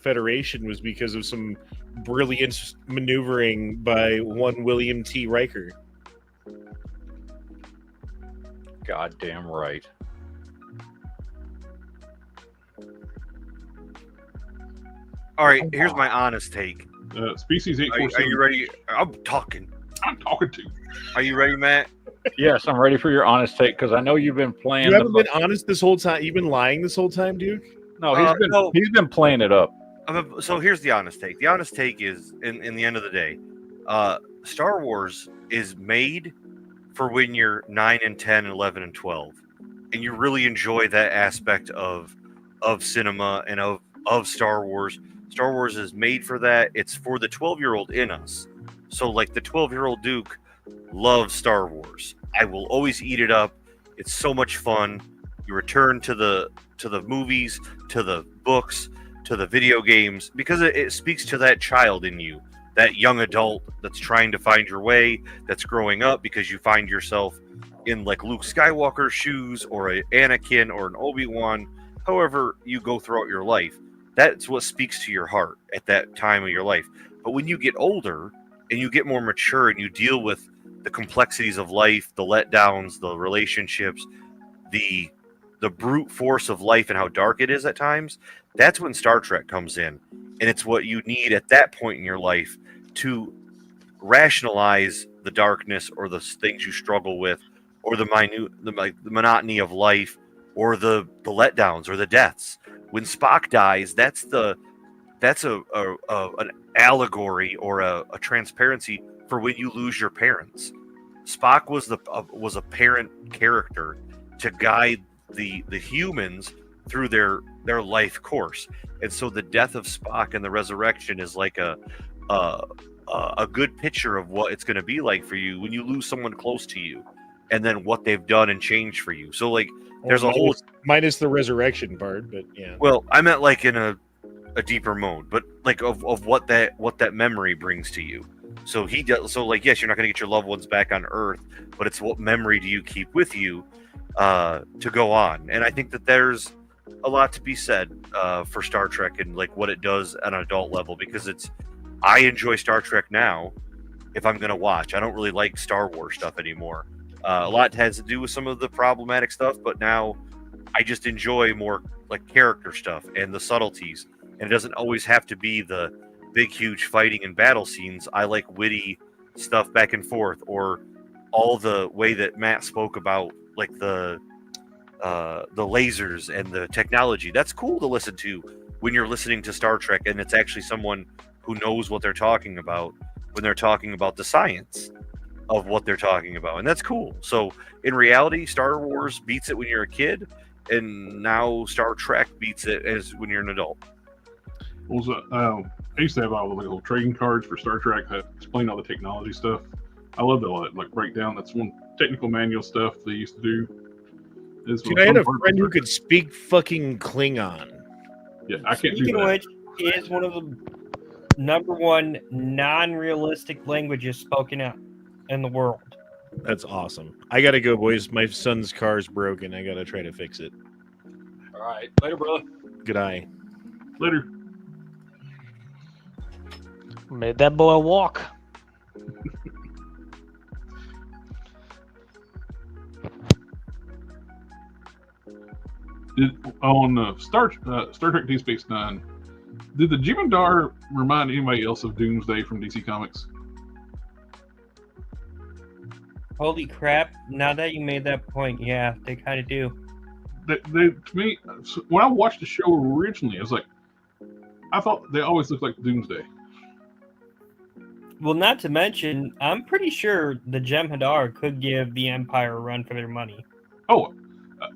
Federation was because of some brilliant maneuvering by one William T. Riker. Goddamn right. All right, here's my honest take. Species Are 847. you ready? I'm talking. I'm talking to. Are you ready, Matt? Yes, I'm ready for your honest take because I know you've been playing. You haven't been honest this whole time. You've been lying this whole time, Duke. No, he's been playing it up. So here's the honest take. The honest take is, in the end of the day, Star Wars is made for when you're 9 and 10 and 11 and 12, and you really enjoy that aspect of cinema and of Star Wars. Star Wars is made for that. It's for the 12-year-old in us. So like the 12-year-old Duke loves Star Wars. I will always eat it up. It's so much fun. You return to the movies, to the books, to the video games, because it speaks to that child in you, that young adult that's trying to find your way, that's growing up because you find yourself in like Luke Skywalker's shoes or an Anakin or an Obi-Wan, however you go throughout your life. That's what speaks to your heart at that time of your life. But when you get older and you get more mature and you deal with the complexities of life, the letdowns, the relationships, the brute force of life and how dark it is at times, that's when Star Trek comes in. And it's what you need at that point in your life to rationalize the darkness or the things you struggle with, or the monotony of life, or the letdowns or the deaths. When Spock dies, that's an allegory or a transparency for when you lose your parents. Spock was a parent character to guide the humans through their life course, and so the death of Spock and the resurrection is like a good picture of what it's going to be like for you when you lose someone close to you, and then what they've done and changed for you. So like there's a whole minus the resurrection part, but yeah. Well, I meant like in a deeper mode, but like of what that memory brings to you. So he does. So like, yes, you're not going to get your loved ones back on Earth, but it's what memory do you keep with you to go on. And I think that there's a lot to be said for Star Trek and like what it does at an adult level, because I enjoy Star Trek now. If I'm going to watch, I don't really like Star Wars stuff anymore. A lot has to do with some of the problematic stuff, but now I just enjoy more like character stuff and the subtleties. And it doesn't always have to be the big, huge fighting and battle scenes. I like witty stuff back and forth, or all the way that Matt spoke about, like the lasers and the technology. That's cool to listen to when you're listening to Star Trek, and it's actually someone who knows what they're talking about when they're talking about the science of what they're talking about, and that's cool. So in reality, Star Wars beats it when you're a kid, and now Star Trek beats it as when you're an adult. I used to have all the little trading cards for Star Trek that explain all the technology stuff. I love that, like breakdown. That's one technical manual stuff they used to do. Dude, I had a friend who could speak fucking Klingon. Yeah, I can't Speaking do of that. which, is one of the number one non-realistic languages spoken out in the world. That's awesome. I gotta go, boys. My son's car's broken. I gotta try to fix it. All right, later, brother. Good eye. Later. Made that boy walk. On Star Trek Deep Space Nine, did the Jem'Hadar remind anybody else of Doomsday from DC Comics? Holy crap! Now that you made that point, yeah, they kind of do. They, to me, when I watched the show originally, I was like, I thought they always looked like Doomsday. Well, not to mention, I'm pretty sure the Jem'Hadar could give the Empire a run for their money. Oh,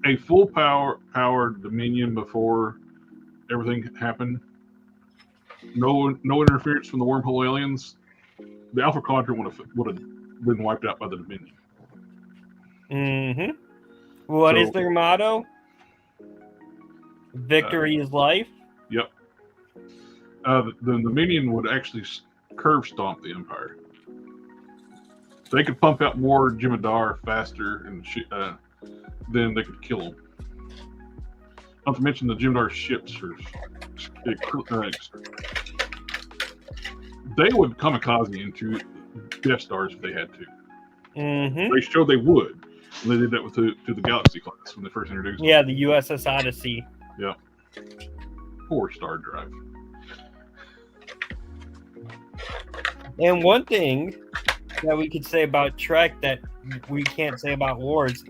a full powered Dominion before everything happened. No interference from the wormhole aliens. The Alpha Quadrant would have been wiped out by the Dominion. Mm-hmm. What is So- their motto? Victory is life. Yep. The Dominion would actually curve stomp the Empire. They could pump out more Jemadar faster, and then they could kill them. Not to mention the Jemadar ships are. They would kamikaze into Death Stars if they had to. Mm-hmm. They showed they would. And they did that with to the Galaxy class when they first introduced Yeah, the USS Odyssey. them. Yeah. Poor Star Drive. And one thing that we could say about Trek that we can't say about Wars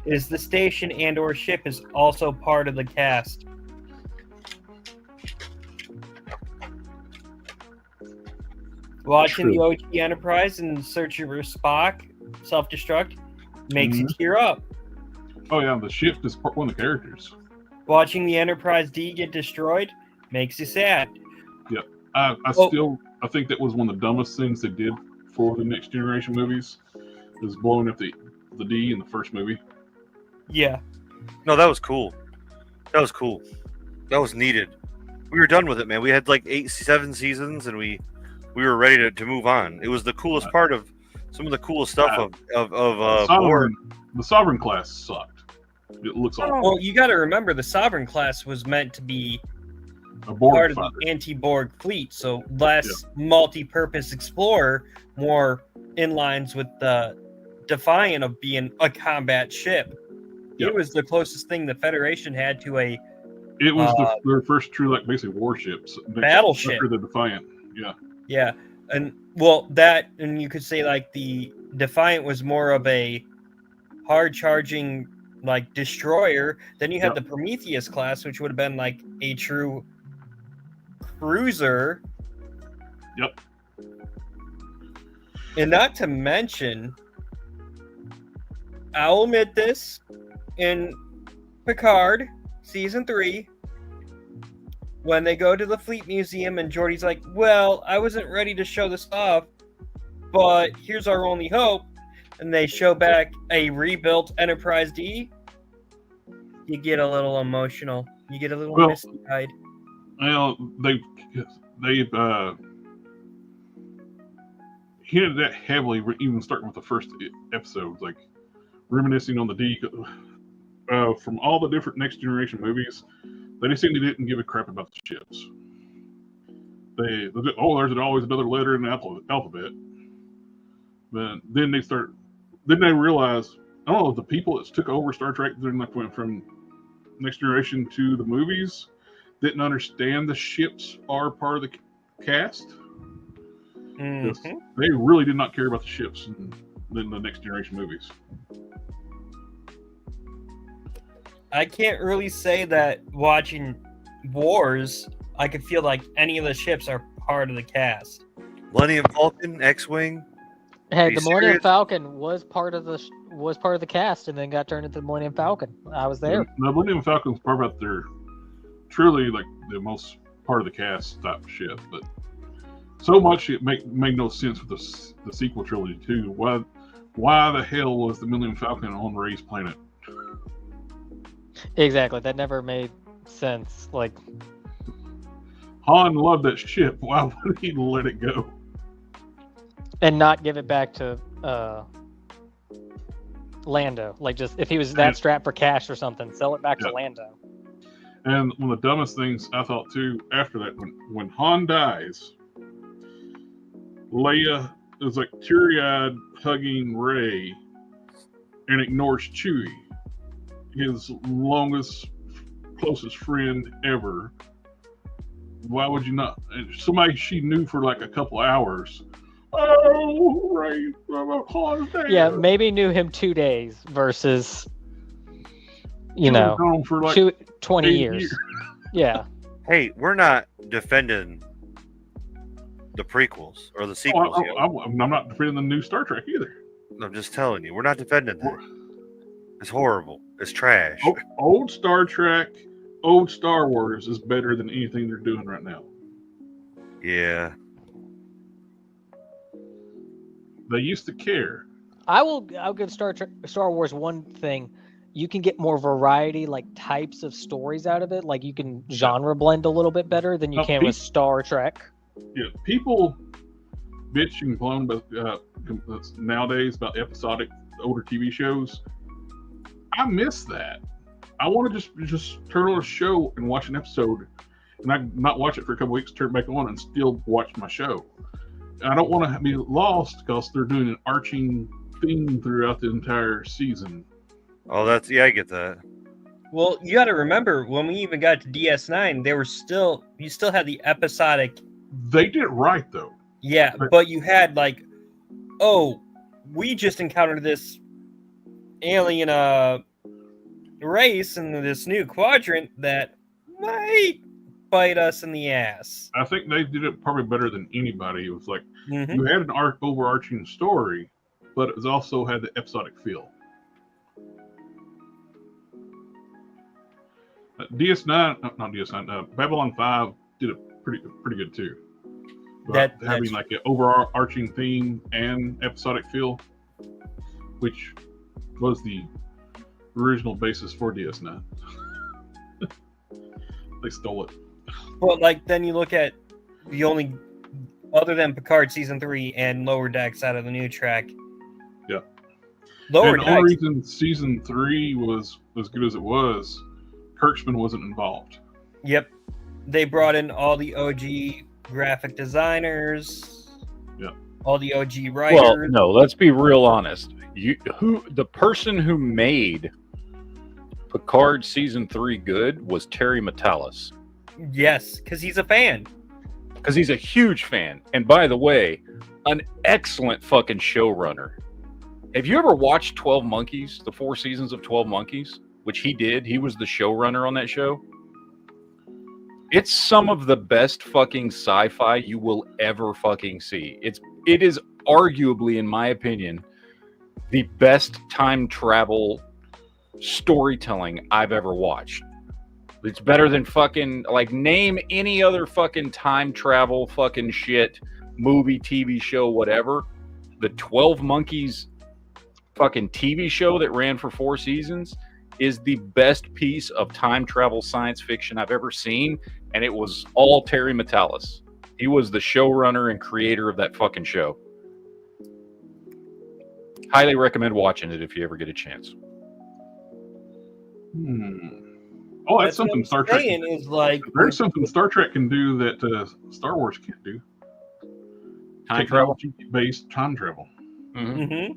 is the station and or ship is also part of the cast. Watching the OG Enterprise and searching for Spock self-destruct makes you tear up. Oh yeah, the ship is one of the characters. Watching the Enterprise D get destroyed makes you sad. Yep. I think that was one of the dumbest things they did for the Next Generation movies, is blowing up the D in the first movie. Yeah. No, that was cool. That was cool. That was needed. We were done with it, man. We had like 7 seasons, and we were ready to move on. It was the coolest part of some of the coolest stuff of the Sovereign class sucked. It looks awful. Well, you got to remember the Sovereign class was meant to be A Borg part of fighter. the anti-Borg fleet, so less multi-purpose explorer, more in lines with the Defiant of being a combat ship. Yep. It was the closest thing the Federation had to a It was their first true, like, basically warships. Battleship. After the Defiant. Yeah. yeah, and well, that, and you could say like the Defiant was more of a hard charging like destroyer. Then you had the Prometheus class, which would have been like a true cruiser. Yep. And not to mention, I'll admit this, in Picard season 3, when they go to the Fleet Museum and Geordi's like, well, I wasn't ready to show this off, but here's our only hope, and they show back a rebuilt Enterprise D, you get a little emotional. You get a little misty-eyed. Well, they've hinted that heavily, even starting with the first episodes, like reminiscing on the D. From all the different Next Generation movies, they just seemed they didn't give a crap about the ships. There's always another letter in the alphabet. But then they realize, I don't know, the people that took over Star Trek during like went from Next Generation to the movies didn't understand the ships are part of the cast. Mm-hmm. They really did not care about the ships in the Next Generation movies. I can't really say that watching Wars, I could feel like any of the ships are part of the cast. Millennium Falcon, X-Wing. Hey, the Millennium Falcon was part of the cast, and then got turned into the Millennium Falcon. I was there. The Millennium Falcon's part of their truly like the most part of the cast type of ship, but so much it made no sense with the sequel trilogy too. Why the hell was the Millennium Falcon on Rey's planet? Exactly, that never made sense. Like, Han loved that ship. Why would he let it go? And not give it back to Lando. Like, just if he was that strapped for cash or something, sell it back to Lando. And one of the dumbest things I thought too after that, when Han dies, Leia is like teary-eyed hugging Rey and ignores Chewie, his longest, closest friend ever. Why would you not? Somebody she knew for like a couple hours. Oh, Rey, Han's there. Yeah, maybe knew him 2 days versus, for like 20 years. Yeah. Hey, we're not defending the prequels or the sequels. I'm not defending the new Star Trek either. I'm just telling you, we're not defending that. It's horrible. It's trash. Old Star Trek, old Star Wars is better than anything they're doing right now. Yeah. They used to care. I'll give Star Wars one thing. You can get more variety, like types of stories out of it. Like you can genre blend a little bit better than you can with Star Trek. Yeah, people bitch and moan about nowadays about episodic older TV shows. I miss that. I want to just turn on a show and watch an episode, and I not watch it for a couple weeks, turn it back on, and still watch my show. I don't want to be lost because they're doing an arching theme throughout the entire season. Oh, I get that. Well, you got to remember when we even got to DS9, you still had the episodic. They did it right though. Yeah, but you had like, oh, we just encountered this alien race in this new quadrant that might bite us in the ass. I think they did it probably better than anybody. It was like you had an overarching story, but it also had the episodic feel. Babylon 5 did it pretty good too. But having like an overarching theme and episodic feel, which was the original basis for DS9. They stole it. Well, like then you look at the only other than Picard season 3 and Lower Decks out of the new track. Yeah. Lower Decks. The only reason season 3 was as good as it was, Kirkman wasn't involved. Yep. They brought in all the OG graphic designers. Yeah. All the OG writers. Well, no, let's be real honest. The person who made Picard season 3 good was Terry Matalas. Yes, because he's a fan. Because he's a huge fan. And by the way, an excellent fucking showrunner. Have you ever watched 12 Monkeys, the 4 seasons of 12 Monkeys? Which he did. He was the showrunner on that show. It's some of the best fucking sci-fi you will ever fucking see. It is arguably, in my opinion, the best time travel storytelling I've ever watched. It's better than fucking, like, name any other fucking time travel fucking shit, movie, TV show, whatever. The 12 Monkeys fucking TV show that ran for 4 seasons is the best piece of time travel science fiction I've ever seen, and it was all Terry Matalas. He was the showrunner and creator of that fucking show. Highly recommend watching it if you ever get a chance. Oh, that's something Star Trek. Is like there's something Star Trek can do that Star Wars can't do. Time travel, based time travel. Mm-hmm.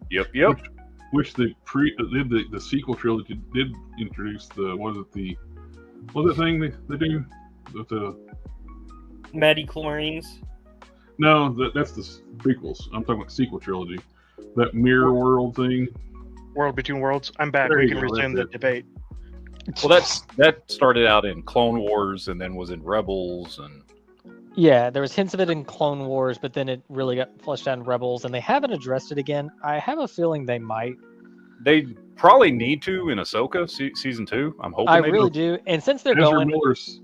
Yep. Which the sequel trilogy did introduce the what was it thing they do with the Midi-chlorians? No, that's the prequels. I'm talking about sequel trilogy. That mirror world thing. World Between Worlds. I'm back. There We you can go, resume the that's it. debate. Well, that started out in Clone Wars and then was in Rebels and. Yeah, there was hints of it in Clone Wars, but then it really got fleshed out in Rebels, and they haven't addressed it again. I have a feeling they might. They probably need to in Ahsoka season 2. I'm hoping I they really do. And since they're Ezra going Miller's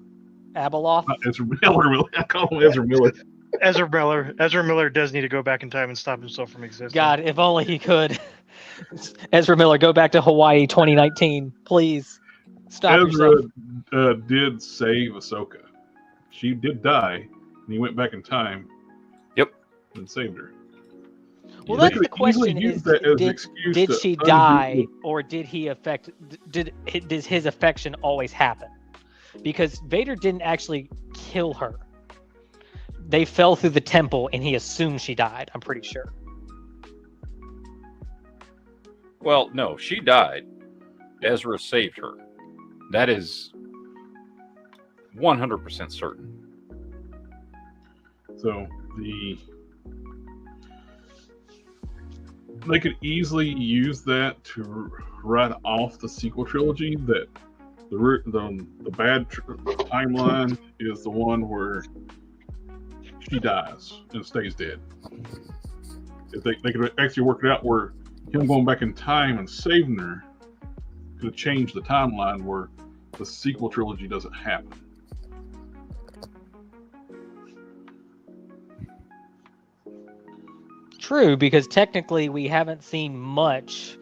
Abeloth, Ezra Miller. I call him Ezra Miller. Ezra Miller does need to go back in time and stop himself from existing. God, if only he could. Ezra Miller, go back to Hawaii 2019, please. Stop yourself. Ezra did save Ahsoka. She did die, and he went back in time. Yep. And saved her. Well, They that's could the question: easily use is that as an excuse did to she undo die, or did his affection always happen? Because Vader didn't actually kill her. They fell through the temple, and he assumed she died. I'm pretty sure. Well, no, she died. Ezra saved her. That is 100% certain. So they could easily use that to write off the sequel trilogy. That the bad timeline is the one where she dies and stays dead. If they could actually work it out where him going back in time and saving her could change the timeline where the sequel trilogy doesn't happen. True, because technically we haven't seen much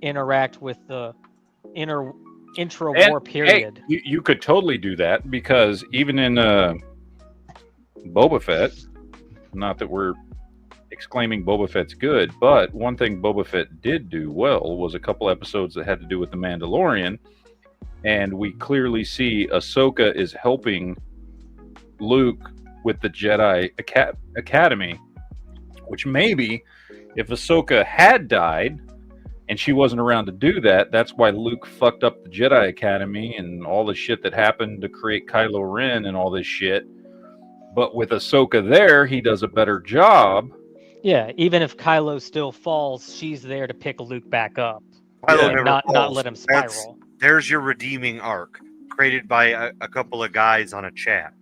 interact with the intra-war period. Hey, you could totally do that because even in Boba Fett, not that we're exclaiming Boba Fett's good, but one thing Boba Fett did do well was a couple episodes that had to do with the Mandalorian, and we clearly see Ahsoka is helping Luke with the Jedi Academy, which maybe if Ahsoka had died and she wasn't around to do that, that's why Luke fucked up the Jedi Academy and all the shit that happened to create Kylo Ren and all this shit. But with Ahsoka there, he does a better job. Yeah, even if Kylo still falls, she's there to pick Luke back up. Kylo and never not falls. let him spiral. There's your redeeming arc created by a couple of guys on a chat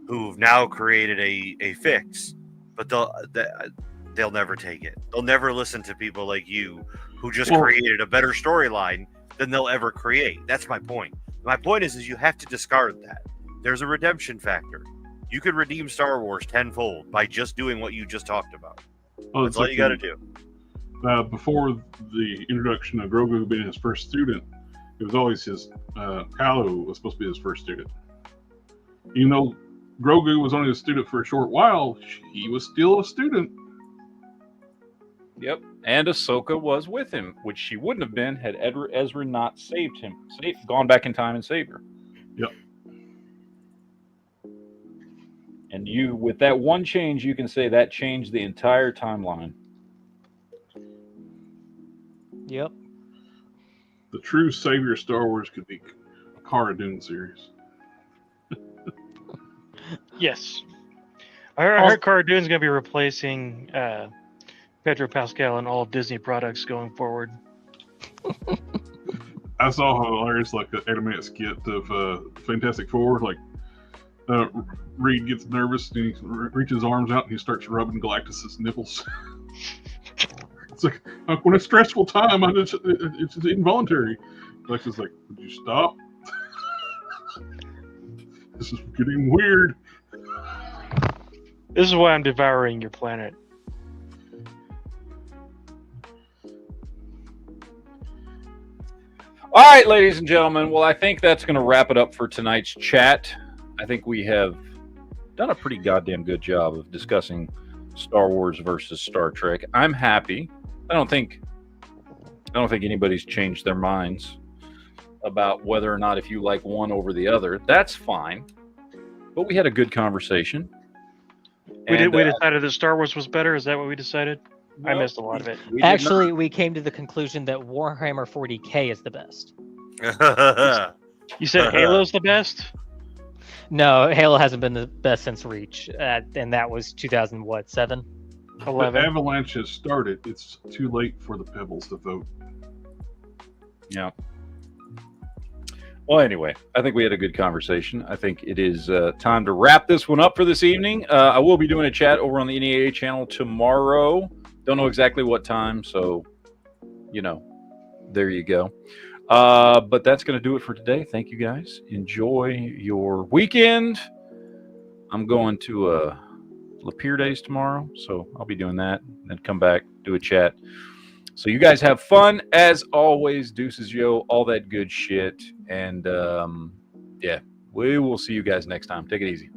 who've now created a fix, but they'll never take it. They'll never listen to people like you who just created a better storyline than they'll ever create. That's my point. My point is you have to discard that. There's a redemption factor. You could redeem Star Wars tenfold by just doing what you just talked about. Well, That's all you got to do. Before the introduction of Grogu being his first student, it was always his Kylo was supposed to be his first student. Even though Grogu was only a student for a short while, he was still a student. Yep, and Ahsoka was with him, which she wouldn't have been had Ezra not saved him, gone back in time and saved her. Yep. And you, with that one change, you can say that changed the entire timeline. Yep. The true savior of Star Wars could be a Cara Dune series. Yes. I heard Cara Dune's going to be replacing Pedro Pascal in all Disney products going forward. I saw how hilarious, like, the animated skit of Fantastic Four, like, Reed gets nervous and he reaches his arms out and he starts rubbing Galactus's nipples. It's like, when it's stressful time, it's involuntary. Galactus is like, would you stop? This is getting weird. This is why I'm devouring your planet. All right, ladies and gentlemen. Well, I think that's going to wrap it up for tonight's chat. I think we have done a pretty goddamn good job of discussing Star Wars versus Star Trek. I'm happy. I don't think anybody's changed their minds about whether or not if you like one over the other. That's fine. But we had a good conversation. We decided that Star Wars was better. Is that what we decided? No, I missed a lot of it. Actually, we came to the conclusion that Warhammer 40K is the best. You said Halo's the best? No, Halo hasn't been the best since Reach, and that was 2007? 11. The avalanche has started. It's too late for the Pebbles to vote. Yeah. Well, anyway, I think we had a good conversation. I think it is time to wrap this one up for this evening. I will be doing a chat over on the NEA channel tomorrow. Don't know exactly what time, so, there you go. But that's going to do it for today. Thank you, guys. Enjoy your weekend. I'm going to Lapeer Days tomorrow, so I'll be doing that. Then come back, do a chat. So you guys have fun. As always, deuces, yo, all that good shit. And, yeah, we will see you guys next time. Take it easy.